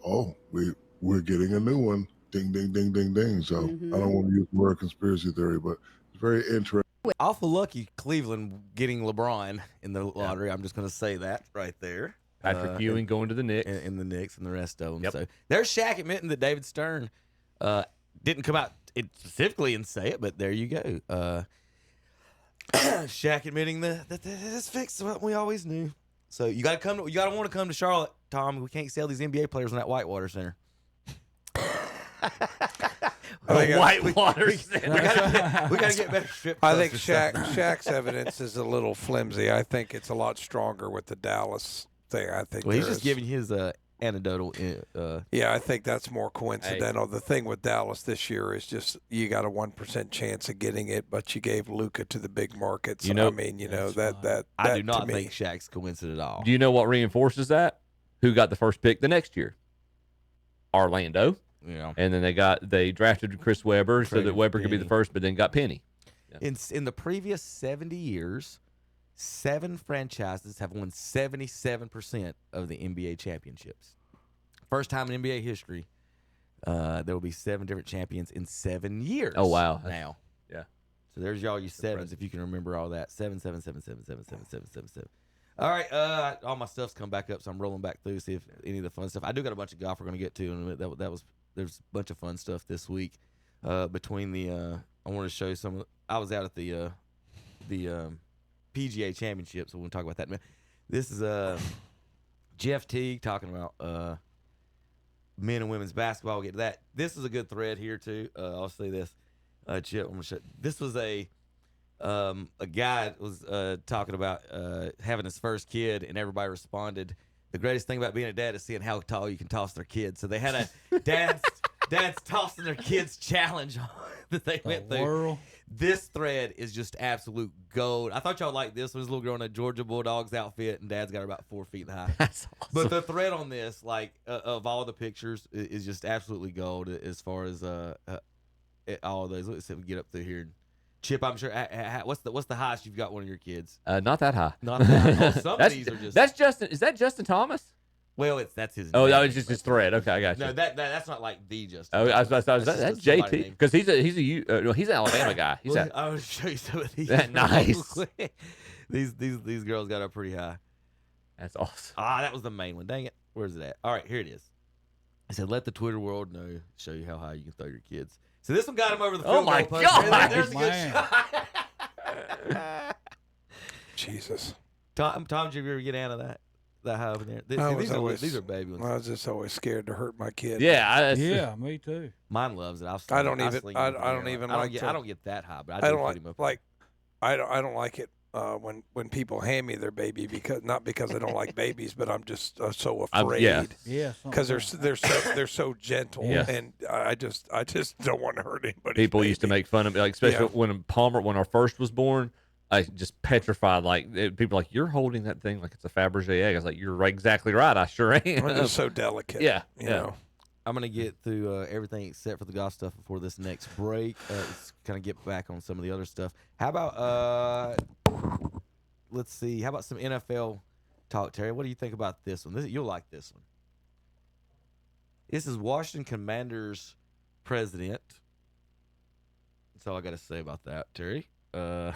we're getting a new one. Ding, ding, ding, ding, ding. So I don't want to use the word conspiracy theory, but it's very interesting. Awful lucky Cleveland getting LeBron in the lottery. I'm just going to say that right there. Patrick Ewing going to the Knicks. And the Knicks and the rest of them. Yep. So there's Shaq admitting that David Stern didn't come out specifically and say it, but there you go. Shaq admitting that this fixed what we always knew. So you got to want to come to Charlotte, Tom. We can't sell these NBA players in that Whitewater Center. Whitewater Center. We got to get better strip I clubs think or something. Shaq's evidence is a little flimsy. I think it's a lot stronger with the Dallas thing. I think. Well, he's just giving his anecdotal. Yeah, I think that's more coincidental. The thing with Dallas this year is just you got a 1% chance of getting it, but you gave Luka to the big markets. I do not think Shaq's coincident at all. Do you know what reinforces that? Who got the first pick the next year? Orlando. Yeah. And then they drafted Chris Webber so that Webber could be the first, but then got Penny. Yeah. In the previous 70 years, 7 franchises have won 77% of the NBA championships. First time in NBA history, there will be 7 different champions in 7 years. Oh, wow. Now. Yeah. So there's y'all your sevens if you can remember all that. 7, 7, 7, 7, 7, 7, 7, 7, 7. All right, all my stuff's come back up, so I'm rolling back through see if any of the fun stuff. I do got a bunch of golf we're going to get to, and there's a bunch of fun stuff this week. Between I wanted to show you some. I was out at the PGA Championship, so we'll talk about that. Man, this is Jeff Teague talking about men and women's basketball. We'll get to that. This is a good thread here too. I'll say this, Chip. I'm gonna show. This was a guy was talking about having his first kid, and everybody responded, the greatest thing about being a dad is seeing how tall you can toss their kids. So they had a dad's tossing their kids challenge that they went through. This thread is just absolute gold. I thought y'all liked this. There's a little girl in a Georgia Bulldogs outfit, and dad's got her about 4 feet high. That's awesome. But the thread on this, like of all the pictures, is just absolutely gold as far as all of those. Let's see if we get up through here. Chip, I'm sure. What's the highest you've got one of your kids? Not that high. Not that high. Oh, some of these are just. That's Justin. Is that Justin Thomas? Well, that's his. Oh, name. that was just his thread. Okay, I got you. No, that's not like the Justin. Oh, that's JT because he's an Alabama guy. I want to show you some of these. Nice. These girls got up pretty high. That's awesome. That was the main one. Dang it. Where's it at? All right, here it is. I said, let the Twitter world know, show you how high you can throw your kids. So this one got him over the field goal post. God. There's a good shot. Jesus. Tom, did you ever get out of that high over there? These are baby ones. I was just always scared to hurt my kid. Yeah, me too. Mine loves it. I don't get that high, but I don't like I don't like it when people hand me their baby not because I don't like babies, but I'm just so afraid. Because they're so gentle, and I just don't want to hurt anybody. People used to make fun of me, like especially when our first was born. I just petrified. Like people, like you're holding that thing like it's a Fabergé egg. I was like, you're exactly right. I sure am. It's so delicate. Yeah, you know. I'm gonna get through everything except for the golf stuff before this next break. Let's kind of get back on some of the other stuff. How about let's see. How about some NFL talk, Terry? What do you think about this one? You'll like this one. This is Washington Commanders president. That's all I got to say about that, Terry. Team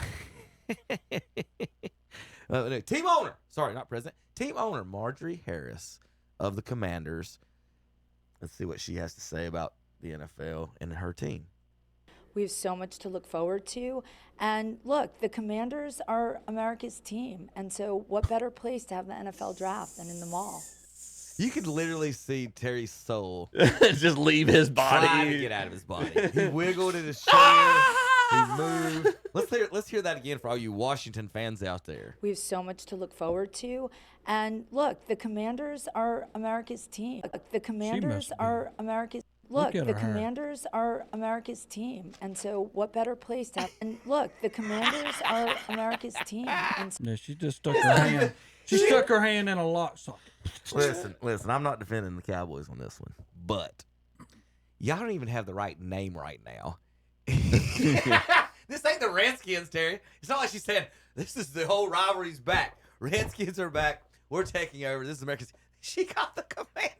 owner. Sorry, not president. Team owner Marjorie Harris of the Commanders. Let's see what she has to say about the NFL and her team. We have so much to look forward to. And look, the Commanders are America's team. And so what better place to have the NFL draft than in the mall? You could literally see Terry's soul just leave his body. Trying to get out of his body. He wiggled in his chair. He moved. Let's hear that again for all you Washington fans out there. We have so much to look forward to. And look, the Commanders are America's team. The Commanders are America's. Look, the Commanders are America's team. And so what better place to have? And look, the Commanders are America's team. And so she just stuck her hand. She stuck her hand in a lock socket. Listen, I'm not defending the Cowboys on this one, but y'all don't even have the right name right now. This ain't the Redskins, Terry. It's not like she's saying, this is the whole rivalry's back. Redskins are back. We're taking over. This is America's. She got the Commanders.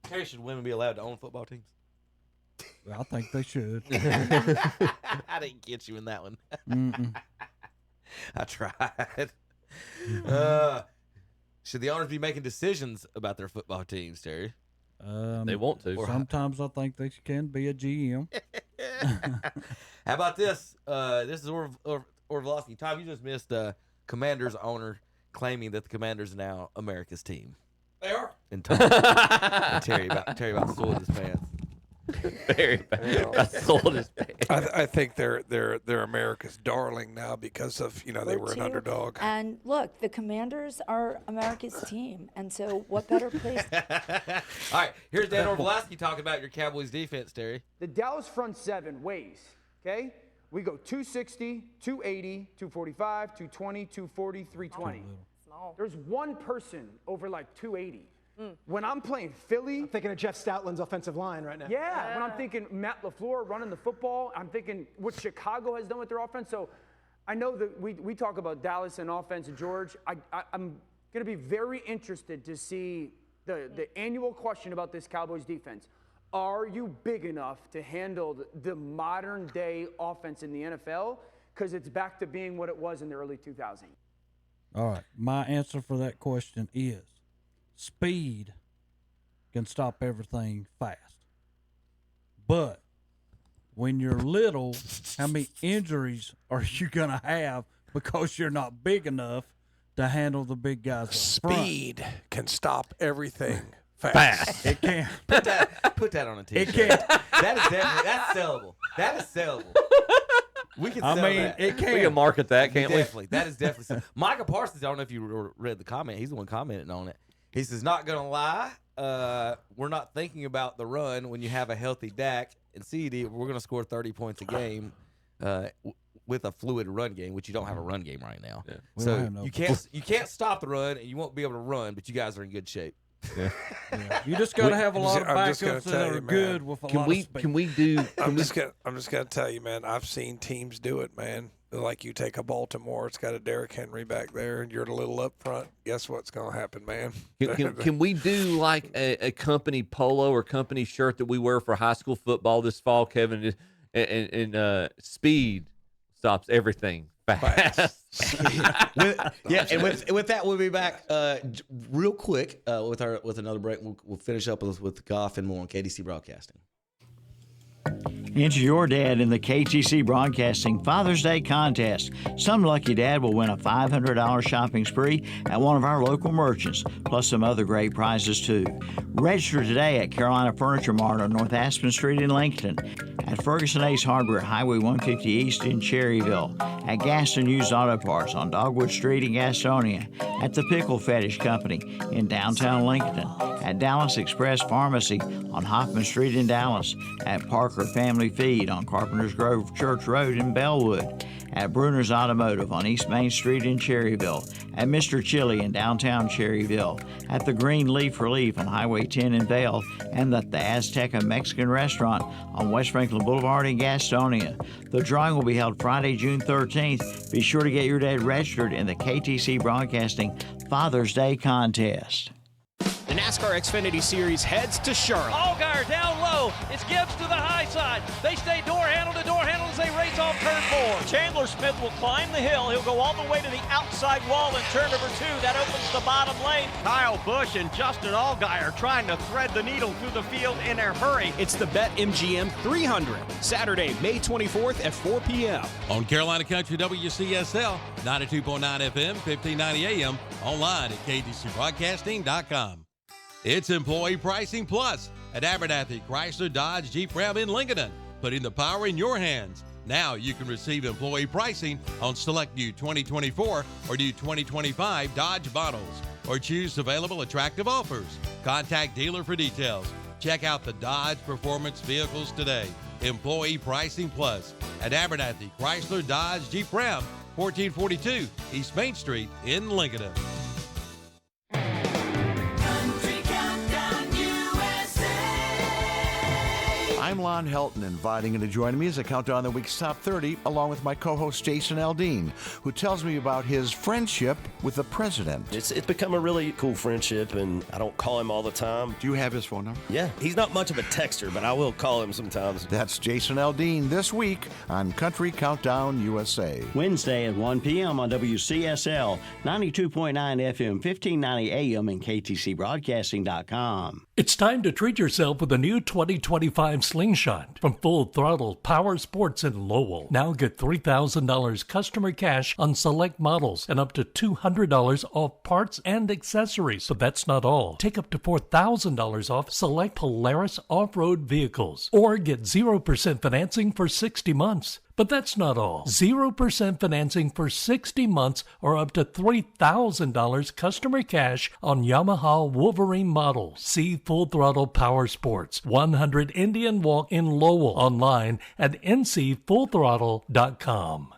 Terry, should women be allowed to own football teams? I think they should. I didn't get you in that one. I tried. Should the owners be making decisions about their football teams, Terry? They want to. Sometimes I think they can be a GM. How about this? This is Orlovsky. Tom, you just missed Commanders owner claiming that the Commanders are now America's team. They are. And Terry about soiled his pants. Very bad. I sold his pants. I think they're America's darling now because of they were an underdog. And look, the Commanders are America's team, and so what better place? All right, here's Dan Orlovsky talking about your Cowboys defense, Terry. The Dallas front seven weighs, okay? We go 260, 280, 245, 220, 240, 320. Small. There's one person over like 280. When I'm playing Philly, I'm thinking of Jeff Stoutland's offensive line right now. Yeah, when I'm thinking Matt LaFleur running the football, I'm thinking what Chicago has done with their offense. So I know that we talk about Dallas and offense, George. I'm going to be very interested to see the annual question about this Cowboys defense. Are you big enough to handle the modern day offense in the NFL? Because it's back to being what it was in the early 2000s. All right. My answer for that question is speed can stop everything fast. But when you're little, how many injuries are you going to have because you're not big enough to handle the big guys up Speed front? can stop everything fast. It can. Put that on a t-shirt. It can. That's sellable. That is sellable. We can sell that. It can. We can market that, can't we? Definitely. That is definitely sellable. Micah Parsons, I don't know if you read the comment. He's the one commenting on it. He says, not going to lie, we're not thinking about the run when you have a healthy Dak and CD. We're going to score 30 points a game with a fluid run game, which you don't have a run game right now. Yeah. So you can't stop the run, and you won't be able to run, but you guys are in good shape. Yeah. You just got to have a lot of backups that are good with a lot of speed. Can we do? I'm just gonna tell you, man. I've seen teams do it, man. Like you take a Baltimore, it's got a Derrick Henry back there, and you're a little up front. Guess what's gonna happen, man? Can we do like a company polo or company shirt that we wear for high school football this fall, Kevin? And speed stops everything fast. With that, we'll be back real quick with another break. We'll finish up with Goff and more on KDC Broadcasting. Enter your dad in the KTC Broadcasting Father's Day contest. Some lucky dad will win a $500 shopping spree at one of our local merchants, plus some other great prizes too. Register today at Carolina Furniture Mart on North Aspen Street in Lincoln, at Ferguson Ace Hardware, Highway 150 East in Cherryville, at Gaston Used Auto Parts on Dogwood Street in Gastonia, at the Pickle Fetish Company in downtown Lincoln, at Dallas Express Pharmacy on Hoffman Street in Dallas, at Parker Family Feed on Carpenters Grove Church Road in Bellwood, at Bruner's Automotive on East Main Street in Cherryville, at Mr. Chili in downtown Cherryville, at the Green Leaf Relief on Highway 10 in Vail, and at the Azteca Mexican Restaurant on West Franklin Boulevard in Gastonia. The drawing will be held Friday, June 13th. Be sure to get your dad registered in the KTC Broadcasting Father's Day contest. The NASCAR Xfinity Series heads to Charlotte. Allgaier down low. It's Gibbs to the high side. They stay door handle to door handle as they race off turn 4. Chandler Smith will climb the hill. He'll go all the way to the outside wall in turn number 2. That opens the bottom lane. Kyle Busch and Justin Allgaier trying to thread the needle through the field in a hurry. It's the BetMGM 300, Saturday, May 24th at 4 p.m. On Carolina Country WCSL, 92.9 FM, 1590 AM, online at kdcbroadcasting.com. It's Employee Pricing Plus at Abernathy Chrysler Dodge Jeep Ram in Lincoln, putting the power in your hands. Now you can receive employee pricing on select new 2024 or new 2025 Dodge models, or choose available attractive offers. Contact dealer for details. Check out the Dodge Performance vehicles today. Employee Pricing Plus at Abernathy Chrysler Dodge Jeep Ram, 1442 East Main Street in Lincoln. Country Countdown USA. I'm Lon Helton, inviting you to join me as I count down the week's top 30, along with my co-host Jason Aldean, who tells me about his friendship with the president. It's become a really cool friendship, and I don't call him all the time. Do you have his phone number? Yeah, he's not much of a texter, but I will call him sometimes. That's Jason Aldean this week on Country Countdown USA. Wednesday at 1 p.m. on WCSL, 92.9 FM, 1590 AM, and KTCBroadcasting.com. It's time to treat yourself with a new 2025 Slingshot from Full Throttle Power Sports in Lowell. Now get $3,000 customer cash on select models and up to $200 off parts and accessories. But that's not all. Take up to $4,000 off select Polaris off-road vehicles or get 0% financing for 60 months. But that's not all. 0% financing for 60 months or up to $3,000 customer cash on Yamaha Wolverine models. See Full Throttle Power Sports, 100 Indian Walk in Lowell. Online at ncfullthrottle.com.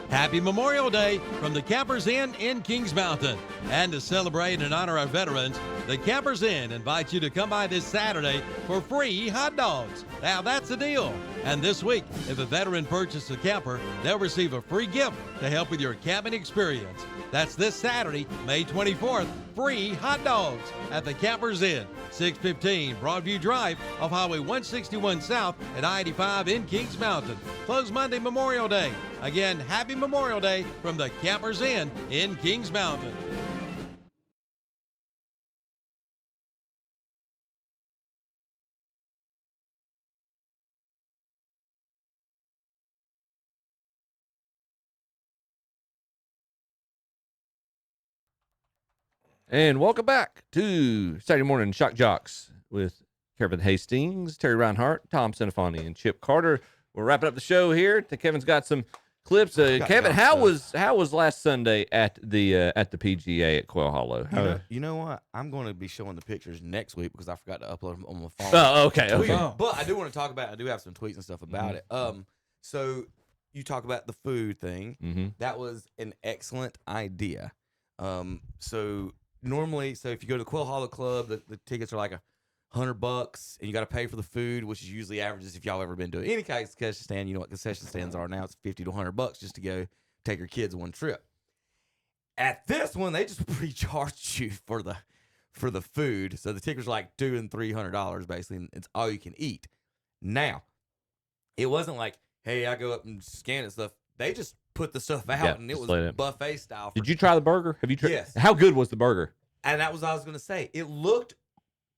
Happy Memorial Day from the Campers Inn in Kings Mountain. And to celebrate and honor our veterans, the Campers Inn invites you to come by this Saturday for free hot dogs. Now that's the deal. And this week, if a veteran purchases a camper, they'll receive a free gift to help with your camping experience. That's this Saturday, May 24th, free hot dogs at the Campers Inn, 615 Broadview Drive off Highway 161 South at I-85 in Kings Mountain. Closed Monday, Memorial Day. Again, happy Memorial Day from the Campers Inn in Kings Mountain. And welcome back to Saturday Morning Shock Jocks with Kevin Hastings, Terry Reinhart, Tom Sinafani, and Chip Carter. We're wrapping up the show here. Kevin's got some clips. Kevin, how was last Sunday at the PGA at Quail Hollow? You know what? I'm going to be showing the pictures next week because I forgot to upload them on my phone. Oh, okay. But I do want to talk about it. I do have some tweets and stuff about it. So you talk about the food thing. That was an excellent idea. So normally, if you go to the Quail Hollow Club, the tickets are like $100, and you got to pay for the food, which is usually averages. If y'all ever been to any kind of concession stand, you know what concession stands are now. It's $50 to $100 just to go take your kids one trip. At this one, they just pre-charged you for the food, so the tickets are like $200 and $300 basically, and it's all you can eat. Now, it wasn't like, hey, I go up and scan and stuff. They just put the stuff out, and it was buffet style. Did you try the burger? Have you tried? Yes. How good was the burger? And that was what I was going to say. It looked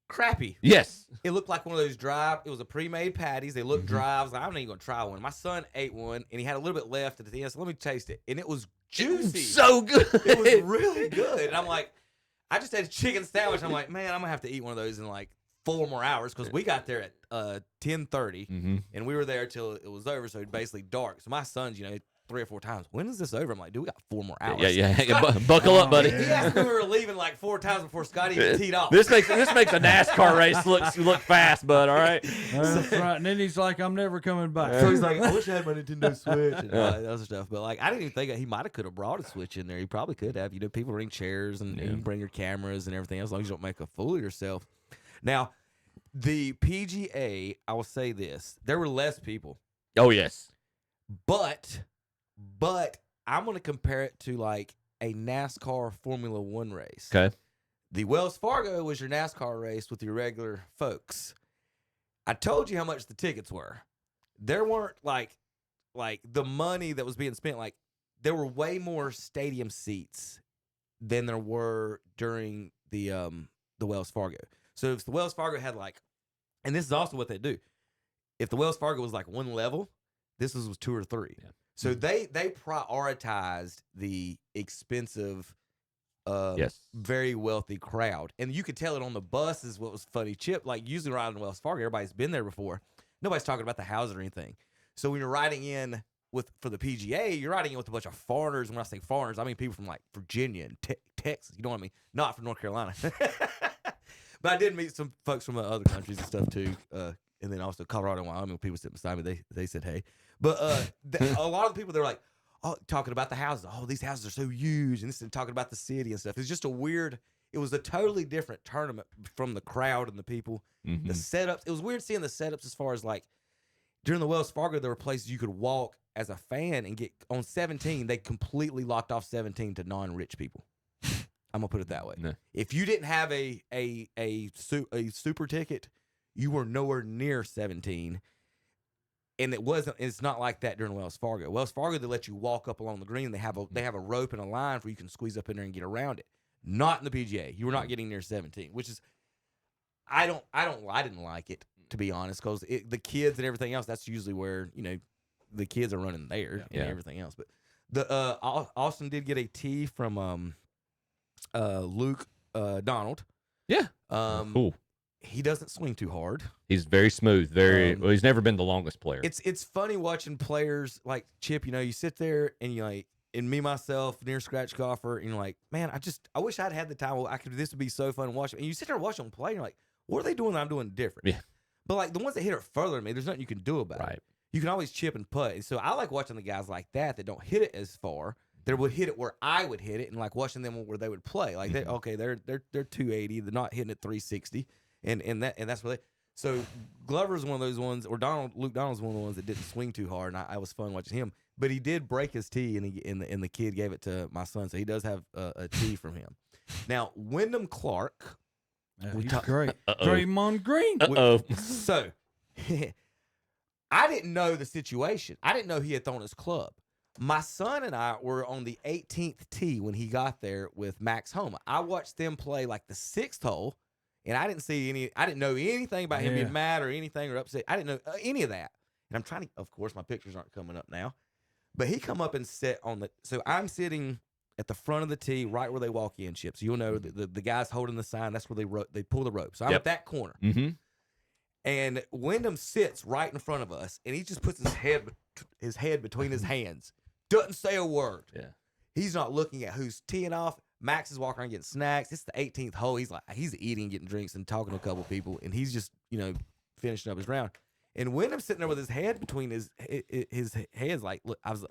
crappy. Yes. It looked like one of those dry. It was a pre-made patties. They looked dry. I was like, I'm not even going to try one. My son ate one, and he had a little bit left at the end. So let me taste it. And it was juicy. So good. It was really good. And I'm like, I just had a chicken sandwich. I'm like, man, I'm going to have to eat one of those in like 4 more hours because we got there at 10:30, and we were there till it was over. So basically dark. So my son's, 3 or 4 times. When is this over? I'm like, dude, we got 4 more hours. Yeah. Buckle up, buddy. He asked me we were leaving like 4 times before Scotty even teed off. This makes a NASCAR race look fast, bud. All right. That's right. And then he's like, I'm never coming back. So he's like, I wish I had my Nintendo Switch and all that other stuff. But like, I didn't even think he might have could have brought a Switch in there. He probably could have. People bring chairs and you can bring your cameras and everything, as long as you don't make a fool of yourself. Now, the PGA, I will say this: there were less people. Oh yes. But I'm going to compare it to like a NASCAR Formula One race. Okay. The Wells Fargo was your NASCAR race with your regular folks. I told you how much the tickets were. There weren't like the money that was being spent. Like there were way more stadium seats than there were during the Wells Fargo. So if the Wells Fargo had like, and this is also what they do. If the Wells Fargo was like one level, this was 2 or 3. Yeah. So they prioritized the expensive, very wealthy crowd. And you could tell it on the bus is what was funny, Chip. Like usually riding in Wells Fargo, everybody's been there before. Nobody's talking about the houses or anything. So when you're riding in for the PGA, you're riding in with a bunch of foreigners. And when I say foreigners, I mean people from like Virginia and Texas. You know what I mean? Not from North Carolina. But I did meet some folks from other countries and stuff too. And then also Colorado and Wyoming, people sitting beside me, they said hey. But a lot of the people, they were like, talking about the houses. Oh, these houses are so huge. And this is talking about the city and stuff. It's just a weird it was a totally different tournament from the crowd and the people. Mm-hmm. The setups. It was weird seeing the setups as far as like during the Wells Fargo, there were places you could walk as a fan and get on 17. They completely locked off 17 to non-rich people. I'm gonna put it that way. No. If you didn't have a super ticket, you were nowhere near 17. And it's not like that during Wells Fargo. Wells Fargo, they let you walk up along the green. They have a rope and a line where you can squeeze up in there and get around it. Not in the PGA. You were not getting near 17, which is I didn't like it, to be honest, because the kids and everything else, that's usually where, the kids are running there and everything else. But the Austin did get a tee from Luke Donald. Yeah. Cool. He doesn't swing too hard. He's very smooth. Well, he's never been the longest player. It's funny watching players like Chip. You sit there and you like, and me myself near scratch golfer, and you're like, man, I wish I'd had the time. This would be so fun to watch. And you sit there and watch them play, and you're like, what are they doing that I'm doing different? Yeah. But like the ones that hit it further than me, there's nothing you can do about it. You can always chip and putt. And so I like watching the guys like that don't hit it as far. That would hit it where I would hit it, and like watching them where they would play. Like they're 280, they're not hitting it 360. And that's where so Glover's one of those ones, or Luke Donald's one of the ones that didn't swing too hard, and I was fun watching him. But he did break his tee, and the kid gave it to my son, so he does have a tee from him. Now Wyndham Clark, he's great. Draymond Green. So I didn't know the situation. I didn't know he had thrown his club. My son and I were on the 18th tee when he got there with Max Homa. I watched them play like the 6th hole. And I didn't know anything about him being mad or anything or upset. I didn't know any of that. And I'm trying to, of course, my pictures aren't coming up now. But he come up and sit so I'm sitting at the front of the tee, right where they walk in, Chip. So you'll know the guys holding the sign, that's where they pull the rope. So I'm at that corner. Mm-hmm. And Wyndham sits right in front of us, and he just puts his head between his hands. Doesn't say a word. Yeah. He's not looking at who's teeing off. Max is walking around getting snacks. It's the 18th hole. He's eating, getting drinks, and talking to a couple people, and he's just finishing up his round. And Wyndham's sitting there with his head between his hands, like, look, I was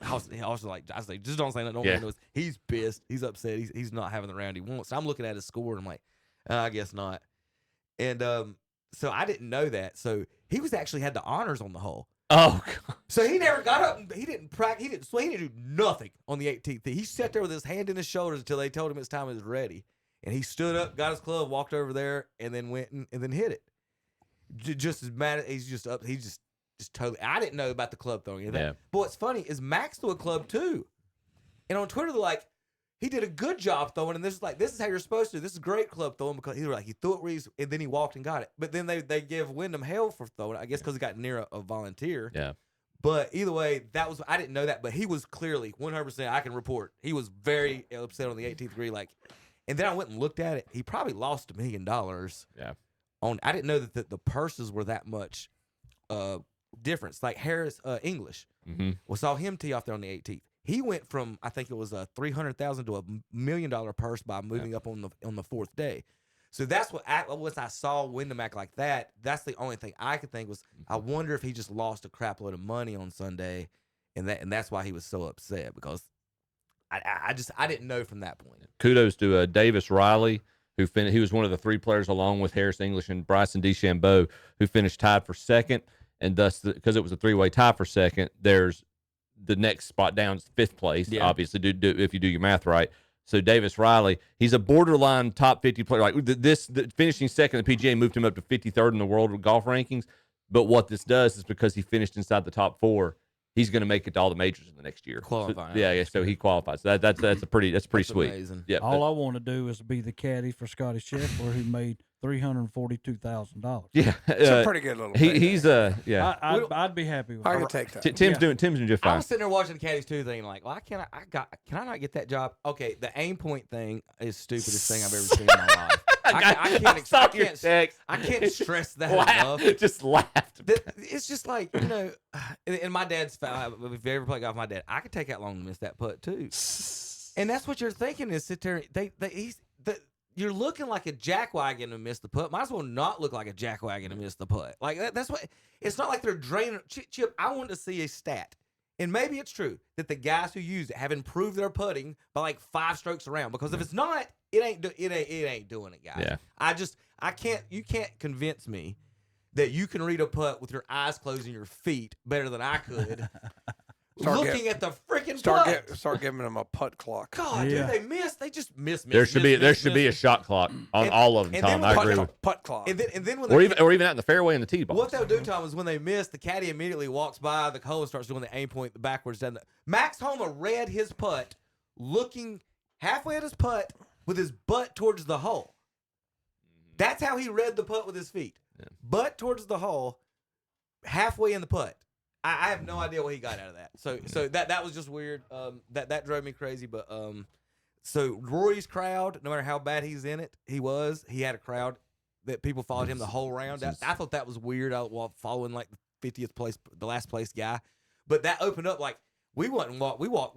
like, just don't say nothing. Don't He's pissed. He's upset. He's not having the round he wants. So I'm looking at his score, and I'm like, I guess not. And so I didn't know that. So he actually had the honors on the hole. Oh, God. So he never got up. He didn't practice. He didn't swing. He didn't do nothing on the 18th tee. He sat there with his hand in his shoulders until they told him his time was ready. And he stood up, got his club, walked over there, and then went and then hit it. Just as mad. He's just up. He's just totally. I didn't know about the club throwing. Yeah. But what's funny is Max threw a club too. And on Twitter, they're like, he did a good job throwing, and this is how you're supposed to. This is great club throwing, because he threw it where and then he walked and got it. But then they give Wyndham hell for throwing it, I guess, because he got near a volunteer. Yeah. But either way, I didn't know that, but he was clearly 100%. I can report he was very upset on the 18th green. And then I went and looked at it. He probably lost $1 million. Yeah. I didn't know that the purses were that much difference. Like Harris English, we saw him tee off there on the 18th. He went from, I think it was $300,000 to $1 million purse by moving up on the 4th day. So that's once I saw Wyndham act like that, that's the only thing I could think was, I wonder if he just lost a crap load of money on Sunday, and that's why he was so upset, because I didn't know from that point. Kudos to Davis Riley, he was one of the 3 players along with Harris English and Bryson DeChambeau, who finished tied for second, and thus, because it was a 3-way tie for second, there's the next spot down is 5th place, obviously, if you do your math right. So Davis Riley, he's a borderline top 50 player. Like finishing second in the PGA moved him up to 53rd in the world golf rankings. But what this does is, because he finished inside the top 4, he's going to make it to all the majors in the next year. Qualifying. So, so he qualifies. So that's pretty sweet. Amazing. Yeah. All I want to do is be the caddy for Scotty Scheffler, who made $342,000. Yeah, it's a pretty good little. He's yeah. I'd be happy with. I can take that. Tim's doing just fine. I was sitting there watching the caddies too, thinking like, well, can I not get that job? Okay, the aim point thing is stupidest thing I've ever seen in my life. I can't stress that enough. Just laughed. It's just like, and my dad's, if you ever play golf with my dad, I could take that long to miss that putt too. And that's what you're thinking is sit there. You're looking like a jackwagon to miss the putt. Might as well not look like a jackwagon to miss the putt. Like that's what. It's not like they're draining. Chip, I want to see a stat. And maybe it's true that the guys who use it have improved their putting by like 5 strokes around. Because if it's not, it ain't doing it, guys. Yeah. You can't convince me that you can read a putt with your eyes closed and your feet better than I could. Looking at the freaking putt. Start giving them a putt clock. God, dude, they miss. They just miss. There should be a shot clock on all of them, Tom. I agree with. Putt clock. And then when or even out in the fairway and the tee box. What they'll do, Tom, is when they miss, the caddy immediately walks by the hole and starts doing the aim point backwards. Max Homa read his putt, looking halfway at his putt with his butt towards the hole. That's how he read the putt with his feet. Yeah. Butt towards the hole, halfway in the putt. I have no idea what he got out of that. So that was just weird. That drove me crazy. But so Rory's crowd, no matter how bad he's in it, he had a crowd that people followed him the whole round. I thought that was weird. While following like the 50th place, the last place guy. But that opened up like we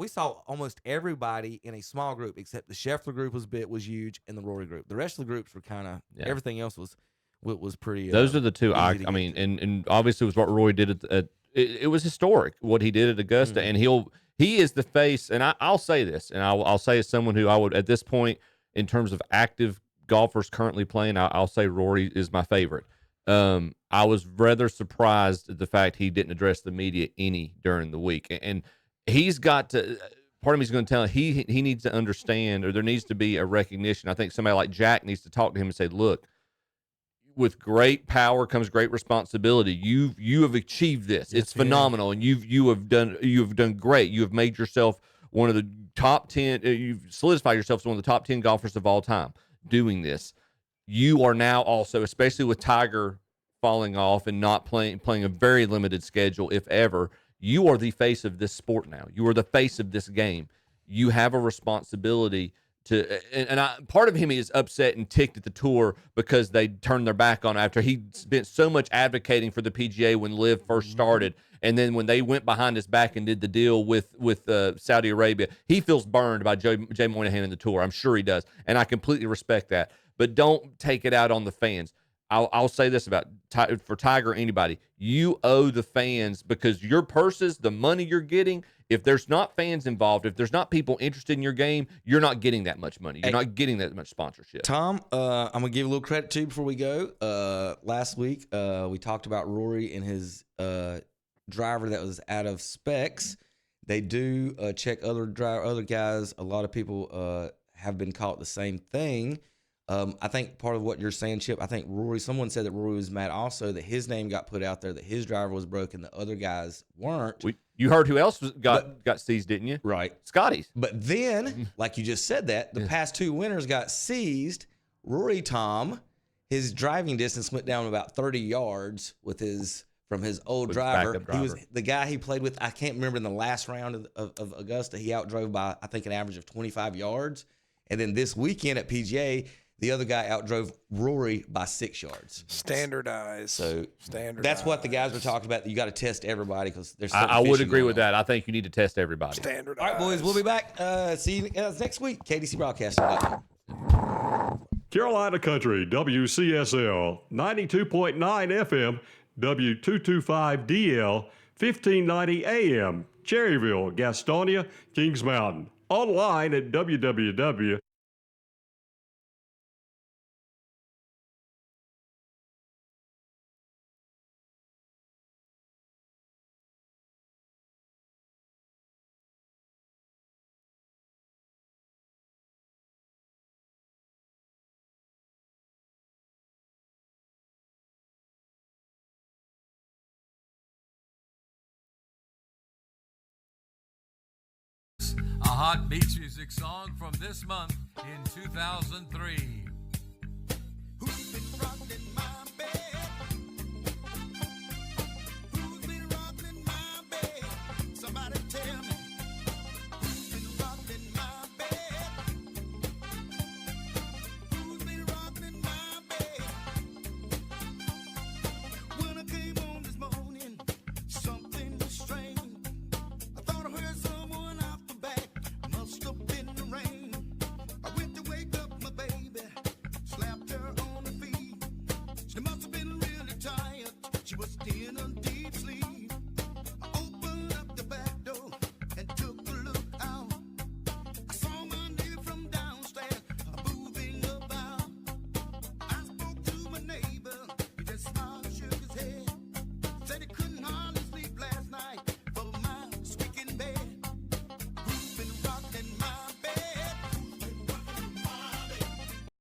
saw almost everybody in a small group except the Scheffler group was huge and the Rory group. The rest of the groups were kind of everything else was pretty. Those are the two. I mean, and obviously it was what Rory did at it was historic what he did at Augusta, and he is the face. And I'll say this, and I'll say as someone who I would at this point in terms of active golfers currently playing, I'll say Rory is my favorite. I was rather surprised at the fact he didn't address the media any during the week, and he's got to. Part of me is going to tell him he needs to understand, or there needs to be a recognition. I think somebody like Jack needs to talk to him and say, look, with great power comes great responsibility. You have achieved this. It's phenomenal, and you have done great. You have made yourself one of the top 10. You've solidified yourself as one of the top 10 golfers of all time doing this. You are now also, especially with Tiger falling off and not playing a very limited schedule, if ever, you are the face of this sport now. You are the face of this game. You have a responsibility part of him is upset and ticked at the tour because they turned their back on him after he spent so much advocating for the PGA when LIV first started, and then when they went behind his back and did the deal with Saudi Arabia, he feels burned by Jay Monahan and the tour. I'm sure he does, and I completely respect that. But don't take it out on the fans. I'll say this about for Tiger or anybody: you owe the fans, because your purses, the money you're getting. If there's not fans involved, if there's not people interested in your game, you're not getting that much money. You're not getting that much sponsorship. Tom, I'm going to give a little credit to you before we go. Last week, we talked about Rory and his driver that was out of specs. They do check other guys. A lot of people have been caught the same thing. I think part of what you're saying, Chip, I think someone said that Rory was mad also that his name got put out there, that his driver was broken, the other guys weren't. You heard who else got seized, didn't you? Right. Scotty's. But then, like you just said that, the past 2 winners got seized. Rory, Tom, his driving distance went down about 30 yards from his old driver. He was the guy he played with, I can't remember, in the last round of Augusta, he outdrove by, I think, an average of 25 yards. And then this weekend at PGA, the other guy outdrove Rory by 6 yards. Standardized. That's what the guys were talking about. You got to test everybody because there's. I would agree with that. I think you need to test everybody. Standardized. All right, boys, we'll be back. See you next week. KDCBroadcasting.com. Carolina Country, WCSL, 92.9 FM, W225DL, 1590 AM, Cherryville, Gastonia, Kings Mountain. Online at www. A hot beach music song from this month in 2003.